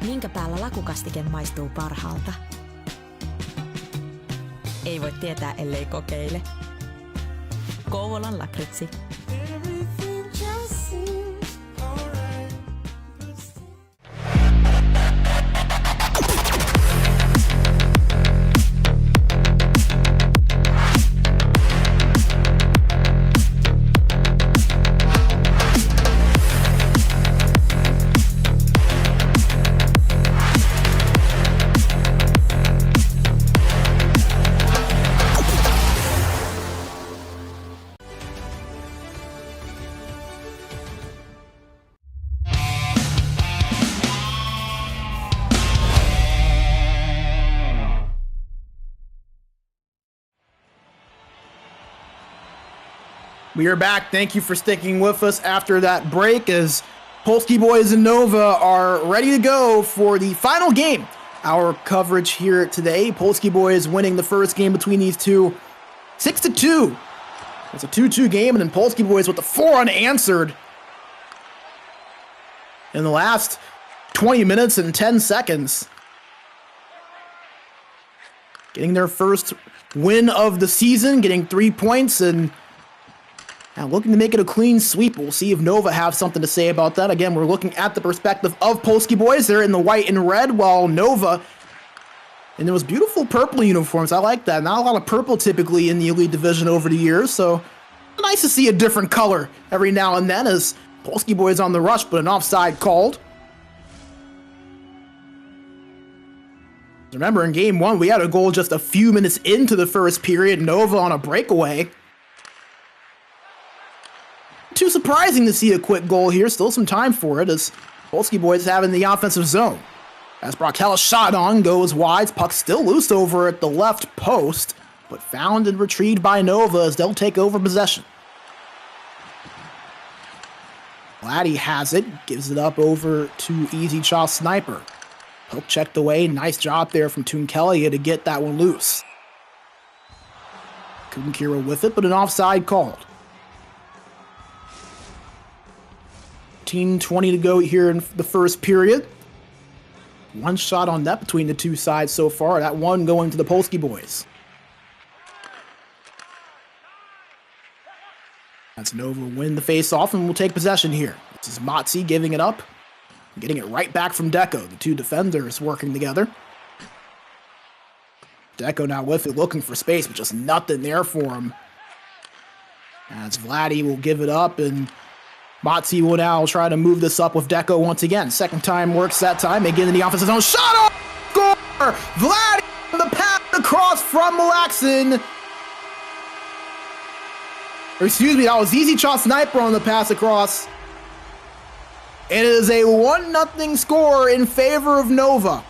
Minkä päällä lakukastike maistuu parhaalta? Ei voi tietää, ellei kokeile. Kouvolan lakritsi. We are back. Thank you for sticking with us after that break as Polski boys and Nova are ready to go for the final game. Our coverage here today, Polski boys winning the first game between these two 6-2. It's a 2-2 game, and then Polski boys with the 4 unanswered in the last 20 minutes and 10 seconds. Getting their first win of the season, getting 3 points, and now looking to make it a clean sweep. We'll see if Nova have something to say about that. Again, we're looking at the perspective of Polski boys. They're in the white and red, while Nova in those beautiful purple uniforms. I like that. Not a lot of purple typically in the Elite Division over the years, so nice to see a different color every now and then as Polski boys on the rush, but an offside called. Remember, in game one, we had a goal just a few minutes into the first period. Nova on a breakaway. Too surprising to see a quick goal here. Still some time for it as Polski boys have in the offensive zone. As Brockella's shot on goes wide, puck still loose over at the left post, but found and retrieved by Nova as they'll take over possession. Vladdy has it, gives it up over to Easy Chaw Sniper. Hook checked away, nice job there from Tunkelia to get that one loose. Kunkira with it, but an offside called. 15-20 to go here in the first period. One shot on net between the two sides so far. That one going to the Polski boys. That's Nova win the face-off and we'll take possession here. This is Motzi giving it up. Getting it right back from Deco. The two defenders working together. Deco now with it, looking for space, but just nothing there for him. As Vladdy will give it up and Motzi will now try to move this up with Deco once again. Second time works that time. They get in the offensive zone. Shot off! Score! Vladdy on the pass across from Malaxin. Or excuse me, that was Easy Chaw Sniper on the pass across. It is a 1-0 score in favor of Nova.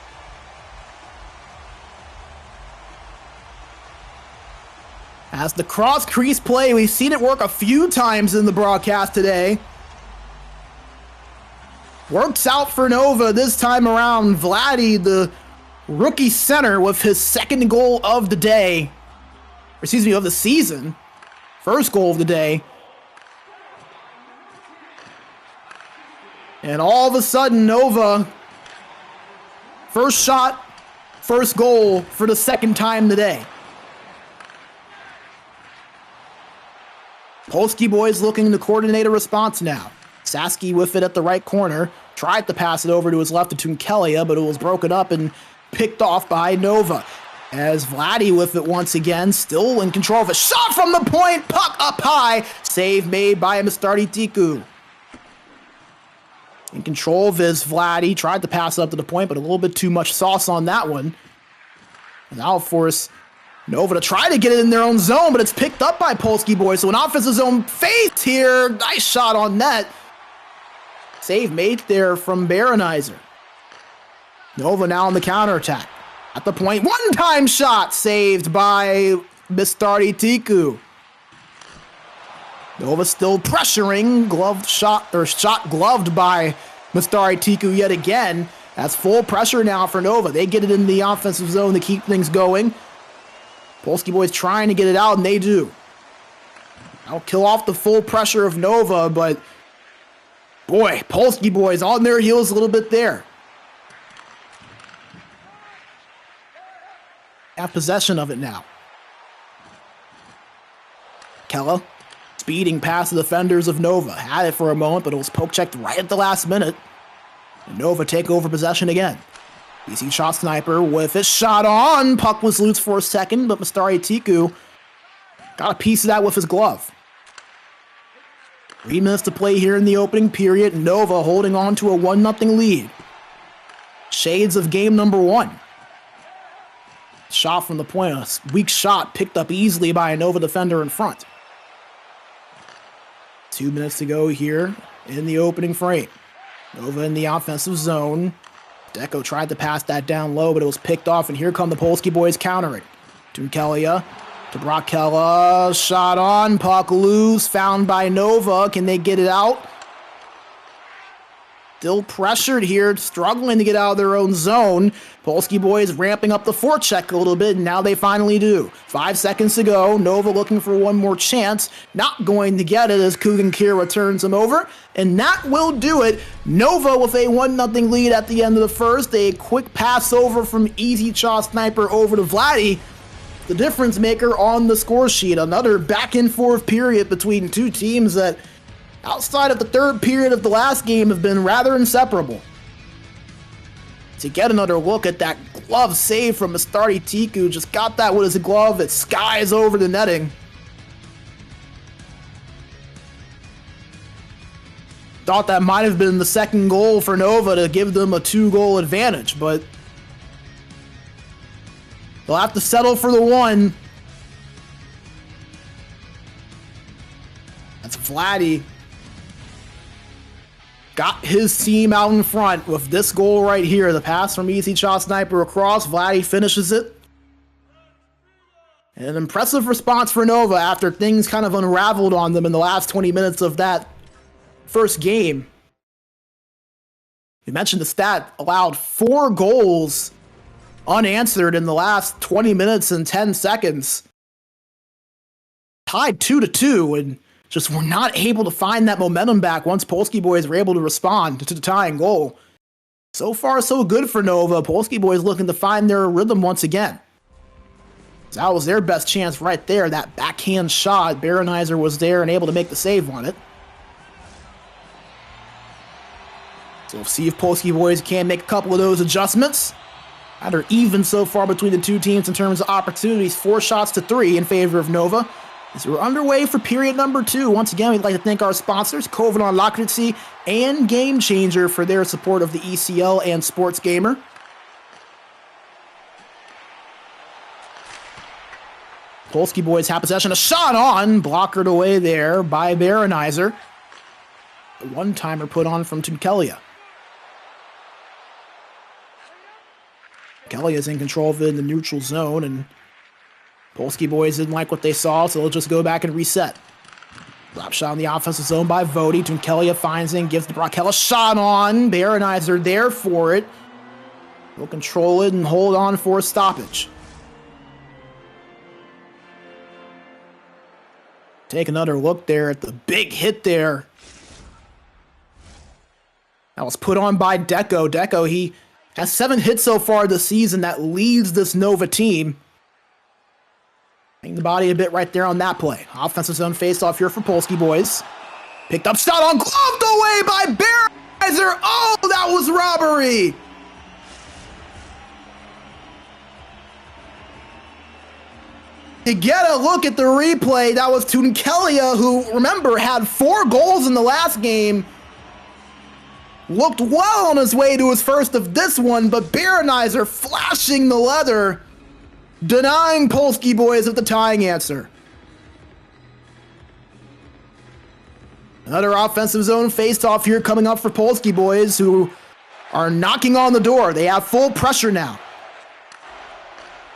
As the cross crease play, we've seen it work a few times in the broadcast today. Works out for Nova this time around. Vladdy, the rookie center, with his second goal of the day. Or excuse me, of the season. First goal of the day. And all of a sudden, Nova, first shot, first goal for the second time today. Polski boys looking to coordinate a response now. Saski with it at the right corner. Tried to pass it over to his left to Tunkelia, but it was broken up and picked off by Nova. As Vladdy with it once again, still in control of a shot from the point. Puck up high. Save made by Mistardi Tiku. In control of his Vladdy. Tried to pass it up to the point, but a little bit too much sauce on that one. And that'll force Nova to try to get it in their own zone, but it's picked up by Polski boys. So an offensive zone face here. Nice shot on net. Save made there from Baronizer. Nova now on the counterattack. At the point, one-time shot saved by Mistardi Tiku. Nova still pressuring, shot gloved by Mistardi Tiku yet again. That's full pressure now for Nova. They get it in the offensive zone to keep things going. Polski boys trying to get it out, and they do. I'll kill off the full pressure of Nova, but boy, Polski boys on their heels a little bit there. have possession of it now. Kella speeding past the defenders of Nova. Had it for a moment, but it was poke checked right at the last minute. And Nova take over possession again. EC shot sniper with his shot on. Puck was loose for a second, but Mastari Tiku got a piece of that with his glove. 3 minutes to play here in the opening period. Nova holding on to a 1-0 lead. Shades of game number 1. Shot from the point, a weak shot picked up easily by a Nova defender in front. 2 minutes to go here in the opening frame. Nova in the offensive zone. Deco tried to pass that down low, but it was picked off, and here come the Polski boys countering. Tunkelia to Brockella, shot on, puck loose, found by Nova. Can they get it out? Still pressured here, struggling to get out of their own zone. Polski boys ramping up the forecheck a little bit, and now they finally do. 5 seconds to go. Nova looking for one more chance. Not going to get it as Kugan Kira turns him over, and that will do it. Nova with a 1-0 lead at the end of the first. A quick pass over from Easy Chaw Sniper over to Vladdy, the difference maker on the score sheet. Another back and forth period between two teams that, outside of the third period of the last game, have been rather inseparable. To get another look at that glove save from Mastari Tiku, just got that with his glove, it skies over the netting. Thought that might have been the second goal for Nova to give them a 2-goal advantage, but they'll have to settle for the one. That's Vladdy. Got his team out in front with this goal right here. The pass from Easy Shot Sniper across. Vladdy finishes it. An impressive response for Nova after things kind of unraveled on them in the last 20 minutes of that first game. We mentioned the stat allowed 4 goals unanswered in the last 20 minutes and 10 seconds. Tied 2-2, and just were not able to find that momentum back once Polski boys were able to respond to the tying goal. So far, so good for Nova. Polski boys looking to find their rhythm once again. That was their best chance right there. That backhand shot. Baronizer was there and able to make the save on it. So we'll see if Polski boys can make a couple of those adjustments. They're even so far between the two teams in terms of opportunities. 4 shots to 3 in favor of Nova. As we're underway for period number 2, once again, we'd like to thank our sponsors, Kovanon Lakritsi and Game Changer, for their support of the ECL and SportsGamer. Polski boys have possession. A shot on, blockered away there by Baronizer. A one-timer put on from Tunkelia. Kelly is in control of it in the neutral zone, and Polski boys didn't like what they saw, so they'll just go back and reset. Drop shot in the offensive zone by Vody. Tunkelia finds it and gives the Brockella shot on. Baronizer there for it. We'll control it and hold on for a stoppage. Take another look there at the big hit there. That was put on by Deco. Deco, he has 7 hits so far this season. That leads this Nova team. Hang the body a bit right there on that play. Offensive zone face-off here for Polski boys. Picked up, shot on, gloved away by Baronizer. Oh, that was robbery. To get a look at the replay, that was Tunkelia, who, remember, had 4 goals in the last game. Looked well on his way to his first of this one, but Baronizer flashing the leather, denying Polski boys of the tying answer. Another offensive zone face-off here coming up for Polski boys, who are knocking on the door. They have full pressure now.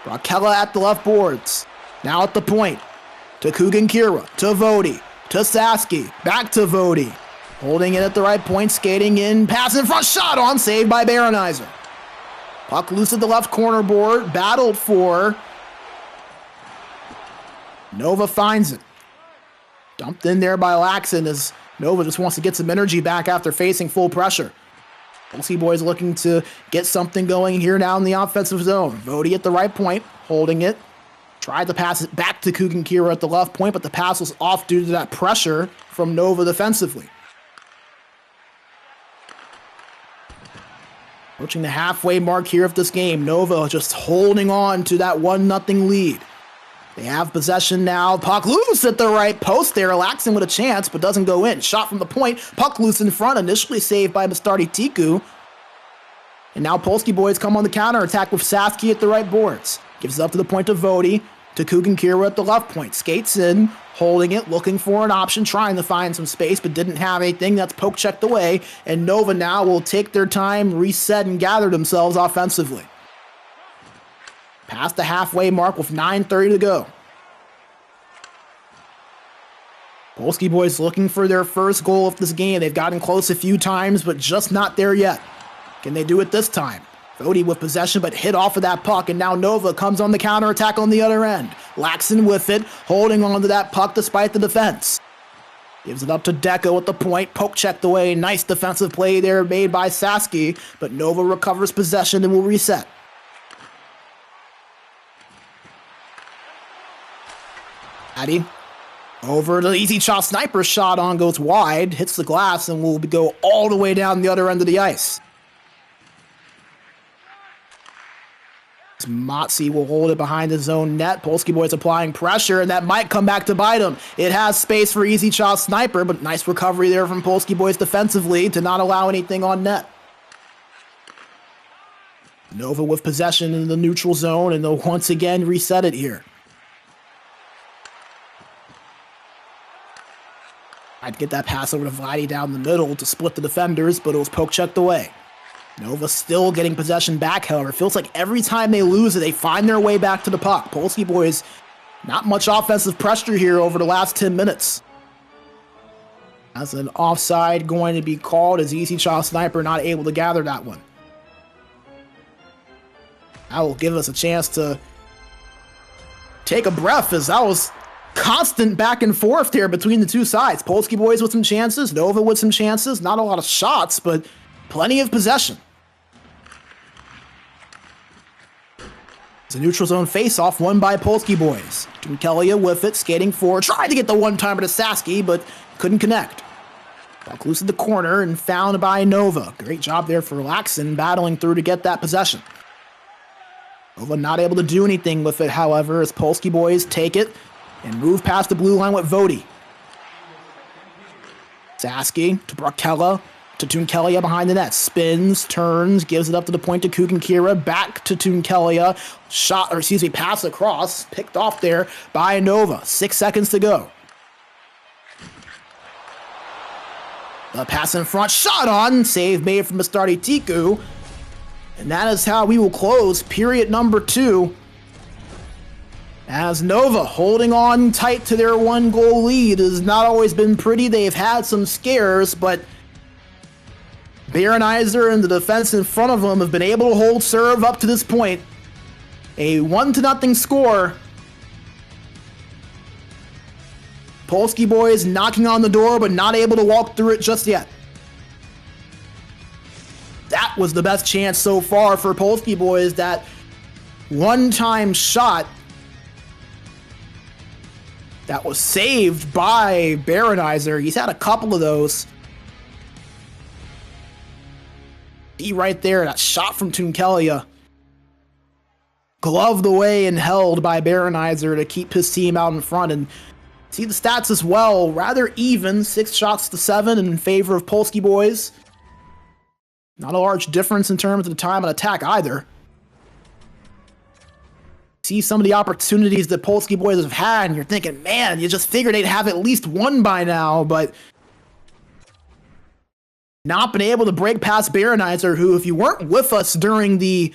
Brockella at the left boards. Now at the point. To Kugan Kira. To Vody. To Saski. Back to Vody. Holding it at the right point. Skating in. Pass in front. Shot on. Saved by Baronizer. Puck loose at the left corner board. Battled for. Nova finds it. Dumped in there by Laxon as Nova just wants to get some energy back after facing full pressure. Polski boys looking to get something going here now in the offensive zone. Vody at the right point. holding it. Tried to pass it back to Kugan Kira at the left point, but the pass was off due to that pressure from Nova defensively. Approaching the halfway mark here of this game. Nova just holding on to that 1-0 lead. They have possession now. Puck loose at the right post there. Laxon with a chance, but doesn't go in. Shot from the point. Puck loose in front. Initially saved by Mastardi Tiku. And now Polski boys come on the counterattack with Safki at the right boards. Gives it up to the point of Vodi. To Kugan Kira at the left point. Skates in, holding it, looking for an option, trying to find some space, but didn't have anything. That's poke checked away. And Nova now will take their time, reset, and gather themselves offensively. Past the halfway mark with 9:30 to go. Polski boys looking for their first goal of this game. They've gotten close a few times, but just not there yet. Can they do it this time? Vodi with possession, but hit off of that puck, and now Nova comes on the counterattack on the other end. Laxon with it, holding on to that puck despite the defense. Gives it up to Deco at the point, poke checked away. Nice defensive play there made by Sasky, but Nova recovers possession and will reset. Addy over the easy shot, sniper shot on, goes wide, hits the glass, and will go all the way down the other end of the ice. Motzi will hold it behind his own net. Polski boys applying pressure, and that might come back to bite him. It has space for easy shot sniper, but nice recovery there from Polski boys defensively to not allow anything on net. Nova with possession in the neutral zone, and they'll once again reset it here. I'd get that pass over to Vladdy down the middle to split the defenders, but it was poke checked away. Nova still getting possession back, however. It feels like every time they lose it, they find their way back to the puck. Polski boys, not much offensive pressure here over the last 10 minutes. As an offside going to be called, as easy shot sniper not able to gather that one. That will give us a chance to take a breath, as that was constant back and forth there between the two sides. Polski boys with some chances, Nova with some chances. Not a lot of shots, but plenty of possession. It's a neutral zone face-off won by Polski boys. Tunkelia with it, skating forward, tried to get the one-timer to Sasky, but couldn't connect. Puck loose in the corner and found by Nova. Great job there for Laxon, battling through to get that possession. Nova not able to do anything with it, however, as Polski boys take it and move past the blue line with Vodi. Sasky to Brakella. To Tunkelia behind the net. Spins, turns, gives it up to the point to Kugan Kira. Back to Tunkelia. Pass across. Picked off there by Nova. 6 seconds to go. The pass in front. Shot on. Save made from Mastardi Tiku. And that is how we will close period number 2. As Nova holding on tight to their 1-goal lead. It has not always been pretty. They've had some scares, but Baronizer and the defense in front of them have been able to hold serve up to this point. A 1-0 score. Polski boys knocking on the door, but not able to walk through it just yet. That was the best chance so far for Polski boys. That one-time shot that was saved by Baronizer. He's had a couple of those. Right there, that shot from Tunkelia. Gloved away and held by Baronizer to keep his team out in front. And see the stats as well, rather even, 6 shots to 7 in favor of Polski boys. Not a large difference in terms of the time on attack either. See some of the opportunities that Polski boys have had, and you're thinking, man, you just figured they'd have at least one by now, but not been able to break past Baronizer, who, if you weren't with us during the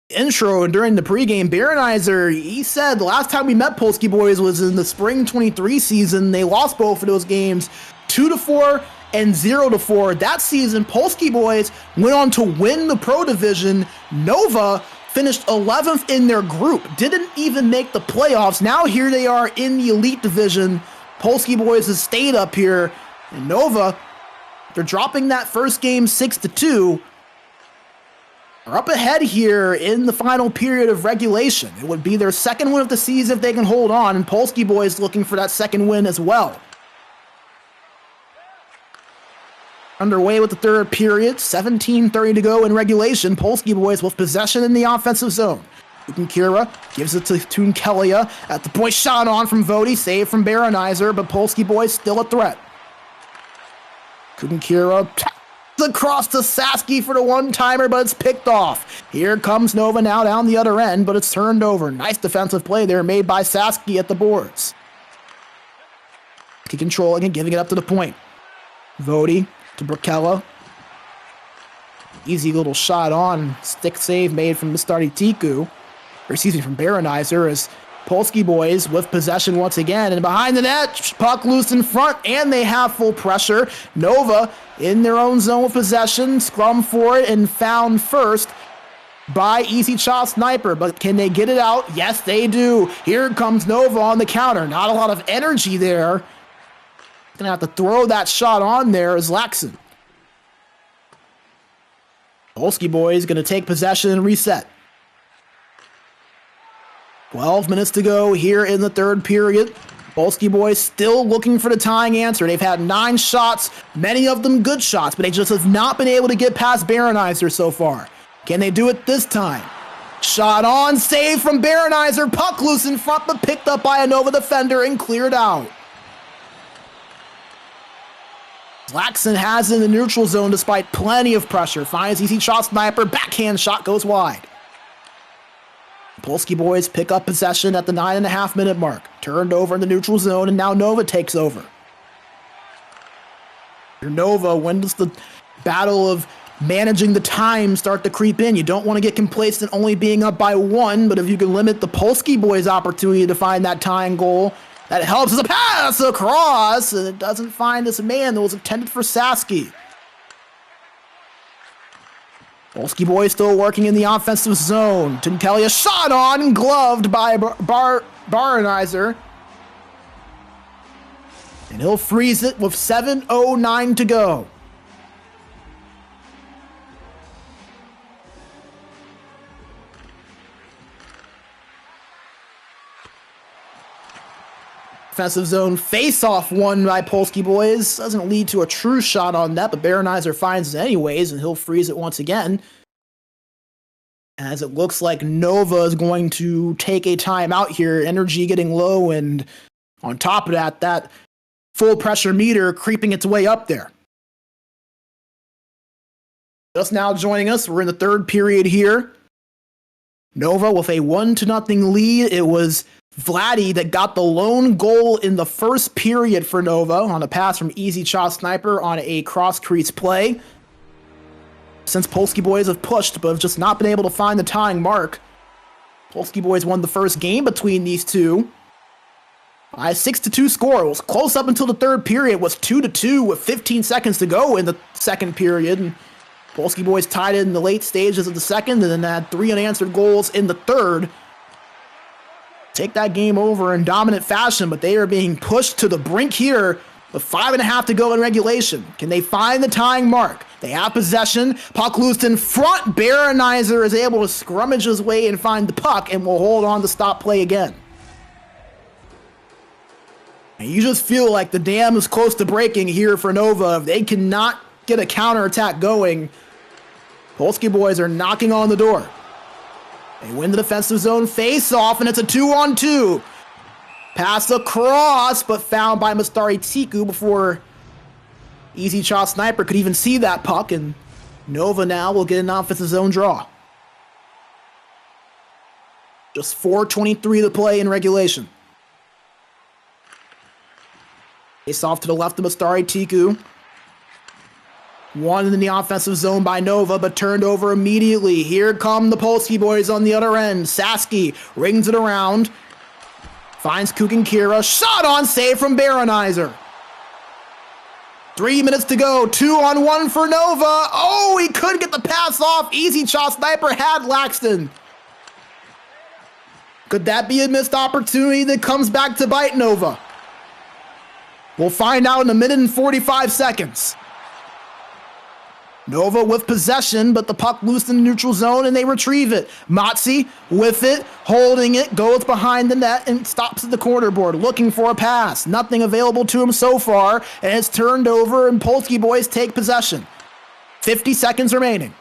intro and during the pregame, Baronizer, he said the last time we met Polski boys was in the spring 23 season. They lost both of those games 2-4 and 0-4. That season, Polski boys went on to win the Pro Division. Nova finished 11th in their group, didn't even make the playoffs. Now here they are in the Elite Division. Polski boys has stayed up here, and Nova, they're dropping that first game 6-2. are up ahead here in the final period of regulation. It would be their second win of the season if they can hold on, and Polski boys looking for that second win as well. Underway with the third period, 17:30 to go in regulation. Polski boys with possession in the offensive zone. Kira gives it to Tunkelia at the point, shot on from Vodi, save from Baronizer, but Polski boys still a threat. Kira across to Saski for the one-timer, but it's picked off. Here comes Nova now down the other end, but it's turned over. Nice defensive play there made by Saski at the boards. Controlling and giving it up to the point. Vodi to Brokella. Easy little shot on. Stick save made from Mistari Tiku. Or excuse me, from Baronizer as Polski boys with possession once again. And behind the net, puck loose in front, and they have full pressure. Nova in their own zone with possession. Scrum for it and found first by ECL Sniper. But can they get it out? Yes, they do. Here comes Nova on the counter. Not a lot of energy there. Gonna have to throw that shot on there as Laxon. Polski boys gonna take possession and reset. 12 minutes to go here in the third period. Polski boys still looking for the tying answer. They've had 9 shots, many of them good shots, but they just have not been able to get past Baronizer so far. Can they do it this time? Shot on, save from Baronizer, puck loose in front, but picked up by a Nova defender and cleared out. Laxon has in the neutral zone despite plenty of pressure. Finds ECL Sniper, backhand shot goes wide. Polski boys pick up possession at the 9.5 minute mark. Turned over in the neutral zone, and now Nova takes over. Your Nova, when does the battle of managing the time start to creep in? You don't want to get complacent only being up by 1, but if you can limit the Polski boys' opportunity to find that tying goal, that helps as a pass across, and it doesn't find this man that was intended for Saski. Polski boys still working in the offensive zone. Tunkelia shot on, gloved by Baronizer. And he'll freeze it with 7:09 to go. Offensive zone face-off won by Polski boys. Doesn't lead to a true shot on net, but Baronizer finds it anyways, and he'll freeze it once again. As it looks like Nova is going to take a timeout here. Energy getting low, and on top of that, that full pressure meter creeping its way up there. Just now joining us, we're in the third period here. Nova with a 1-0 lead. It was Vladdy that got the lone goal in the first period for Nova on a pass from ECL Sniper on a cross-crease play. Since Polski boys have pushed but have just not been able to find the tying mark. Polski boys won the first game between these two. A 6-2 score. It was close up until the third period. It was 2-2 with 15 seconds to go in the second period. And Polski boys tied it in the late stages of the second and then had 3 unanswered goals in the third. Take that game over in dominant fashion, but they are being pushed to the brink here with 5.5 to go in regulation. Can they find the tying mark? They have possession. Puck loose in front. Baronizer is able to scrummage his way and find the puck and will hold on to stop play again. And you just feel like the dam is close to breaking here for Nova. If they cannot get a counterattack going, Polski boys are knocking on the door. They win the defensive zone face-off, and it's a 2-on-2. Pass across, but found by Mistari Tiku before ECL Sniper could even see that puck, and Nova now will get an offensive zone draw. Just 4:23 to play in regulation. Face off to the left of Mistari Tiku. One in the offensive zone by Nova, but turned over immediately. Here come the Polski boys on the other end. Saski rings it around. Finds Kira. Shot on, save from Baronizer. 3 minutes to go. 2-on-1 for Nova. Oh, he couldn't get the pass off. ECL Sniper had Laxton. Could that be a missed opportunity that comes back to bite Nova? We'll find out in 1 minute and 45 seconds. Nova with possession, but the puck loose in the neutral zone, and they retrieve it. Motzi with it, holding it, goes behind the net, and stops at the corner board, looking for a pass. Nothing available to him so far, and it's turned over, and Polski boys take possession. 50 seconds remaining.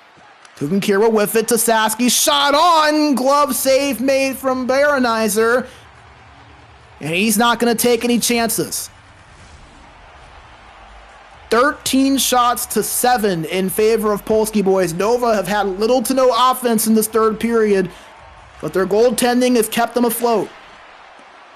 Kuchenkira with it to Saski. Shot on! Glove save made from Baronizer. And he's not going to take any chances. 13 shots to 7 in favor of Polski boys. Nova have had little to no offense in this third period, but their goaltending has kept them afloat.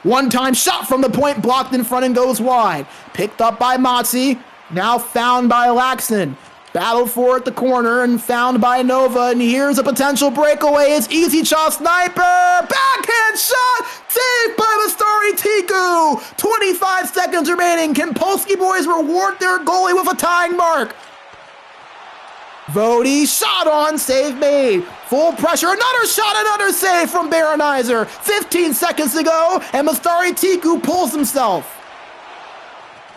One-time shot from the point, blocked in front and goes wide. Picked up by Motzi, now found by Laxon. Battled for at the corner and found by Nova, and here's a potential breakaway. It's easy shot, sniper, backhand shot, saved by Mastari Tiku. 25 seconds remaining. Can Polski boys reward their goalie with a tying mark? Vody, shot on, save made. Full pressure, another shot, another save from Baronizer. 15 seconds to go, and Mastari Tiku pulls himself.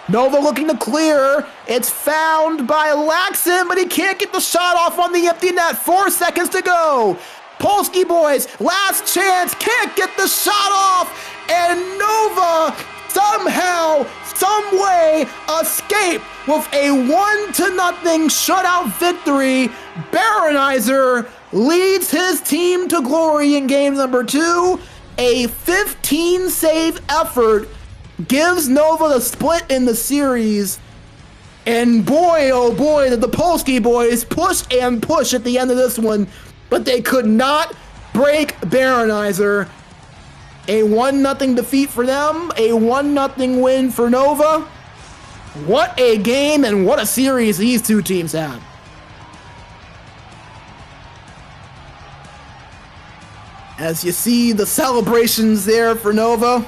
Nova looking to clear. It's found by Laxon, but he can't get the shot off on the empty net. 4 seconds to go. Polski boys, last chance, can't get the shot off, and Nova somehow, some way, escape with a 1-0 shutout victory. Baronizer leads his team to glory in game number 2. A 15-save effort gives Nova the split in the series, and boy, oh boy, did the Polski boys push and push at the end of this one, but they could not break Baronizer. A 1-0 defeat for them, a 1-0 win for Nova. What a game and what a series these two teams had. As you see the celebrations there for Nova,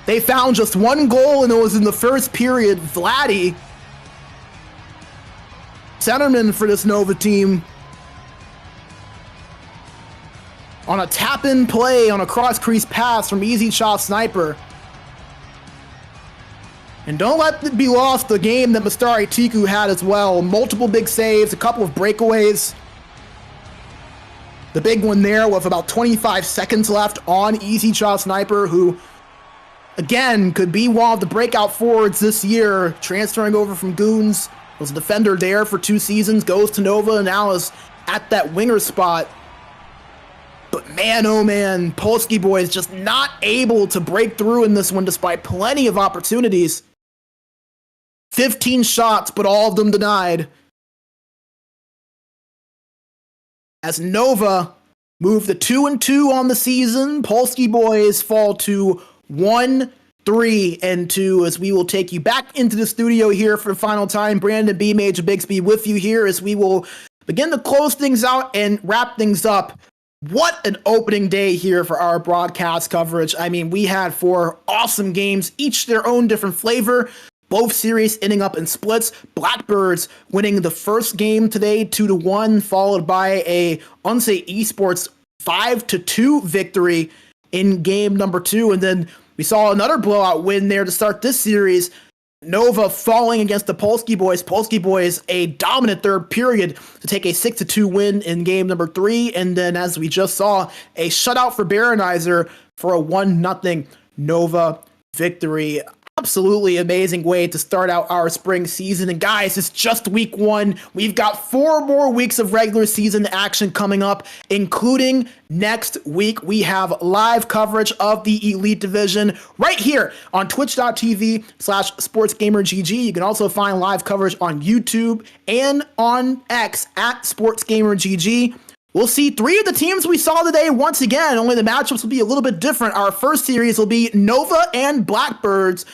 they found just one goal, and it was in the first period. Vladdy, centerman for this Nova team, on a tap-in play on a cross-crease pass from easy shot sniper. And don't let it be lost the game that Mastari Tiku had as well. Multiple big saves, a couple of breakaways. The big one there with about 25 seconds left on easy shot sniper, who again could be one of the breakout forwards this year, transferring over from Goons. Was a defender there for 2 seasons, goes to Nova, and now is at that winger spot. But man, oh man, Polski boys just not able to break through in this one despite plenty of opportunities. 15 shots, but all of them denied. As Nova move to 2-2 on the season, Polski boys fall to 1-3-2, as we will take you back into the studio here for the final time. Brandon B. Major Bigsby with you here as we will begin to close things out and wrap things up. What an opening day here for our broadcast coverage. I mean, we had 4 awesome games, each their own different flavor. Both series ending up in splits. Blackbirds winning the first game today 2-1, followed by a ONSE Esports 5-2 victory in game number 2. And then we saw another blowout win there to start this series. Nova falling against the Polski boys. Polski boys a dominant third period to take a 6-2 win in game number 3. And then, as we just saw, a shutout for Baronizer for a 1-0 Nova victory. Absolutely amazing way to start out our spring season. And guys, it's just week 1. We've got 4 more weeks of regular season action coming up, including next week. We have live coverage of the Elite Division right here on twitch.tv/SportsGamerGG. You can also find live coverage on YouTube and on X at SportsGamerGG. We'll see 3 of the teams we saw today once again, only the matchups will be a little bit different. Our first series will be Nova and Blackbirds,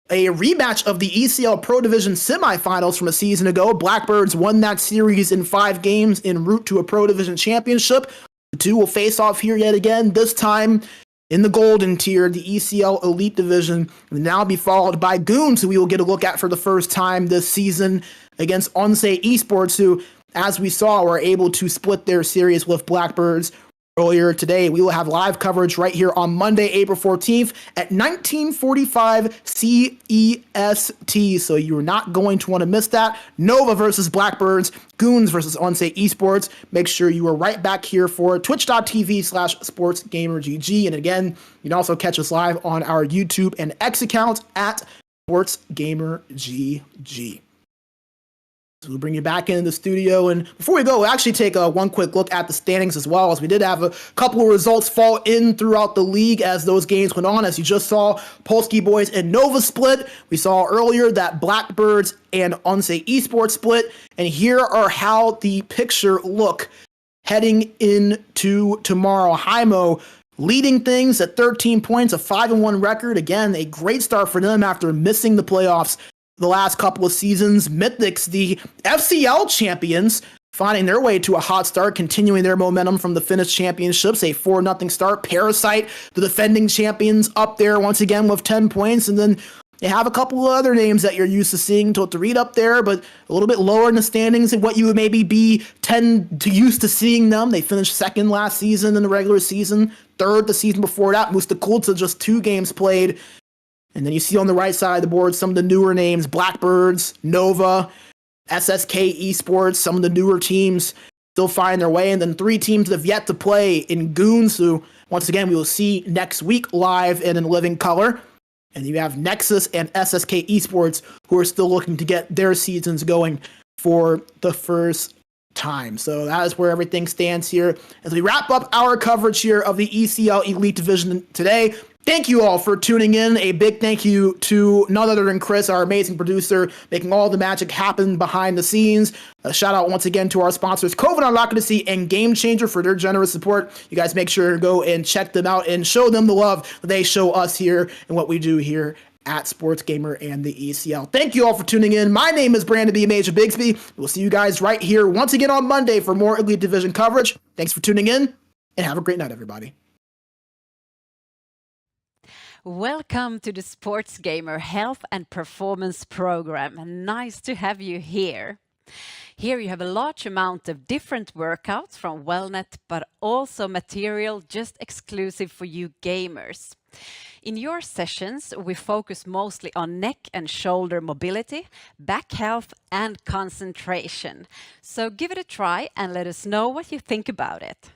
a rematch of the ECL Pro Division semifinals from a season ago. Blackbirds won that series in 5 games en route to a Pro Division championship. The two will face off here yet again, this time in the golden tier, the ECL Elite Division, will now be followed by Goons, who we will get a look at for the first time this season against ONSE Esports, who, as we saw, were able to split their series with Blackbirds Earlier today, we will have live coverage right here on Monday, April 14th at 1945 CEST. So you're not going to want to miss that. Nova versus Blackbirds, Goons versus ONSE Esports. Make sure you are right back here for twitch.tv/SportsGamerGG. And again, you can also catch us live on our YouTube and X account at SportsGamerGG. So we'll bring you back into the studio. And before we go, we'll actually take one quick look at the standings as well, as we did have a couple of results fall in throughout the league as those games went on. As you just saw, Polski boys and Nova split. We saw earlier that Blackbirds and ONSE Esports split. And here are how the picture look heading into tomorrow. Hymo leading things at 13 points, a 5-1 record. Again, a great start for them after missing the playoffs the last couple of seasons. Mythics, the FCL champions, finding their way to a hot start, continuing their momentum from the Finnish championships, a 4-0 start. Parasite, the defending champions, up there once again with 10 points. And then they have a couple of other names that you're used to seeing to read up there, but a little bit lower in the standings than what you would maybe tend to used to seeing them. They finished second last season in the regular season, third the season before that. Musta Kulta, just 2 games played. And then you see on the right side of the board some of the newer names: Blackbirds, Nova, SSK Esports, some of the newer teams still find their way. And then 3 teams that have yet to play in Goons, who, once again, we will see next week live and in living color. And you have Nexus and SSK Esports, who are still looking to get their seasons going for the first time. So that is where everything stands here as we wrap up our coverage here of the ECL Elite Division today. Thank you all for tuning in. A big thank you to none other than Chris, our amazing producer, making all the magic happen behind the scenes. A shout out once again to our sponsors, COVID Unlockacy and Game Changer, for their generous support. You guys make sure to go and check them out and show them the love that they show us here and what we do here at SportsGamer and the ECL. Thank you all for tuning in. My name is Brandon B. Major Bigsby. We'll see you guys right here once again on Monday for more Elite Division coverage. Thanks for tuning in, and have a great night, everybody. Welcome to the SportsGamer Health and Performance Program. Nice to have you here. Here you have a large amount of different workouts from Wellnet, but also material just exclusive for you gamers. In your sessions, we focus mostly on neck and shoulder mobility, back health, and concentration. So give it a try and let us know what you think about it.